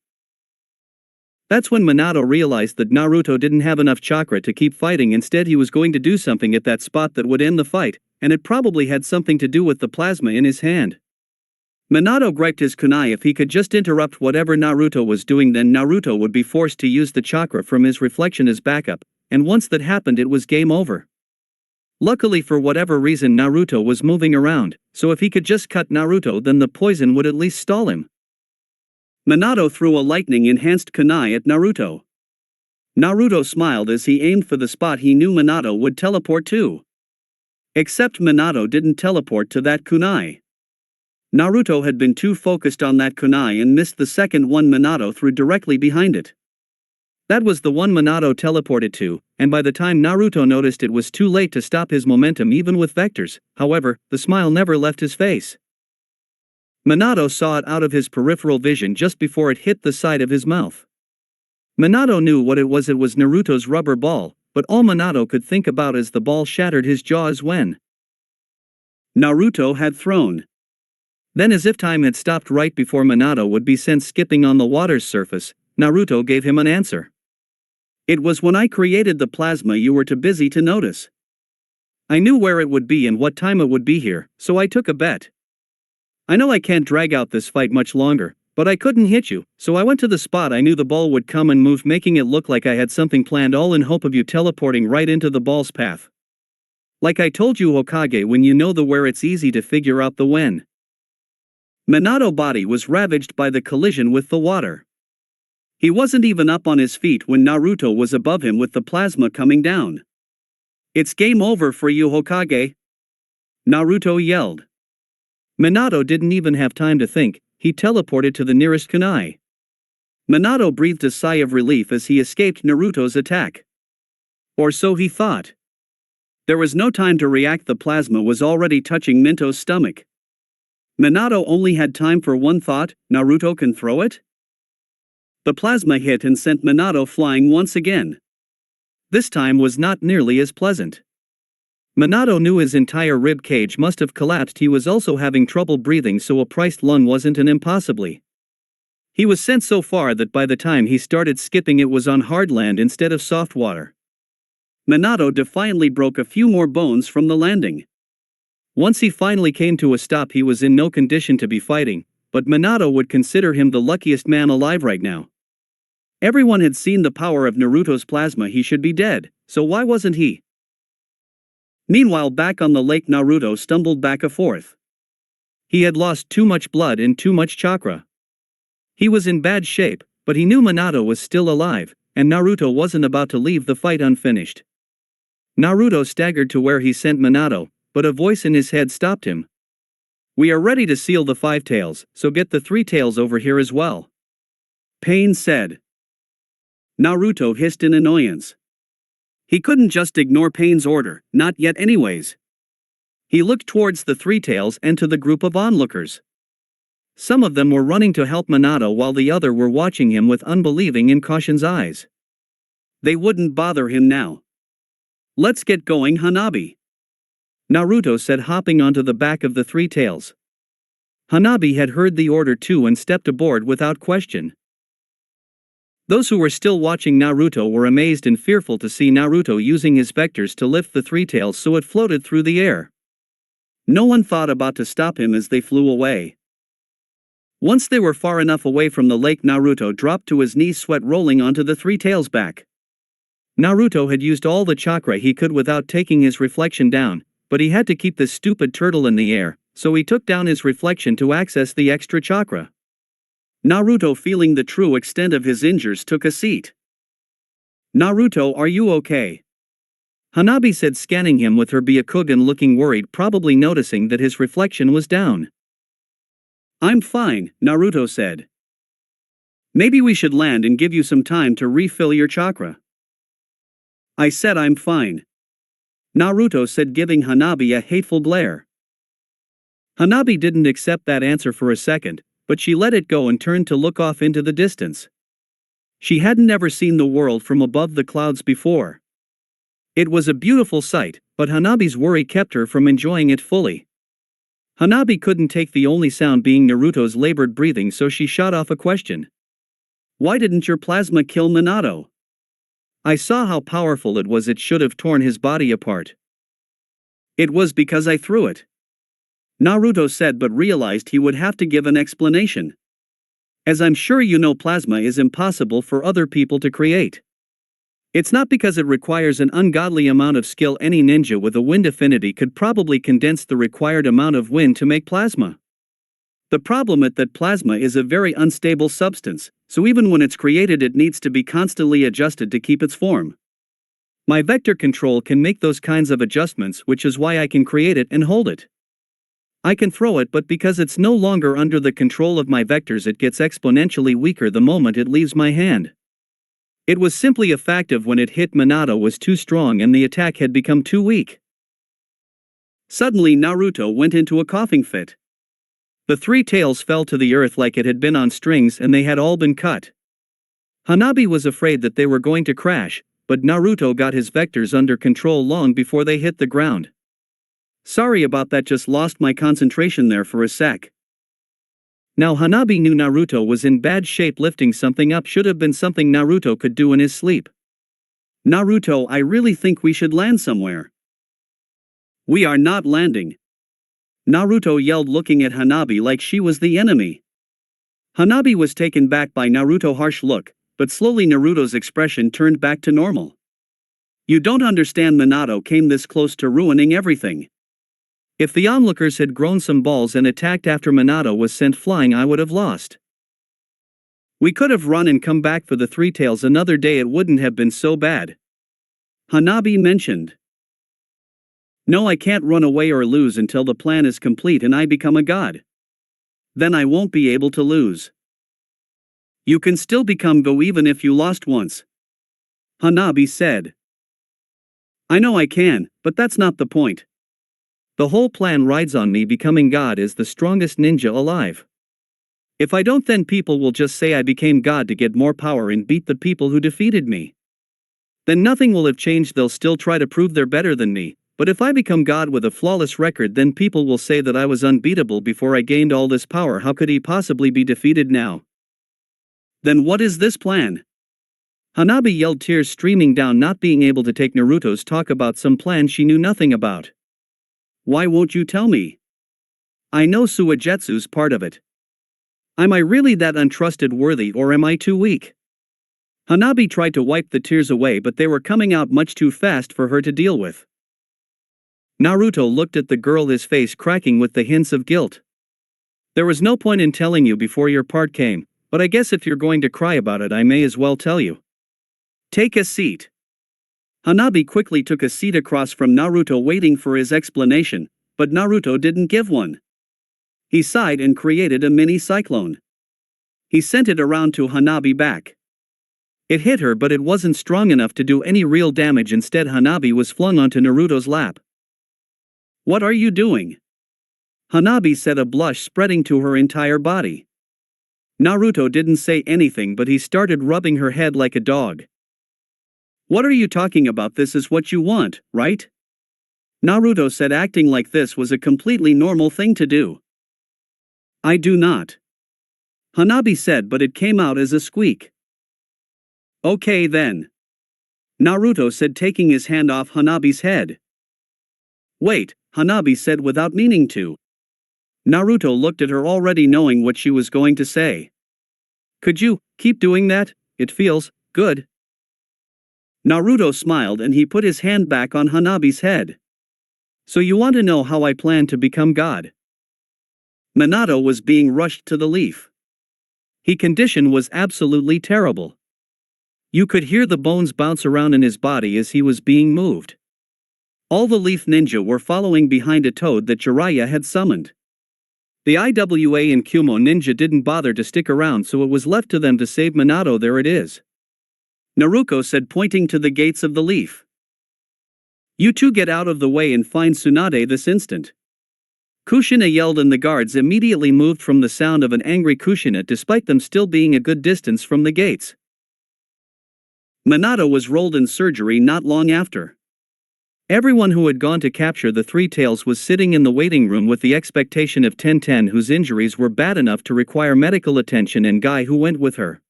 That's when Minato realized that Naruto didn't have enough chakra to keep fighting, instead he was going to do something at that spot that would end the fight, and it probably had something to do with the plasma in his hand. Minato griped his kunai if he could just interrupt whatever Naruto was doing then Naruto would be forced to use the chakra from his reflection as backup, and once that happened it was game over. Luckily for whatever reason Naruto was moving around, so if he could just cut Naruto then the poison would at least stall him. Minato threw a lightning-enhanced kunai at Naruto. Naruto smiled as he aimed for the spot he knew Minato would teleport to. Except Minato didn't teleport to that kunai. Naruto had been too focused on that kunai and missed the second one Minato threw directly behind it. That was the one Minato teleported to, and by the time Naruto noticed it was too late to stop his momentum even with vectors. However, the smile never left his face. Minato saw it out of his peripheral vision just before it hit the side of his mouth. Minato knew what it was Naruto's rubber ball, but all Minato could think about as the ball shattered his jaw is when Naruto had thrown. Then as if time had stopped right before Minato would be sent skipping on the water's surface, Naruto gave him an answer. It was when I created the plasma you were too busy to notice. I knew where it would be and what time it would be here, so I took a bet. I know I can't drag out this fight much longer, but I couldn't hit you, so I went to the spot I knew the ball would come and moved, making it look like I had something planned, all in hope of you teleporting right into the ball's path. Like I told you Hokage, when you know the where it's easy to figure out the when. Minato's body was ravaged by the collision with the water. He wasn't even up on his feet when Naruto was above him with the plasma coming down. It's game over for you Hokage, Naruto yelled. Minato didn't even have time to think, he teleported to the nearest kunai. Minato breathed a sigh of relief as he escaped Naruto's attack. Or so he thought. There was no time to react, the plasma was already touching Mito's stomach. Minato only had time for one thought, Naruto can throw it? The plasma hit and sent Minato flying once again. This time was not nearly as pleasant. Minato knew his entire rib cage must have collapsed. He was also having trouble breathing, so a priced lung wasn't an impossibly. He was sent so far that by the time he started skipping it was on hard land instead of soft water. Minato defiantly broke a few more bones from the landing. Once he finally came to a stop, he was in no condition to be fighting, but Minato would consider him the luckiest man alive right now. Everyone had seen the power of Naruto's plasma. He should be dead, so why wasn't he? Meanwhile, back on the lake, Naruto stumbled back and forth. He had lost too much blood and too much chakra. He was in bad shape, but he knew Minato was still alive, and Naruto wasn't about to leave the fight unfinished. Naruto staggered to where he sent Minato, but a voice in his head stopped him. "We are ready to seal the 5 tails, so get the 3 tails over here as well," Pain said. Naruto hissed in annoyance. He couldn't just ignore Pain's order, not yet anyways. He looked towards the 3 tails and to the group of onlookers. Some of them were running to help Minato while the other were watching him with unbelieving and caution's eyes. They wouldn't bother him now. "Let's get going, Hanabi," Naruto said, hopping onto the back of the 3 tails. Hanabi had heard the order too and stepped aboard without question. Those who were still watching Naruto were amazed and fearful to see Naruto using his vectors to lift the 3 tails so it floated through the air. No one thought about to stop him as they flew away. Once they were far enough away from the lake, Naruto dropped to his knees, sweat rolling onto the 3 tails back. Naruto had used all the chakra he could without taking his reflection down, but he had to keep this stupid turtle in the air, so he took down his reflection to access the extra chakra. Naruto, feeling the true extent of his injuries, took a seat. "Naruto, are you okay?" Hanabi said, scanning him with her Byakugan, looking worried, probably noticing that his reflection was down. "I'm fine," Naruto said. "Maybe we should land and give you some time to refill your chakra." "I said I'm fine," Naruto said, giving Hanabi a hateful glare. Hanabi didn't accept that answer for a second, but she let it go and turned to look off into the distance. She hadn't ever seen the world from above the clouds before. It was a beautiful sight, but Hanabi's worry kept her from enjoying it fully. Hanabi couldn't take the only sound being Naruto's labored breathing, so she shot off a question. "Why didn't your plasma kill Minato? I saw how powerful it was. It should have torn his body apart." "It was because I threw it," Naruto said, but realized he would have to give an explanation. "As I'm sure you know, plasma is impossible for other people to create. It's not because it requires an ungodly amount of skill. Any ninja with a wind affinity could probably condense the required amount of wind to make plasma. The problem is that plasma is a very unstable substance, so even when it's created it needs to be constantly adjusted to keep its form. My vector control can make those kinds of adjustments, which is why I can create it and hold it. I can throw it, but because it's no longer under the control of my vectors, it gets exponentially weaker the moment it leaves my hand. It was simply a fact of when it hit Minato was too strong and the attack had become too weak." Suddenly Naruto went into a coughing fit. The 3 tails fell to the earth like it had been on strings and they had all been cut. Hanabi was afraid that they were going to crash, but Naruto got his vectors under control long before they hit the ground. "Sorry about that, just lost my concentration there for a sec." Now Hanabi knew Naruto was in bad shape. Lifting something up should have been something Naruto could do in his sleep. "Naruto, I really think we should land somewhere." "We are not landing," Naruto yelled, looking at Hanabi like she was the enemy. Hanabi was taken back by Naruto's harsh look, but slowly Naruto's expression turned back to normal. "You don't understand, Minato came this close to ruining everything. If the onlookers had grown some balls and attacked after Minato was sent flying, I would have lost. We could have run and come back for the 3 tails another day. It wouldn't have been so bad," Hanabi mentioned. "No, I can't run away or lose until the plan is complete and I become a god. Then I won't be able to lose." "You can still become go even if you lost once," Hanabi said. "I know I can, but that's not the point. The whole plan rides on me becoming god as the strongest ninja alive. If I don't, then people will just say I became god to get more power and beat the people who defeated me. Then nothing will have changed. They'll still try to prove they're better than me, but if I become god with a flawless record, then people will say that I was unbeatable before I gained all this power. How could he possibly be defeated now?" "Then what is this plan?" Hanabi yelled, tears streaming down, not being able to take Naruto's talk about some plan she knew nothing about. Why won't you tell me? I know Suigetsu's part of it. Am I really that untrustworthy or am I too weak? Hanabi tried to wipe the tears away, but they were coming out much too fast for her to deal with. Naruto looked at the girl, his face cracking with the hints of guilt. There was no point in telling you before your part came, but I guess if you're going to cry about it I may as well tell you. Take a seat. Hanabi quickly took a seat across from Naruto, waiting for his explanation, but Naruto didn't give one. He sighed and created a mini cyclone. He sent it around to Hanabi back. It hit her, but it wasn't strong enough to do any real damage. Instead, Hanabi was flung onto Naruto's lap. What are you doing? Hanabi said, a blush spreading to her entire body. Naruto didn't say anything, but he started rubbing her head like a dog. What are you talking about? This is what you want, right? Naruto said, acting like this was a completely normal thing to do. I do not. Hanabi said, but it came out as a squeak. Okay then. Naruto said, taking his hand off Hanabi's head. Wait, Hanabi said without meaning to. Naruto looked at her, already knowing what she was going to say. Could you keep doing that? It feels good. Naruto smiled and he put his hand back on Hanabi's head. So you want to know how I plan to become God? Minato was being rushed to the leaf. His condition was absolutely terrible. You could hear the bones bounce around in his body as he was being moved. All the leaf ninja were following behind a toad that Jiraiya had summoned. The IWA and Kumo ninja didn't bother to stick around, so it was left to them to save Minato. There it is. Naruko said, pointing to the gates of the leaf. You two get out of the way and find Tsunade this instant. Kushina yelled and the guards immediately moved from the sound of an angry Kushina, despite them still being a good distance from the gates. Minato was rolled in surgery not long after. Everyone who had gone to capture the Three Tails was sitting in the waiting room with the expectation of Tenten, whose injuries were bad enough to require medical attention, and Guy, who went with her.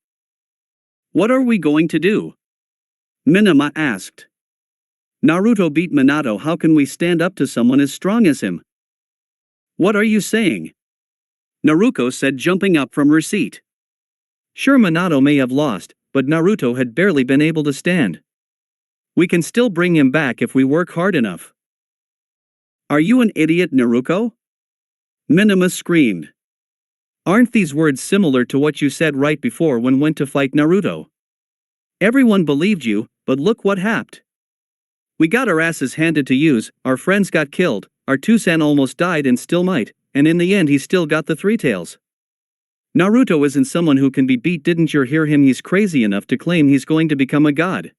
What are we going to do? Minama asked. Naruto beat Minato. How can we stand up to someone as strong as him? What are you saying? Naruko said, jumping up from her seat. Sure, Minato may have lost, but Naruto had barely been able to stand. We can still bring him back if we work hard enough. Are you an idiot, Naruko? Minama screamed. Aren't these words similar to what you said right before when went to fight Naruto? Everyone believed you, but look what happened. We got our asses handed to use, our friends got killed, our Tusan almost died and still might, and in the end he still got the Three Tails. Naruto isn't someone who can be beat. Didn't you hear him? He's crazy enough to claim he's going to become a god.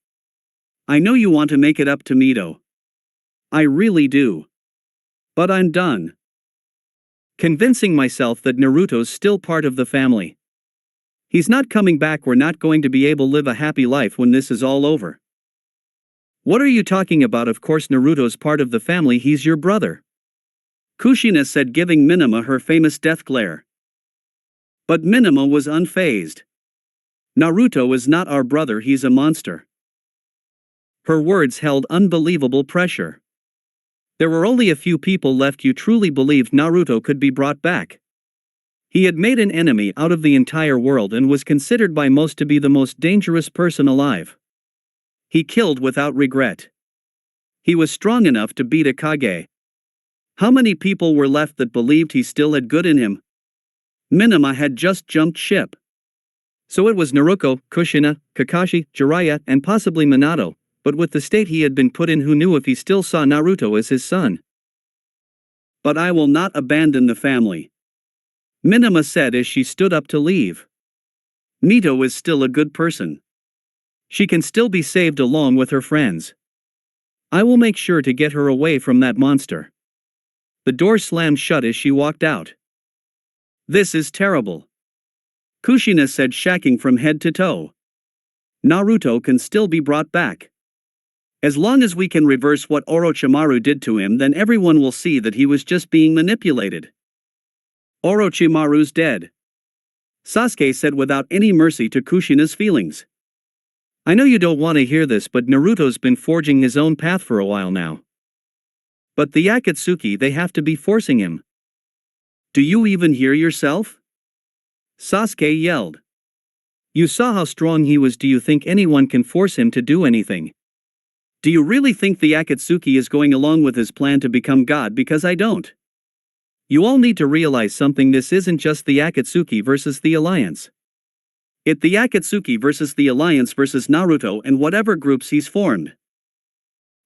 I know you want to make it up to Mito. I really do. But I'm done convincing myself that Naruto's still part of the family. He's not coming back. We're not going to be able to live a happy life when this is all over. What are you talking about? Of course Naruto's part of the family. He's your brother. Kushina said, giving Minama her famous death glare. But Minama was unfazed. Naruto is not our brother, he's a monster. Her words held unbelievable pressure. There were only a few people left who truly believed Naruto could be brought back. He had made an enemy out of the entire world and was considered by most to be the most dangerous person alive. He killed without regret. He was strong enough to beat a Kage. How many people were left that believed he still had good in him? Minama had just jumped ship. So it was Naruko, Kushina, Kakashi, Jiraiya, and possibly Minato, but with the state he had been put in, who knew if he still saw Naruto as his son? But I will not abandon the family, Minama said as she stood up to leave. Mito is still a good person. She can still be saved along with her friends. I will make sure to get her away from that monster. The door slammed shut as she walked out. This is terrible, Kushina said, shaking from head to toe. Naruto can still be brought back. As long as we can reverse what Orochimaru did to him, then everyone will see that he was just being manipulated. Orochimaru's dead, Sasuke said without any mercy to Kushina's feelings. I know you don't want to hear this, but Naruto's been forging his own path for a while now. But the Akatsuki, they have to be forcing him. Do you even hear yourself? Sasuke yelled. You saw how strong he was. Do you think anyone can force him to do anything? Do you really think the Akatsuki is going along with his plan to become God? Because I don't. You all need to realize something. This isn't just the Akatsuki versus the Alliance. It's the Akatsuki versus the Alliance versus Naruto and whatever groups he's formed.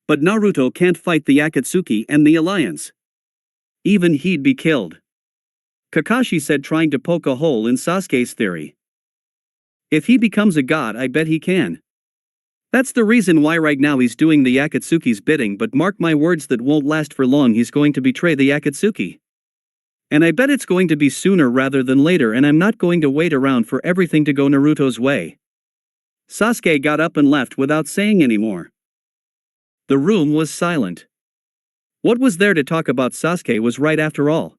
But Naruto can't fight the Akatsuki and the Alliance. Even he'd be killed. Kakashi said, trying to poke a hole in Sasuke's theory. If he becomes a god, I bet he can. That's the reason why right now he's doing the Akatsuki's bidding, but mark my words, that won't last for long. He's going to betray the Akatsuki. And I bet it's going to be sooner rather than later, and I'm not going to wait around for everything to go Naruto's way. Sasuke got up and left without saying any more. The room was silent. What was there to talk about? Sasuke was right after all.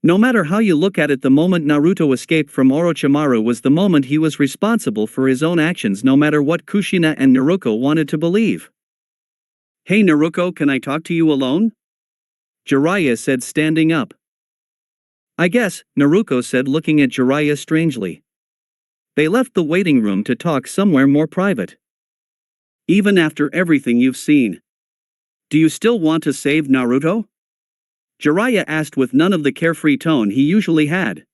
No matter how you look at it, the moment Naruto escaped from Orochimaru was the moment he was responsible for his own actions, no matter what Kushina and Naruko wanted to believe. Hey Naruko, can I talk to you alone? Jiraiya said, standing up. I guess, Naruko said, looking at Jiraiya strangely. They left the waiting room to talk somewhere more private. Even after everything you've seen, do you still want to save Naruto? Jiraiya asked with none of the carefree tone he usually had.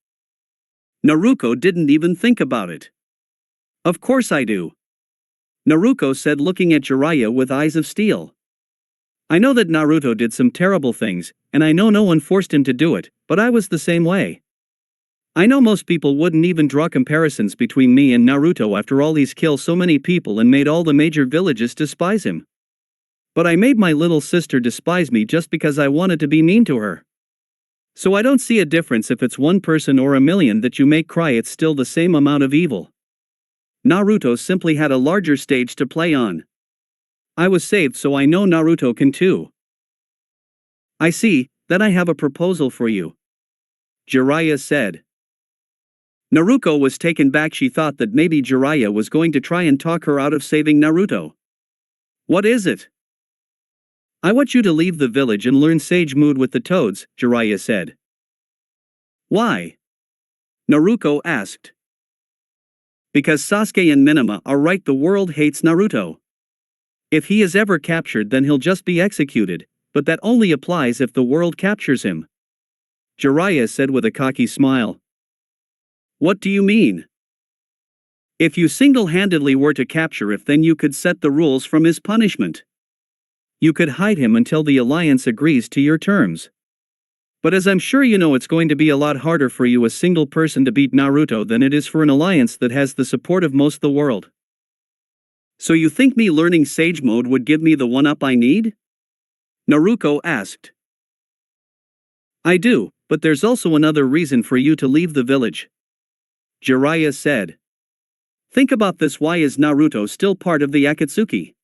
Naruko didn't even think about it. Of course I do. Naruko said, looking at Jiraiya with eyes of steel. I know that Naruto did some terrible things, and I know no one forced him to do it, but I was the same way. I know most people wouldn't even draw comparisons between me and Naruto after all he's killed so many people and made all the major villages despise him. But I made my little sister despise me just because I wanted to be mean to her. So I don't see a difference if it's one person or a million that you make cry, it's still the same amount of evil. Naruto simply had a larger stage to play on. I was saved, so I know Naruto can too. I see, then I have a proposal for you. Jiraiya said. Naruko was taken back. She thought that maybe Jiraiya was going to try and talk her out of saving Naruto. What is it? I want you to leave the village and learn Sage Mood with the Toads, Jiraiya said. Why? Naruko asked. Because Sasuke and Minama are right, the world hates Naruto. If he is ever captured, then he'll just be executed, but that only applies if the world captures him. Jiraiya said with a cocky smile. What do you mean? If you single-handedly were to capture him, then you could set the rules from his punishment. You could hide him until the Alliance agrees to your terms. But as I'm sure you know, it's going to be a lot harder for you, a single person, to beat Naruto than it is for an alliance that has the support of most of the world. So you think me learning Sage Mode would give me the one-up I need? Naruko asked. I do, but there's also another reason for you to leave the village. Jiraiya said. Think about this. Why is Naruto still part of the Akatsuki?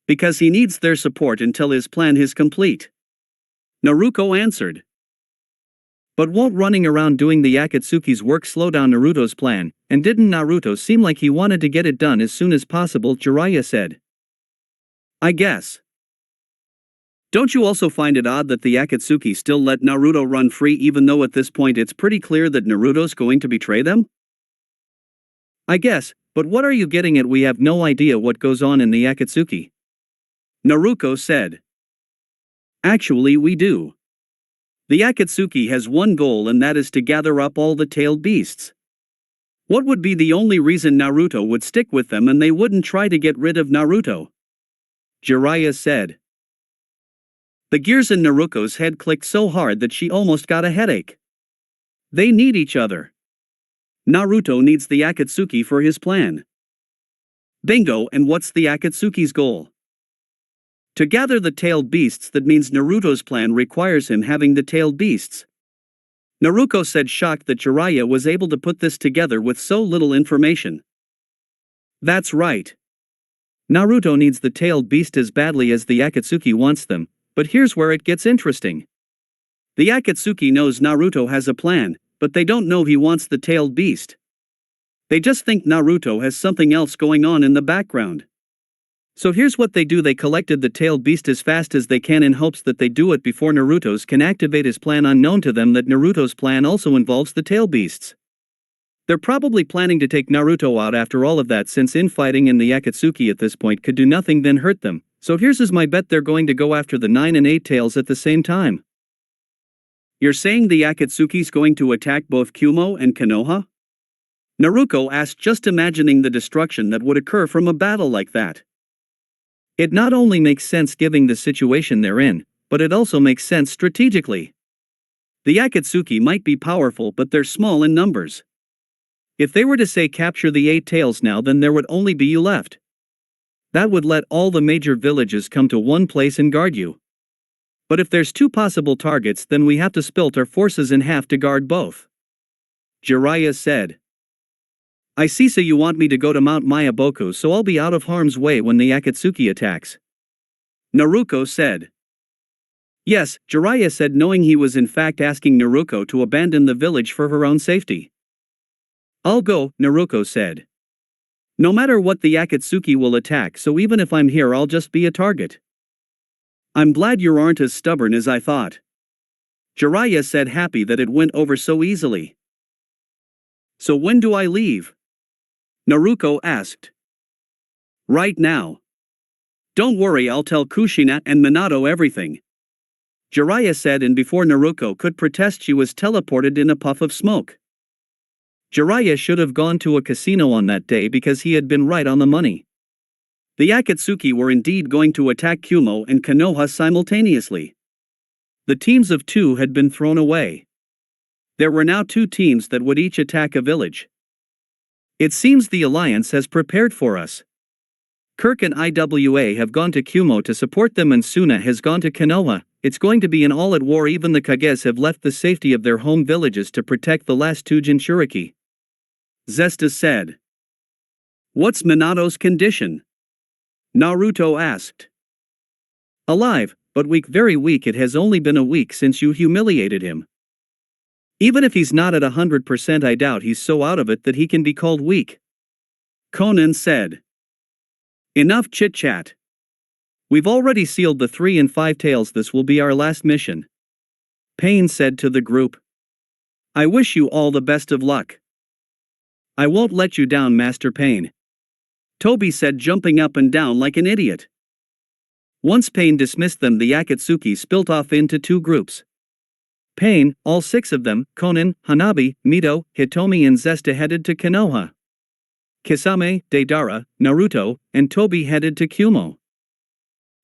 Because he needs their support until his plan is complete. Naruko answered. But won't running around doing the Akatsuki's work slow down Naruto's plan, and didn't Naruto seem like he wanted to get it done as soon as possible? Jiraiya said. I guess. Don't you also find it odd that the Akatsuki still let Naruto run free, even though at this point it's pretty clear that Naruto's going to betray them? I guess, but what are you getting at? We have no idea what goes on in the Akatsuki. Naruko said. Actually, we do. The Akatsuki has one goal, and that is to gather up all the tailed beasts. What would be the only reason Naruto would stick with them and they wouldn't try to get rid of Naruto? Jiraiya said. The gears in Naruko's head clicked so hard that she almost got a headache. They need each other. Naruto needs the Akatsuki for his plan. Bingo, and what's the Akatsuki's goal? To gather the tailed beasts. That means Naruto's plan requires him having the tailed beasts. Naruko said, shocked that Jiraiya was able to put this together with so little information. That's right. Naruto needs the tailed beast as badly as the Akatsuki wants them, but here's where it gets interesting. The Akatsuki knows Naruto has a plan, but they don't know he wants the tailed beast. They just think Naruto has something else going on in the background. So here's what they do: they collected the tailed beast as fast as they can in hopes that they do it before Naruto's can activate his plan, unknown to them that Naruto's plan also involves the tail beasts. They're probably planning to take Naruto out after all of that, since infighting in the Akatsuki at this point could do nothing then hurt them. So here's my bet: they're going to go after the 9 and 8 tails at the same time. You're saying the Akatsuki's going to attack both Kumo and Konoha? Naruko asked, just imagining the destruction that would occur from a battle like that. It not only makes sense given the situation they're in, but it also makes sense strategically. The Akatsuki might be powerful, but they're small in numbers. If they were to say capture the 8 tails now, then there would only be you left. That would let all the major villages come to one place and guard you. But if there's 2 possible targets, then we have to split our forces in half to guard both. Jiraiya said. I see, so you want me to go to Mount Mayaboku so I'll be out of harm's way when the Akatsuki attacks? Naruko said. Yes, Jiraiya said, knowing he was in fact asking Naruko to abandon the village for her own safety. I'll go, Naruko said. No matter what, the Akatsuki will attack, so even if I'm here I'll just be a target. I'm glad you aren't as stubborn as I thought. Jiraiya said, happy that it went over so easily. So when do I leave? Naruko asked. Right now. Don't worry, I'll tell Kushina and Minato everything. Jiraiya said, and before Naruko could protest, she was teleported in a puff of smoke. Jiraiya should have gone to a casino on that day because he had been right on the money. The Akatsuki were indeed going to attack Kumo and Konoha simultaneously. The teams of 2 had been thrown away. There were now 2 teams that would each attack a village. It seems the alliance has prepared for us. Kirk and IWA have gone to Kumo to support them, and Suna has gone to Konoha. It's going to be an all-out war. Even the Kages have left the safety of their home villages to protect the last 2 jinchuriki. Zesta said. What's Minato's condition? Naruto asked. Alive, but weak, very weak. It has only been a week since you humiliated him. Even if he's not at 100%, I doubt he's so out of it that he can be called weak. Conan said. Enough chit-chat. We've already sealed the 3 and 5 tails. This will be our last mission. Pain said to the group. I wish you all the best of luck. I won't let you down, Master Pain. Toby said, jumping up and down like an idiot. Once Pain dismissed them, the Akatsuki split off into 2 groups. Pain, all 6 of them, Konan, Hanabi, Mito, Hitomi and Zesta headed to Konoha. Kisame, Deidara, Naruto, and Toby headed to Kumo.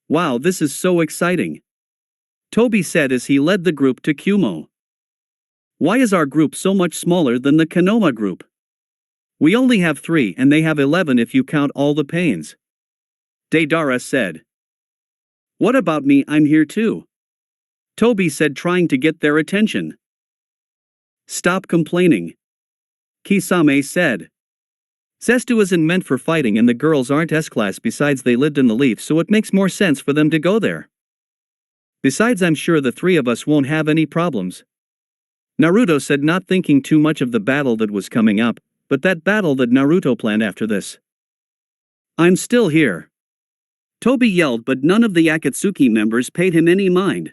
Wow, this is so exciting. Toby said as he led the group to Kumo. Why is our group so much smaller than the Konoha group? We only have 3 and they have 11 if you count all the Pains. Deidara said. What about me? I'm here too. Toby said, trying to get their attention. Stop complaining. Kisame said. Zestu isn't meant for fighting and the girls aren't S-class, besides they lived in the Leaf, so it makes more sense for them to go there. Besides, I'm sure the 3 of us won't have any problems. Naruto said, not thinking too much of the battle that was coming up, but that battle that Naruto planned after this. I'm still here. Toby yelled, but none of the Akatsuki members paid him any mind.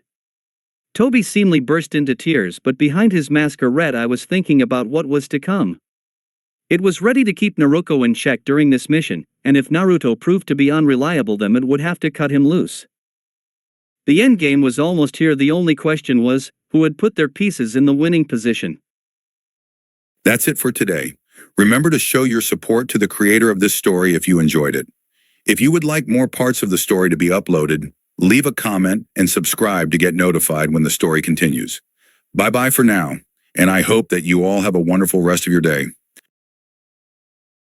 Toby seemingly burst into tears, but behind his mask read, I was thinking about what was to come. It was ready to keep Naruko in check during this mission, and if Naruto proved to be unreliable, then it would have to cut him loose. The endgame was almost here. The only question was, who would put their pieces in the winning position? That's it for today. Remember to show your support to the creator of this story if you enjoyed it. If you would like more parts of the story to be uploaded, leave a comment and subscribe to get notified when the story continues. Bye-bye for now, and I hope that you all have a wonderful rest of your day.